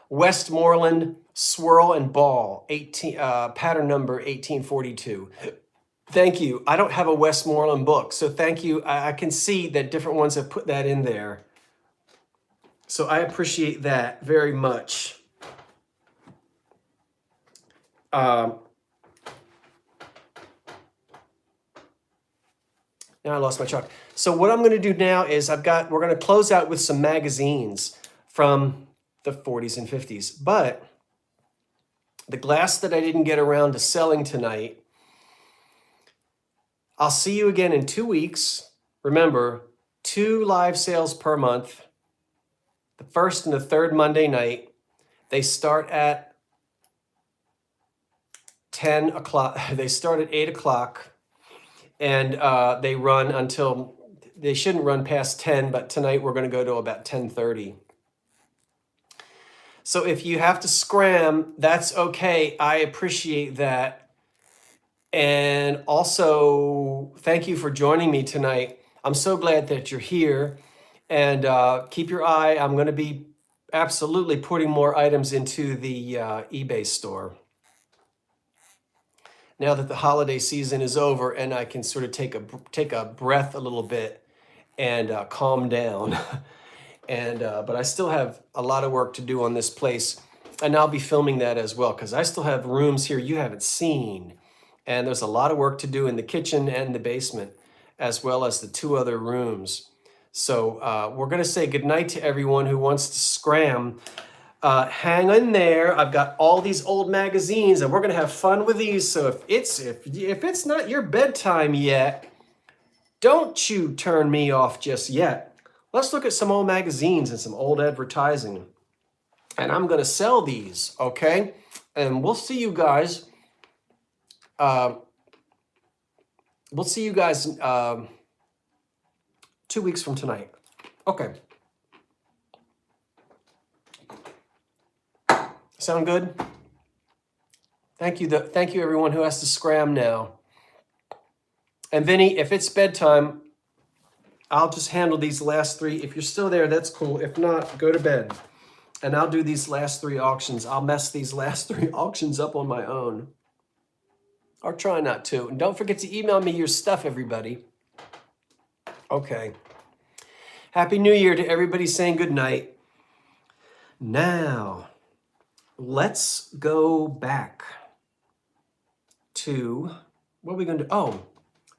Westmoreland Swirl and Ball, pattern number 1842. Thank you. I don't have a Westmoreland book, so thank you. I can see that different ones have put that in there. So I appreciate that very much. Now I lost my chalk. So what I'm going to do now is we're going to close out with some magazines from the 40s and 50s. But the glass that I didn't get around to selling tonight, I'll see you again in 2 weeks. Remember, 2 live sales per month. The first and the third Monday night. They start at 10 o'clock. They start at 8 o'clock. And they run until, they shouldn't run past 10, but tonight we're going to go to about 10:30. So if you have to scram, that's okay. I appreciate that. And also, thank you for joining me tonight. I'm so glad that you're here. And keep your eye. I'm going to be absolutely putting more items into the eBay store. Now that the holiday season is over and I can sort of take a breath a little bit and calm down. But I still have a lot of work to do on this place. And I'll be filming that as well because I still have rooms here you haven't seen. And there's a lot of work to do in the kitchen and the basement, as well as the 2 other rooms. So we're going to say goodnight to everyone who wants to scram. Hang in there. I've got all these old magazines, and we're going to have fun with these. So if it's not your bedtime yet, don't you turn me off just yet. Let's look at some old magazines and some old advertising. And I'm going to sell these, okay? And we'll see you guys. We'll see you guys 2 weeks from tonight. Okay. Sound good? Thank you. Thank you, everyone who has to scram now. And Vinny, if it's bedtime, I'll just handle these last 3. If you're still there, that's cool. If not, go to bed. And I'll do these last 3 auctions. I'll mess these last 3 auctions up on my own. Or try not to. And don't forget to email me your stuff, everybody. Okay. Happy New Year to everybody saying good night. Now, let's go back to, what are we going to do? Oh,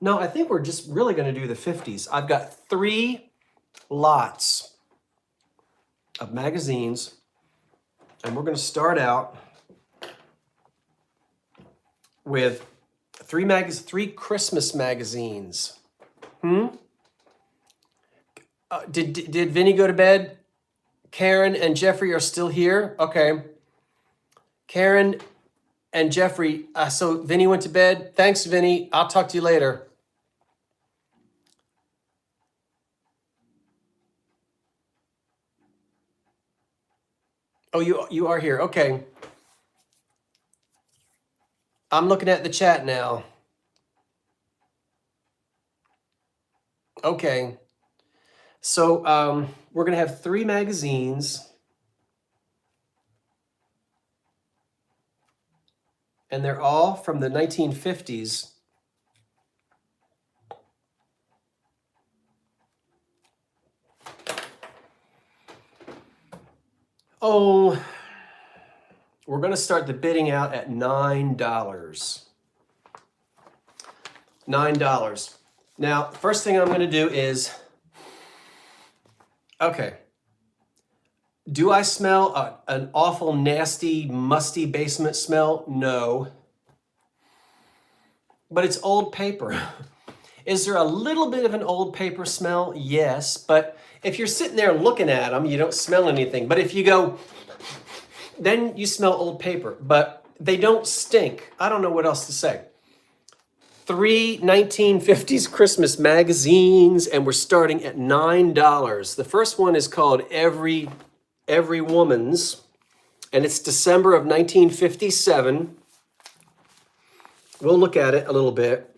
no, I think we're just really going to do the 50s. I've got 3 lots of magazines, and we're going to start out with 3 Christmas magazines. Did Vinny go to bed? Karen and Jeffrey are still here? Okay. Karen and Jeffrey, so Vinny went to bed. Thanks, Vinny. I'll talk to you later. Oh, you are here. Okay. I'm looking at the chat now. Okay. So we're going to have 3 magazines. And they're all from the 1950s. Oh, We're going to start the bidding out at $9. $9. Now, first thing I'm going to do is, okay, do I smell an awful, nasty, musty basement smell? No. But it's old paper. Is there a little bit of an old paper smell? Yes, but if you're sitting there looking at them, you don't smell anything. But if you go, then you smell old paper, but they don't stink. I don't know what else to say. 3 1950s Christmas magazines, and we're starting at $9. The first one is called Every Woman's, and it's December of 1957. We'll look at it a little bit.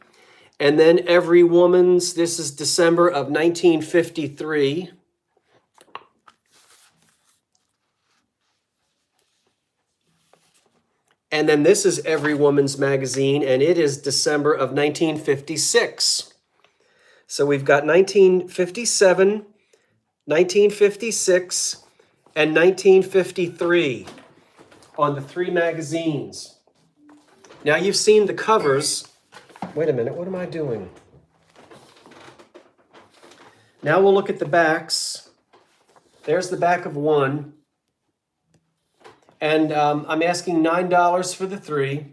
And then Every Woman's, this is December of 1953. And then this is Every Woman's magazine, and it is December of 1956. So we've got 1957, 1956, and 1953 on the 3 magazines. Now you've seen the covers. Wait a minute, what am I doing? Now we'll look at the backs. There's the back of one. And I'm asking $9 for the 3.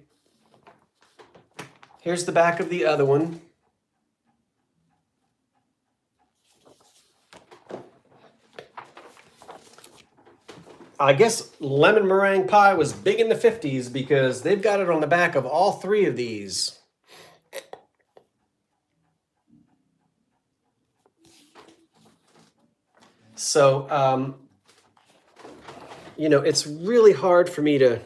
Here's the back of the other one. I guess lemon meringue pie was big in the 50s because they've got it on the back of all 3 of these. So, you know, it's really hard for me to,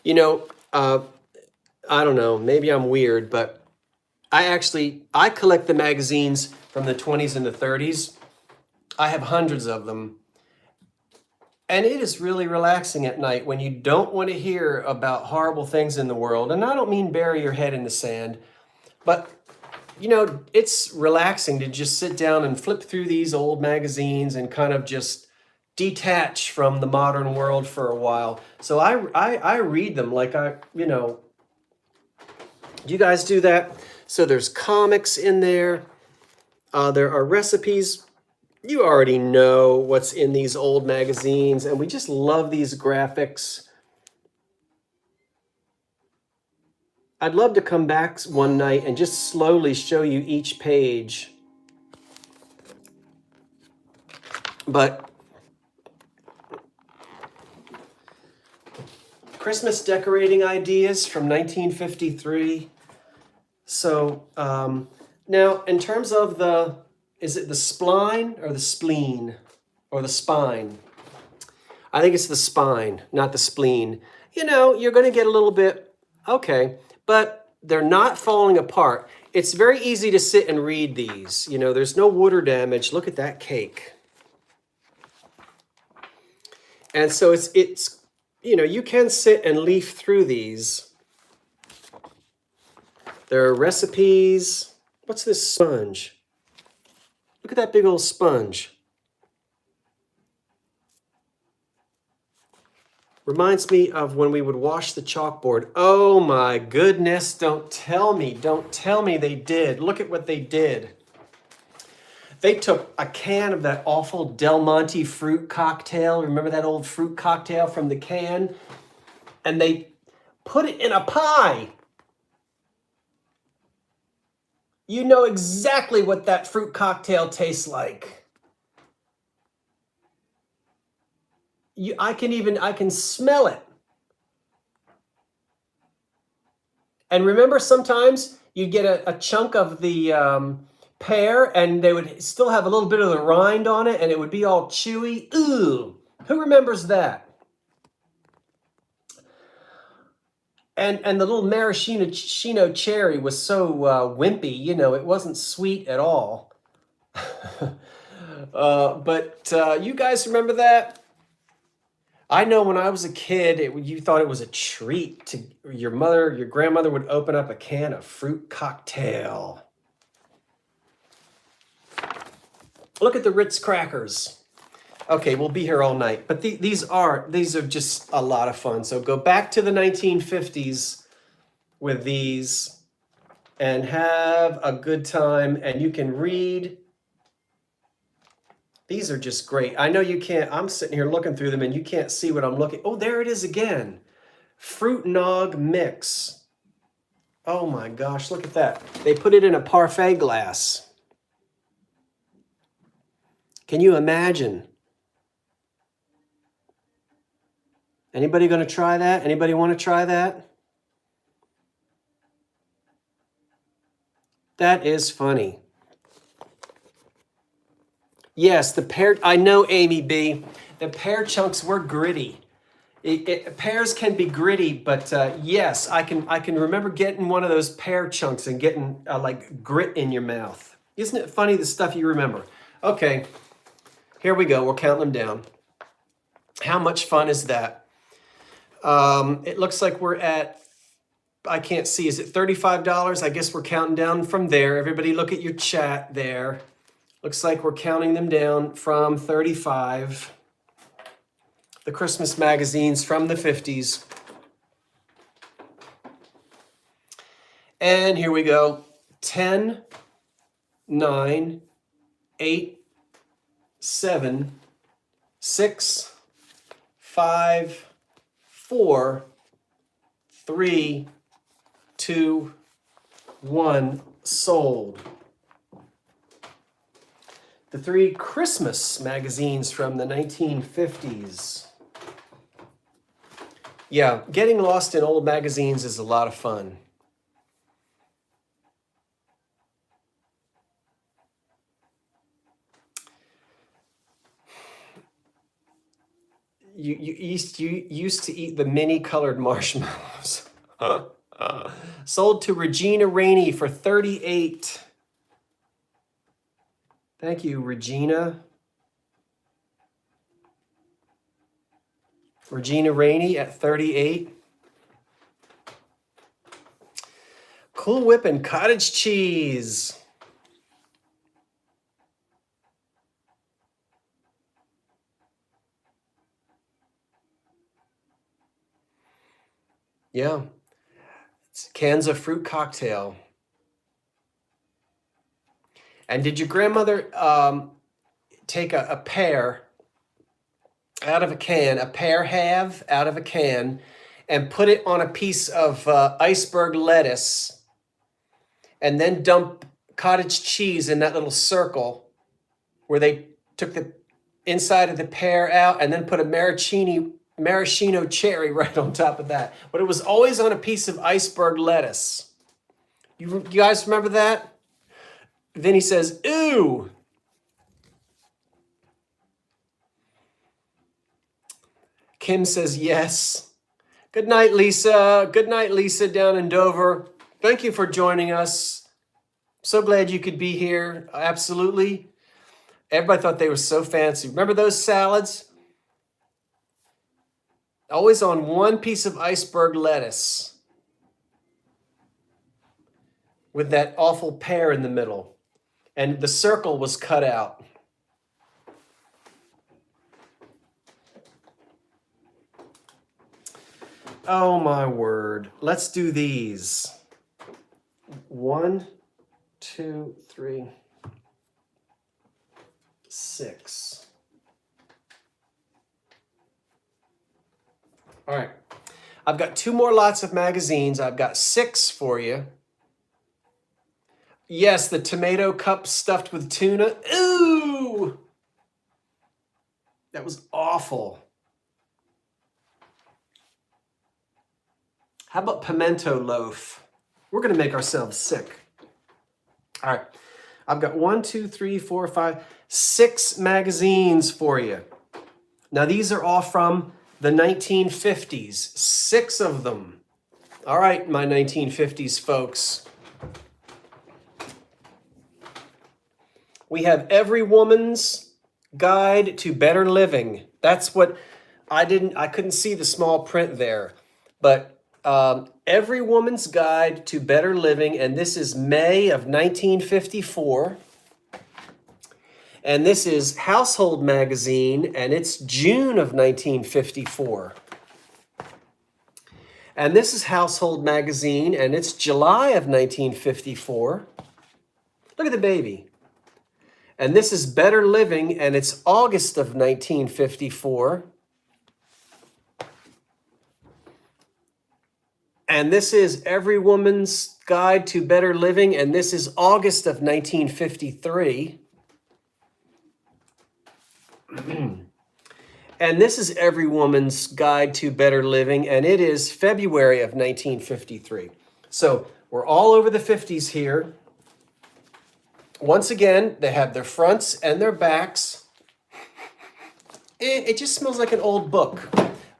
you know, I don't know, maybe I'm weird, but I collect the magazines from the 20s and the 30s. I have hundreds of them. And it is really relaxing at night when you don't want to hear about horrible things in the world. And I don't mean bury your head in the sand, but you know, it's relaxing to just sit down and flip through these old magazines and kind of just detach from the modern world for a while. So I read them like you know, do you guys do that? So there's comics in there. There are recipes. You already know what's in these old magazines, and we just love these graphics. I'd love to come back one night and just slowly show you each page. But Christmas decorating ideas from 1953. So now in terms of is it the spline or the spleen or the spine? I think it's the spine, not the spleen. You know, you're going to get a little bit, okay. But they're not falling apart. It's very easy to sit and read these. You know, there's no water damage. Look at that cake. And so it's you know, you can sit and leaf through these. There are recipes. What's this sponge? Look at that big old sponge. Reminds me of when we would wash the chalkboard. Oh my goodness, don't tell me they did. Look at what they did. They took a can of that awful Del Monte fruit cocktail. Remember that old fruit cocktail from the can? And they put it in a pie. You know exactly what that fruit cocktail tastes like. I can smell it. And remember, sometimes you'd get a chunk of the pear and they would still have a little bit of the rind on it and it would be all chewy. Ooh, who remembers that? And the little maraschino cherry was so wimpy, you know, it wasn't sweet at all. But you guys remember that? I know when I was a kid, you thought it was a treat to your grandmother would open up a can of fruit cocktail. Look at the Ritz crackers. Okay, we'll be here all night. But these are just a lot of fun. So go back to the 1950s with these and have a good time. And you can read. These are just great. I know you can't. I'm sitting here looking through them and you can't see what I'm looking. Oh, there it is again. Fruit nog mix. Oh my gosh, look at that. They put it in a parfait glass. Can you imagine? Anybody going to try that? Anybody want to try that? That is funny. Yes, the pear, I know, Amy B. The pear chunks were gritty. Pears can be gritty, but yes, I can remember getting one of those pear chunks and getting like grit in your mouth. Isn't it funny, the stuff you remember? Okay, here we go. We're counting them down. How much fun is that? It looks like we're at, I can't see, is it $35? I guess we're counting down from there. Everybody look at your chat there. Looks like we're counting them down from 35. The Christmas magazines from the 50s. And here we go. 10, 9, 8, 7, 6, 5, 4, 3, 2, 1, sold. The 3 Christmas magazines from the 1950s. Yeah, getting lost in old magazines is a lot of fun. You used to eat the mini colored marshmallows. Sold to Regina Rainey for $38. Thank you, Regina. Regina Rainey at $38. Cool Whip and cottage cheese. Yeah. It's cans of fruit cocktail. And did your grandmother take a pear out of a can, a pear half out of a can, and put it on a piece of iceberg lettuce, and then dump cottage cheese in that little circle where they took the inside of the pear out and then put a maraschino cherry right on top of that. But it was always on a piece of iceberg lettuce. You guys remember that? Vinny says, ooh. Kim says, yes. Good night, Lisa. Good night, Lisa, down in Dover. Thank you for joining us. So glad you could be here. Absolutely. Everybody thought they were so fancy. Remember those salads? Always on one piece of iceberg lettuce with that awful pear in the middle. And the circle was cut out. Oh my word. Let's do these. 1, 2, 3, 6. All right. I've got 2 more lots of magazines. I've got 6 for you. Yes, the tomato cup stuffed with tuna. Ooh! That was awful. How about pimento loaf? We're going to make ourselves sick. All right. I've got 1, 2, 3, 4, 5, 6 magazines for you. Now, these are all from the 1950s. 6 of them. All right, my 1950s folks. We have Every Woman's Guide to Better Living. That's what I couldn't see the small print there, but Every Woman's Guide to Better Living, and this is May of 1954. And this is Household Magazine, and it's June of 1954. And this is Household Magazine, and it's July of 1954. Look at the baby. And this is Better Living, and it's August of 1954. And this is Every Woman's Guide to Better Living, and this is August of 1953. And this is Every Woman's Guide to Better Living, and it is February of 1953. So we're all over the 50s here. Once again, they have their fronts and their backs. It just smells like an old book,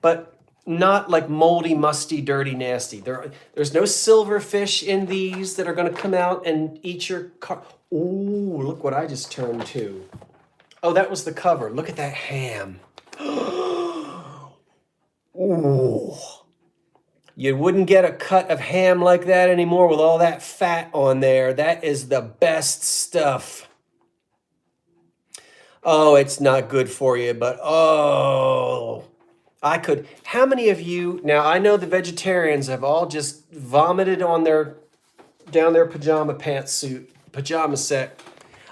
but not like moldy, musty, dirty, nasty. There's no silverfish in these that are going to come out and eat your car. Ooh, look what I just turned to. Oh, that was the cover. Look at that ham. Ooh. You wouldn't get a cut of ham like that anymore with all that fat on there. That is the best stuff. Oh, it's not good for you, but oh, I could. How many of you, now I know the vegetarians have all just vomited on down their pajama pajama set.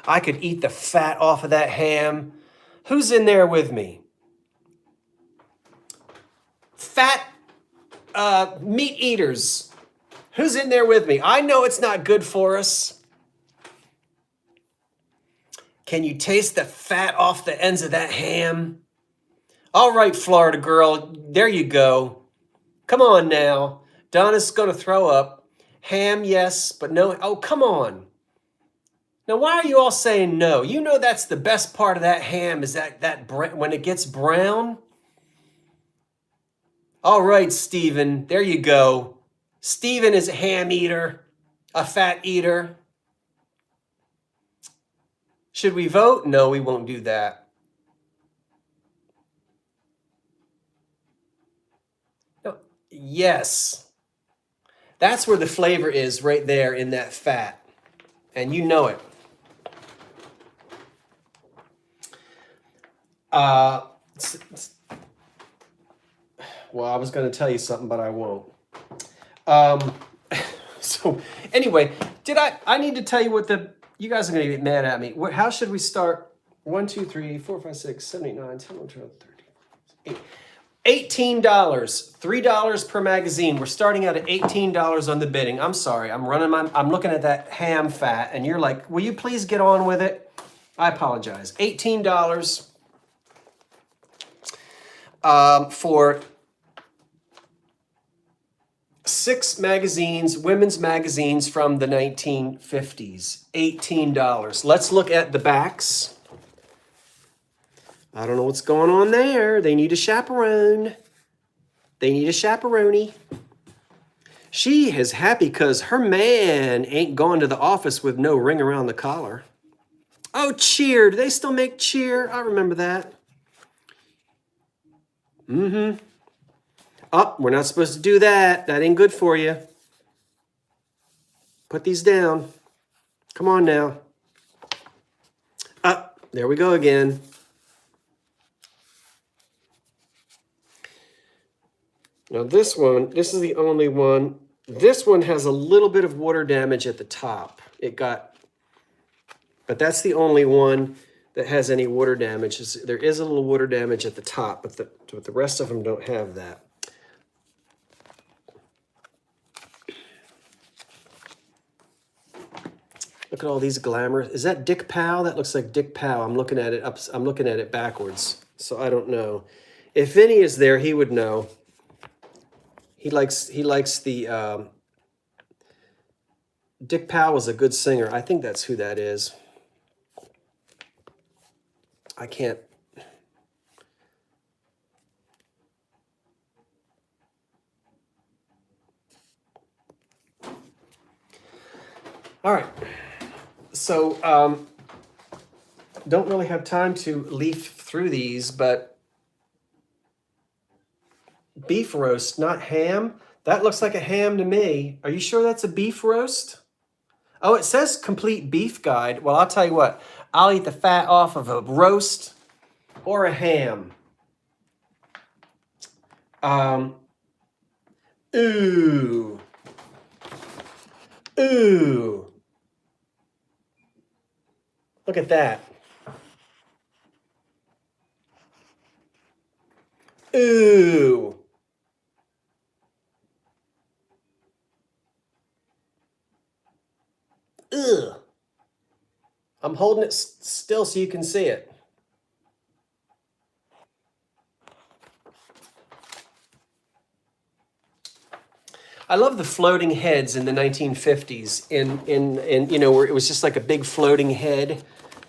I could eat the fat off of that ham. Who's in there with me? Fat meat eaters. Who's in there with me? I know it's not good for us. Can you taste the fat off the ends of that ham? All right, Florida girl, there you go. Come on now. Donna's going to throw up. Ham, yes, but no. Oh, come on. Now, why are you all saying no? You know that's the best part of that ham is that when it gets brown. All right, Stephen, there you go. Stephen is a ham eater, a fat eater. Should we vote? No, we won't do that. No. Yes. That's where the flavor is, right there in that fat. And you know it. Well, I was going to tell you something, but I won't. So anyway, I need to tell you what you guys are going to get mad at me. How should we start? 1, 2, 3, 4, 5, 6, 7, 8, 9, 10, 11, 12, 13, $18, $3 per magazine. We're starting out at $18 on the bidding. I'm sorry. I'm looking at that ham fat and you're like, will you please get on with it? I apologize. $18 for 6 magazines, women's magazines from the 1950s. $18. Let's look at the backs. I don't know what's going on there. They need a chaperone. They need a chaperone. She is happy because her man ain't gone to the office with no ring around the collar. Oh, Cheer. Do they still make Cheer? I remember that. Mm-hmm. Oh, we're not supposed to do that. That ain't good for you. Put these down. Come on now. There we go again. Now this is the only one. This one has a little bit of water damage at the top. But that's the only one that has any water damage. There is a little water damage at the top, but the rest of them don't have that. Look at all these glamorous. Is that Dick Powell? That looks like Dick Powell. I'm looking at it backwards, so I don't know. If Vinny is there, he would know. He likes the Dick Powell is a good singer. I think that's who that is. I can't. All right. So don't really have time to leaf through these, but beef roast, not ham. That looks like a ham to me. Are you sure that's a beef roast? Oh, it says complete beef guide. Well, I'll tell you what. I'll eat the fat off of a roast or a ham. Ooh. Ooh. Look at that. Ooh. Ugh. I'm holding it still so you can see it. I love the floating heads in the 1950s in you know, where it was just like a big floating head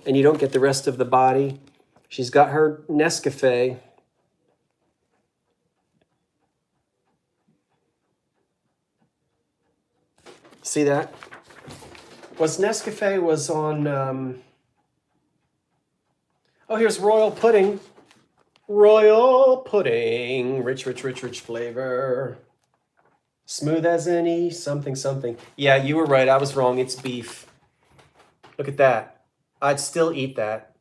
and you don't get the rest of the body. She's got her Nescafe. See that? Nescafe was on oh, here's royal pudding. Royal pudding. Rich, rich, rich, rich flavor. Smooth as any, something, something. Yeah, you were right. I was wrong. It's beef. Look at that. I'd still eat that.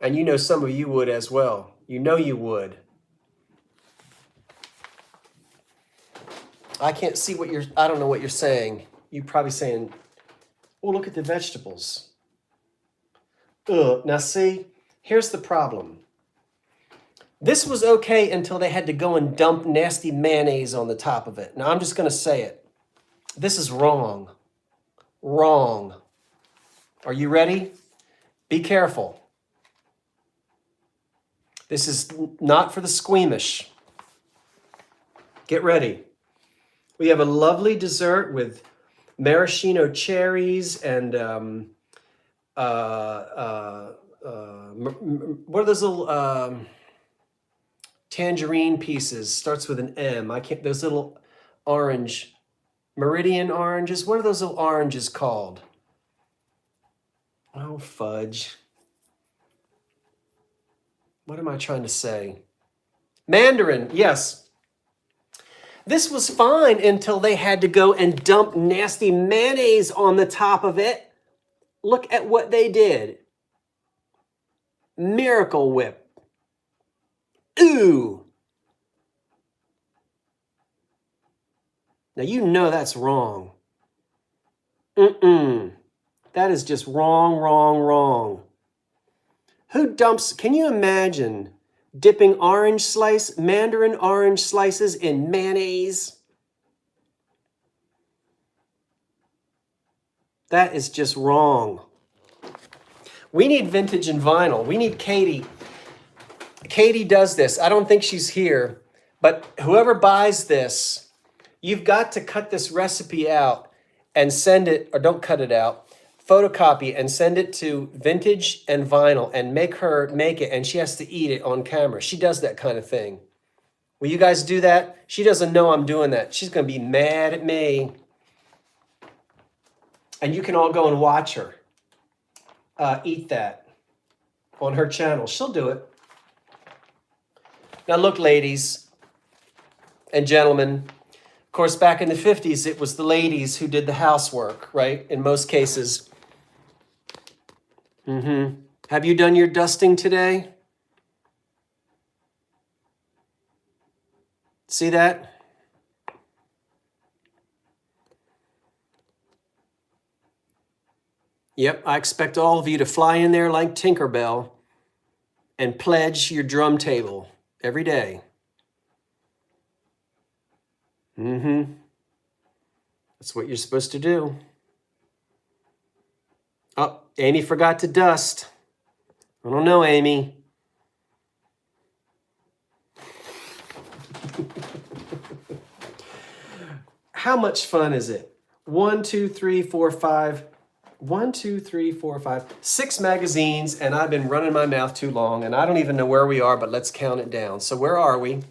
And you know some of you would as well. You know you would. I can't see what I don't know what you're saying. You're probably saying, oh, look at the vegetables. Ugh. Now see, here's the problem. This was okay until they had to go and dump nasty mayonnaise on the top of it. Now, I'm just going to say it. This is wrong. Wrong. Are you ready? Be careful. This is not for the squeamish. Get ready. We have a lovely dessert with maraschino cherries and what are those little tangerine pieces? Starts with an M. I can't. Those little orange, meridian oranges. What are those little oranges called? Oh, fudge. What am I trying to say? Mandarin, yes. This was fine until they had to go and dump nasty mayonnaise on the top of it. Look at what they did. Miracle Whip. Ooh. Now you know that's wrong. That is just wrong, wrong, wrong. Who dumps, can you imagine dipping mandarin orange slices in mayonnaise? That is just wrong. We need vintage and vinyl. We need Katie. Katie does this. I don't think she's here, but whoever buys this, you've got to cut this recipe out and send it, or don't cut it out, photocopy and send it to Vintage and Vinyl and make her make it, and she has to eat it on camera. She does that kind of thing. Will you guys do that? She doesn't know I'm doing that. She's going to be mad at me. And you can all go and watch her eat that on her channel. She'll do it. Now look, ladies and gentlemen, of course, back in the 50s, it was the ladies who did the housework, right? In most cases. Have you done your dusting today? See that? Yep, I expect all of you to fly in there like Tinkerbell and pledge your drum table every day. That's what you're supposed to do. Oh, Amy forgot to dust. I don't know, Amy. How much fun is it? 1, 2, 3, 4, 5. 1, 2, 3, 4, 5. 6 magazines, and I've been running my mouth too long, and I don't even know where we are, but let's count it down. So where are we?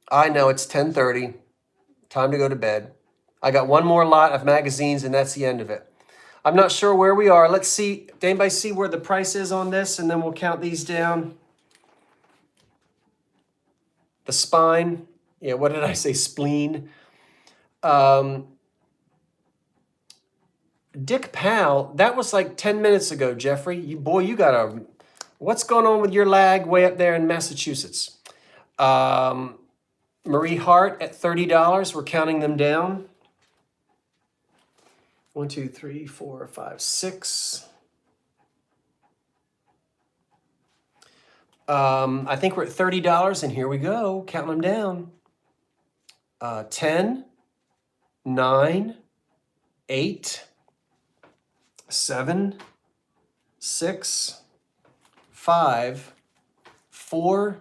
I know it's 10:30. Time to go to bed. I got one more lot of magazines, and that's the end of it. I'm not sure where we are. Let's see. Did anybody see where the price is on this? And then we'll count these down. The spine. Yeah, what did I say? Spleen. Dick Powell, that was like 10 minutes ago, Jeffrey. You got a... What's going on with your lag way up there in Massachusetts? Marie Hart at $30. We're counting them down. 1, 2, 3, 4, 5, 6. I think we're at $30, and here we go. Counting them down. 10, 9, 8, 7, 6, 5, 4,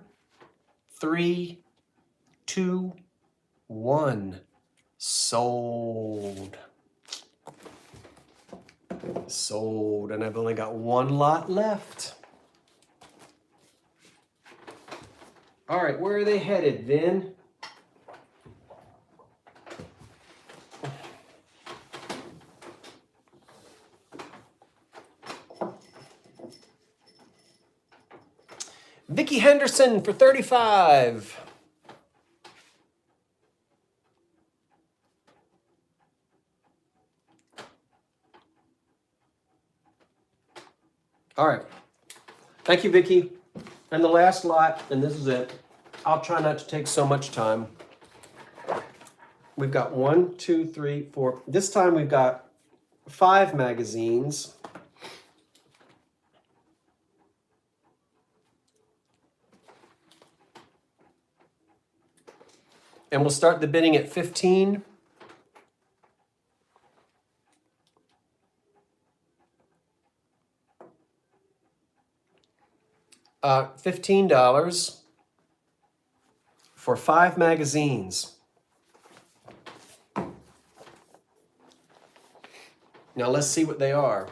3, 2, 1. Sold. Sold, and I've only got one lot left. All right, where are they headed, Vin? Vicky Henderson for 35. All right. Thank you, Vicky. And the last lot, and this is it. I'll try not to take so much time. We've got 1, 2, 3, 4. This time we've got 5 magazines. And we'll start the bidding at 15. $15 for 5 magazines. Now let's see what they are.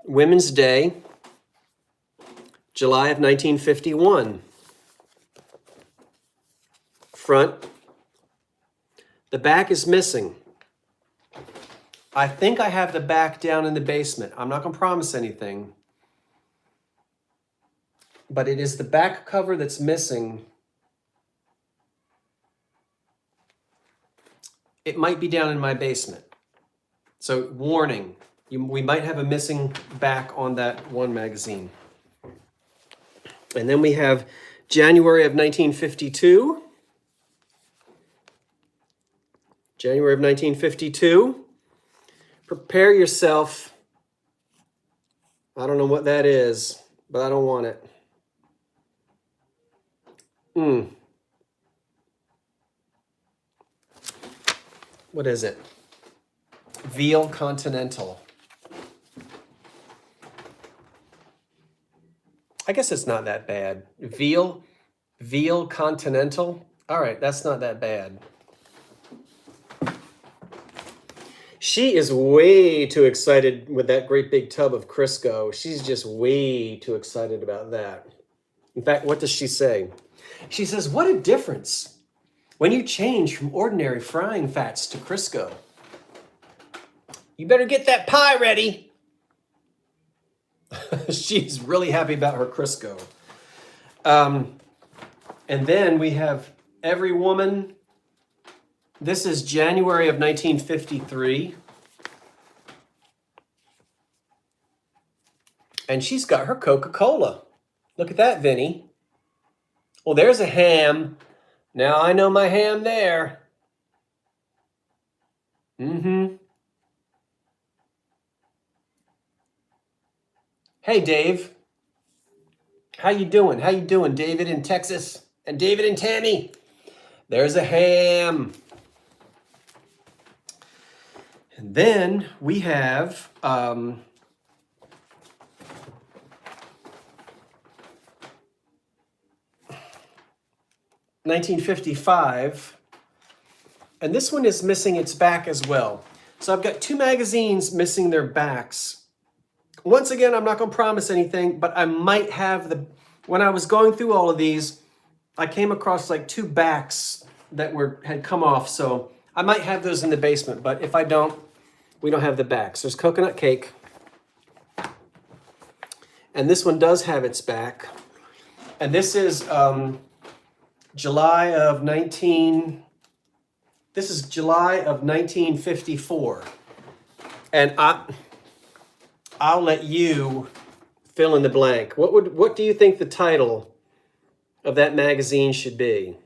Women's Day, July of 1951. Front. The back is missing. I think I have the back down in the basement. I'm not going to promise anything. But it is the back cover that's missing. It might be down in my basement. So warning, we might have a missing back on that one magazine. And then we have January of 1952. January of 1952. Prepare yourself. I don't know what that is, but I don't want it. What is it? Veal Continental. I guess it's not that bad. Veal Continental. All right, that's not that bad. She is way too excited with that great big tub of Crisco. She's just way too excited about that. In fact, what does she say? She says, what a difference when you change from ordinary frying fats to Crisco. You better get that pie ready. She's really happy about her Crisco. And then we have Every Woman. This is January of 1953. And she's got her Coca-Cola. Look at that, Vinny. Well, there's a ham. Now I know my ham there. Hey, Dave. How you doing? How you doing, David in Texas? And David and Tammy. There's a ham. And then we have 1955. And this one is missing its back as well. So I've got 2 magazines missing their backs. Once again, I'm not going to promise anything, but I might have when I was going through all of these, I came across like 2 backs that had come off. So I might have those in the basement, but if I don't, we don't have the backs. There's Coconut Cake. And this one does have its back. And this is July of 19. This is July of 1954, and I'll let you fill in the blank. What do you think the title of that magazine should be?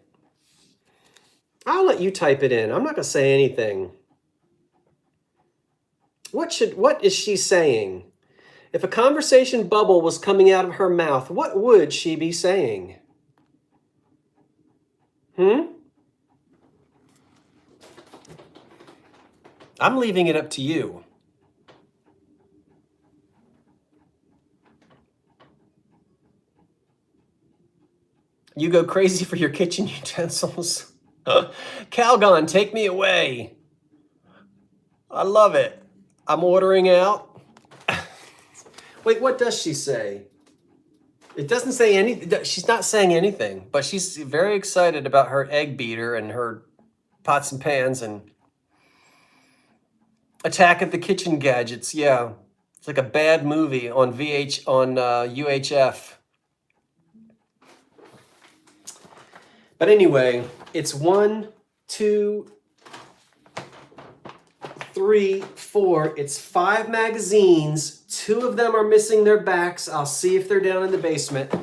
I'll let you type it in. I'm not going to say anything. What is she saying? If a conversation bubble was coming out of her mouth, what would she be saying? I'm leaving it up to you. You go crazy for your kitchen utensils. Calgon, take me away. I love it. I'm ordering out. Wait, what does she say? It doesn't say anything. She's not saying anything, but she's very excited about her egg beater and her pots and pans and Attack of the Kitchen Gadgets. Yeah, it's like a bad movie on UHF. But anyway, it's 1, 2, 3, 4. It's 5 magazines. 2 of them are missing their backs. I'll see if they're down in the basement.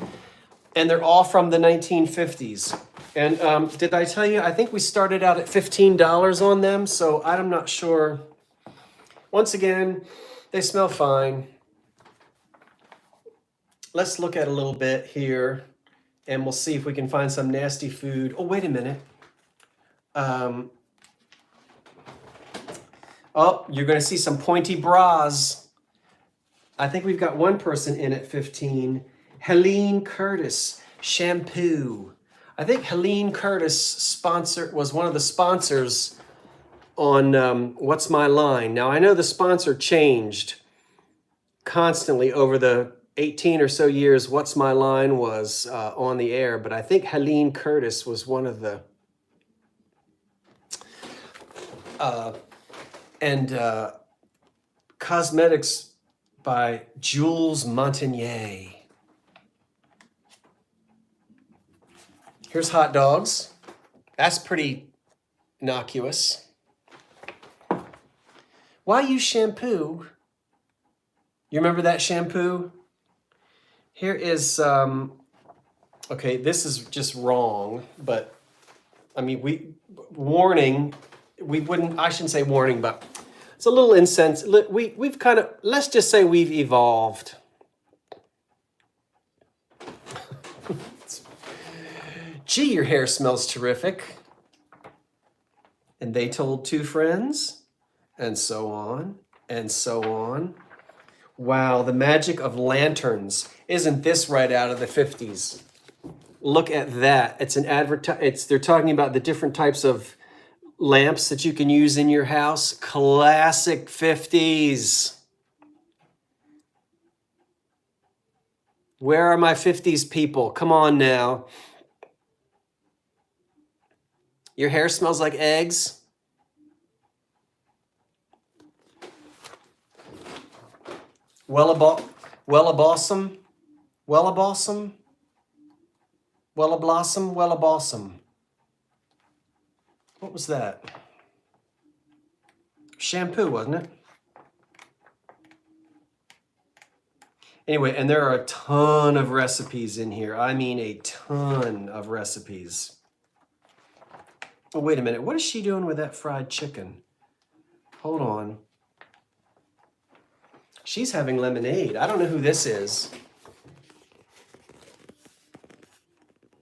And they're all from the 1950s. And did I tell you, I think we started out at $15 on them, so I'm not sure. Once again, they smell fine. Let's look at a little bit here, and we'll see if we can find some nasty food. Oh, wait a minute. Oh, you're going to see some pointy bras. I think we've got one person in at 15. Helene Curtis, shampoo. I think Helene Curtis was one of the sponsors on What's My Line. Now, I know the sponsor changed constantly over the 18 or so years What's My Line was on the air, but I think Helene Curtis was one of the... Cosmetics by Jules Montagnier. Here's hot dogs. That's pretty innocuous. Why use shampoo? You remember that shampoo? Here is, okay, this is just wrong, but I mean, I shouldn't say warning, but it's a little insensitive. We've kind of, let's just say we've evolved. Gee, your hair smells terrific. And they told 2 friends, and so on, and so on. Wow, the magic of lanterns. Isn't this right out of the 50s? Look at that. It's an they're talking about the different types of lamps that you can use in your house. Classic 50s. Where are my 50s people? Come on now. Your hair smells like eggs. Wellablossom. Wellablossom. Wellablossom. Wellablossom. What was that? Shampoo, wasn't it? Anyway, and there are a ton of recipes in here. I mean, a ton of recipes. Oh, wait a minute. What is she doing with that fried chicken? Hold on. She's having lemonade. I don't know who this is.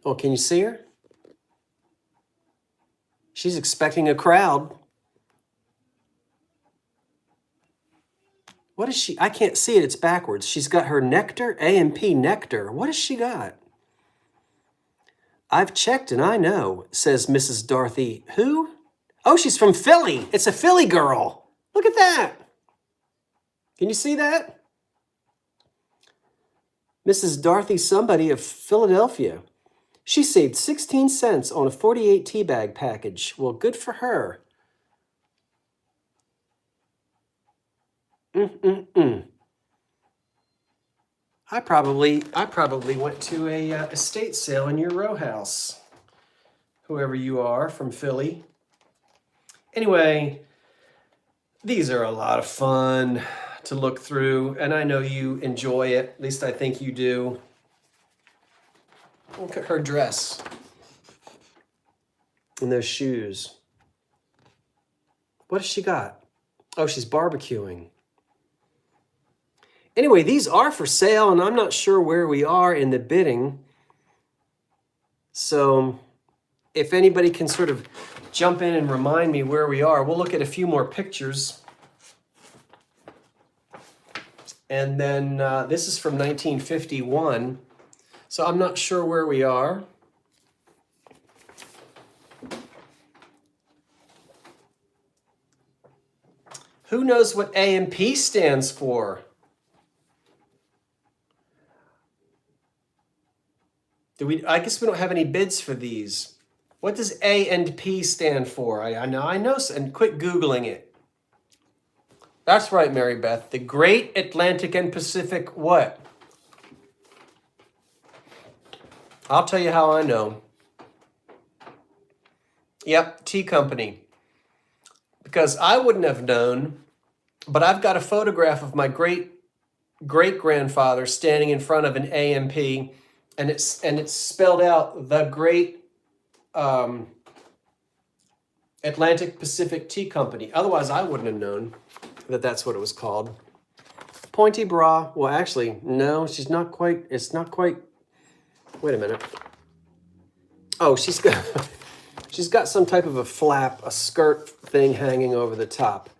Oh, can you see her? She's expecting a crowd. What is she? I can't see it. It's backwards. She's got her nectar, A&P nectar. What has she got? I've checked and I know, says Mrs. Dorothy. Who? Oh, she's from Philly. It's a Philly girl. Look at that. Can you see that? Mrs. Dorothy somebody of Philadelphia. She saved 16 cents on a 48 tea bag package. Well, good for her. I probably went to a estate sale in your row house. whoever you are from Philly. Anyway, these are a lot of fun to look through, and I know you enjoy it. At least I think you do. Look at her dress and those shoes. What has she got? Oh, she's barbecuing. Anyway, these are for sale, and I'm not sure where we are in the bidding. So if anybody can sort of jump in and remind me where we are, we'll look at a few more pictures. And then this is from 1951. So I'm not sure where we are. Who knows what A&P stands for? I guess we don't have any bids for these. What does A&P stand for? I know, and quit Googling it. That's right, Mary Beth. The Great Atlantic and Pacific what? I'll tell you how I know. Yep, tea company. Because I wouldn't have known, but I've got a photograph of my great-grandfather standing in front of an A&P, and it's spelled out the Great Atlantic Pacific Tea Company. Otherwise, I wouldn't have known that that's what it was called. Pointy bra. Well, actually, no, she's not quite. It's not quite. Wait a minute. Oh, she's got some type of a flap, a skirt thing hanging over the top.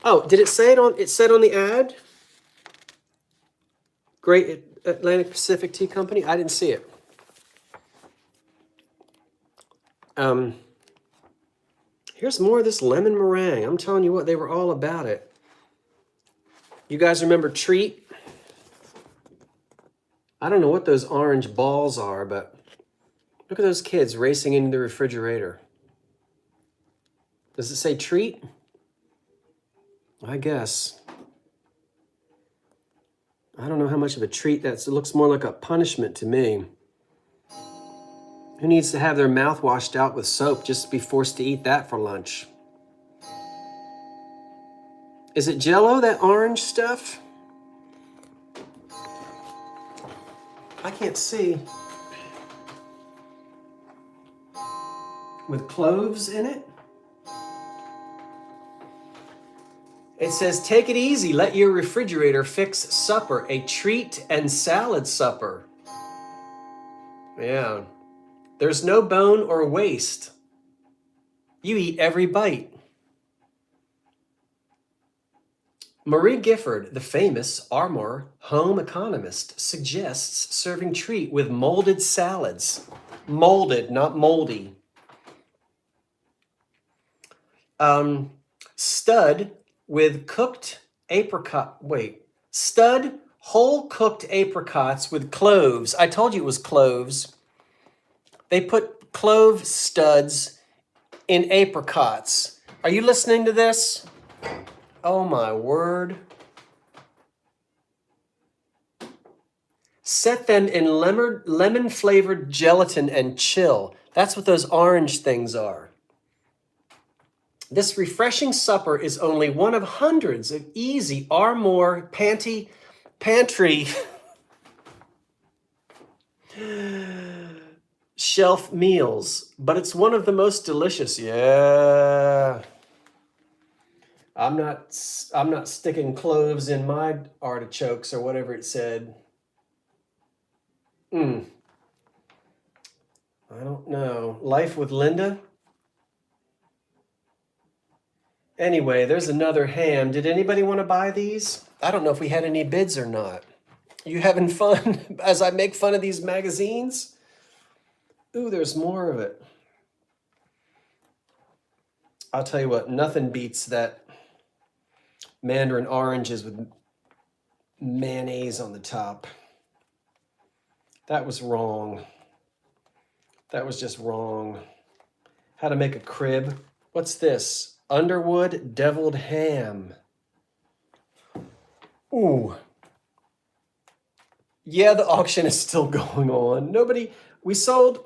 Oh, did it say it on? It said on the ad. Great Atlantic Pacific Tea Company. I didn't see it. Here's more of this lemon meringue. I'm telling you what, they were all about it. You guys remember Treat? I don't know what those orange balls are, but look at those kids racing into the refrigerator. Does it say Treat? I guess. I don't know how much of a treat that is. It looks more like a punishment to me. Who needs to have their mouth washed out with soap just to be forced to eat that for lunch? Is it Jell-O, that orange stuff? I can't see. With cloves in it? It says, take it easy, let your refrigerator fix supper, a treat and salad supper. Yeah. There's no bone or waste. You eat every bite. Marie Gifford, the famous Armour home economist, suggests serving Treat with molded salads. Molded, not moldy. Stud with cooked stud whole cooked apricots with cloves. I told you it was cloves. They put clove studs in apricots. Are you listening to this? Oh my word. Set them in lemon-flavored gelatin and chill. That's what those orange things are. This refreshing supper is only one of hundreds of easy Armour pantry shelf meals, but it's one of the most delicious. Yeah. I'm not sticking cloves in my artichokes or whatever it said. I don't know. Life with Linda? Anyway, there's another ham. Did anybody want to buy these? I don't know if we had any bids or not. You having fun as I make fun of these magazines? Ooh, there's more of it. I'll tell you what, nothing beats that mandarin oranges with mayonnaise on the top. That was wrong. That was just wrong. How to make a crib. What's this? Underwood deviled ham. Ooh. Yeah, the auction is still going on. Nobody, We sold,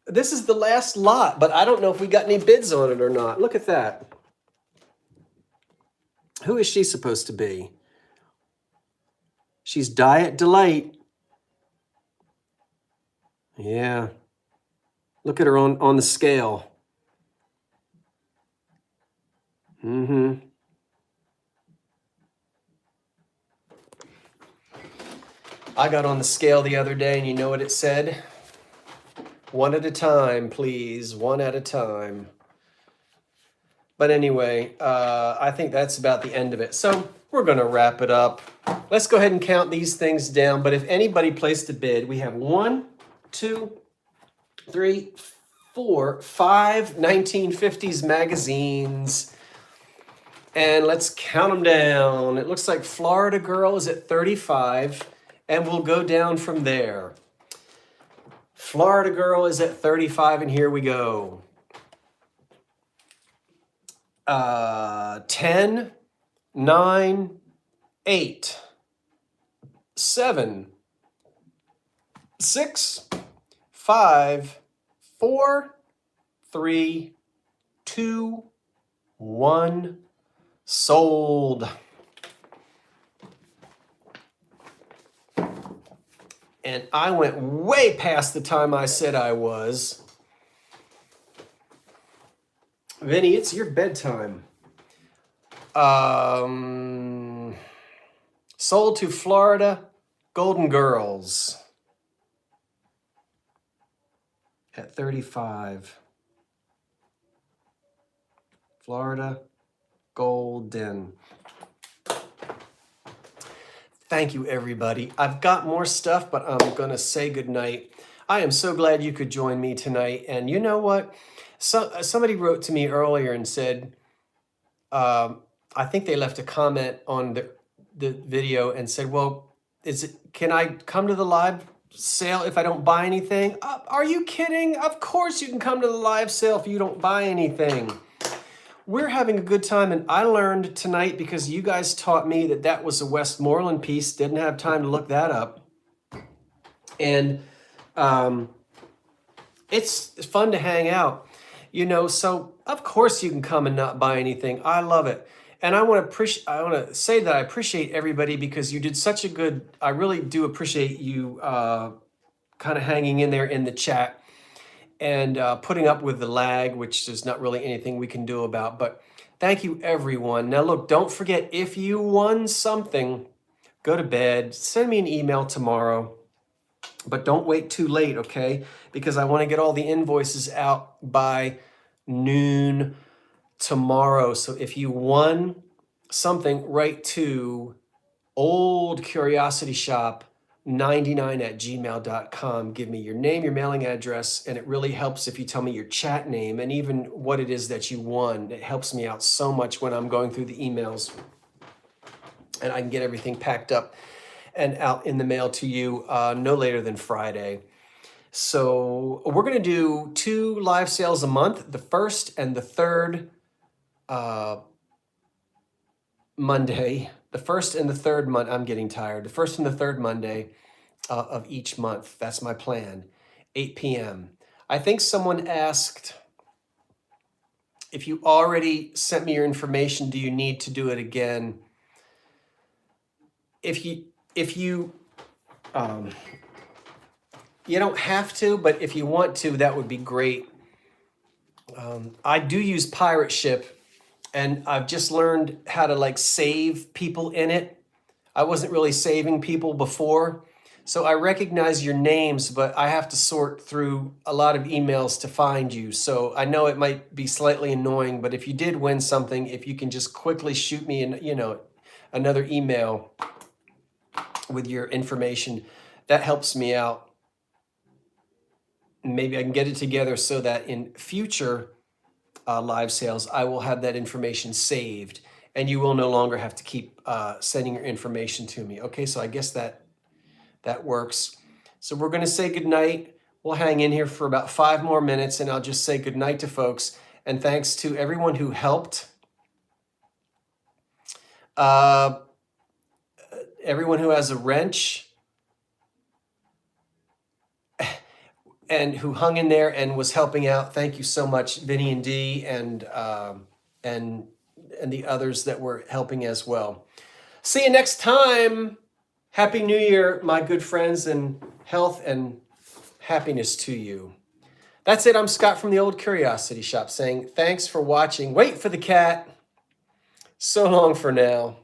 this is the last lot, but I don't know if we got any bids on it or not. Look at that. Who is she supposed to be? She's Diet Delight. Yeah. Look at her on the scale. Mm-hmm. I got on the scale the other day, and you know what it said? One at a time, please. One at a time. But anyway, I think that's about the end of it. So we're going to wrap it up. Let's go ahead and count these things down. But if anybody placed a bid, we have 1, 2, 3, 4, 5 1950s magazines. And let's count them down. It looks like Florida Girl is at 35, and we'll go down from there. Florida Girl is at 35, and here we go. 10, 9, 8, 7, 6, 5, 4, 3, 2, 1. Sold. And I went way past the time I said I was. Vinny, it's your bedtime. Sold to Florida Golden Girls at 35. Florida Golden. Thank you, everybody. I've got more stuff, but I'm going to say goodnight. I am so glad you could join me tonight. And you know what? Somebody wrote to me earlier and said, I think they left a comment on the video and said, well, can I come to the live sale if I don't buy anything? Are you kidding? Of course you can come to the live sale if you don't buy anything. We're having a good time, and I learned tonight because you guys taught me that was a Westmoreland piece. Didn't have time to look that up. And it's fun to hang out, so of course you can come and not buy anything. I love it. And I want to say that I appreciate everybody because you did such a good, I really do appreciate you kind of hanging in there in the chat and putting up with the lag, which is not really anything we can do about. But thank you, everyone. Now, look, don't forget, if you won something, go to bed, send me an email tomorrow. But don't wait too late, okay? Because I want to get all the invoices out by noon tomorrow. So if you won something, write to Old Curiosity Shop 99@gmail.com. Give me your name, your mailing address, and it really helps if you tell me your chat name and even what it is that you won. It helps me out so much when I'm going through the emails, and I can get everything packed up and out in the mail to you no later than Friday. So we're going to do 2 live sales a month, the first and the third Monday. The first and the third month, I'm getting tired. The first and the third Monday of each month. That's my plan. 8 p.m. I think someone asked, if you already sent me your information, do you need to do it again? If you don't have to, but if you want to, that would be great. I do use Pirate Ship, and I've just learned how to save people in it. I wasn't really saving people before. So I recognize your names, but I have to sort through a lot of emails to find you. So I know it might be slightly annoying, but if you did win something, if you can just quickly shoot me another email with your information, that helps me out. Maybe I can get it together so that in future live sales, I will have that information saved, and you will no longer have to keep sending your information to me. Okay, so I guess that works. So we're going to say goodnight. We'll hang in here for about 5 more minutes, and I'll just say goodnight to folks. And thanks to everyone who helped. Everyone who has a wrench. who hung in there and was helping out. Thank you so much, Vinny and Dee, and the others that were helping as well. See you next time. Happy New Year, my good friends, and health and happiness to you. That's it. I'm Scott from the Old Curiosity Shop saying thanks for watching. Wait for the cat. So long for now.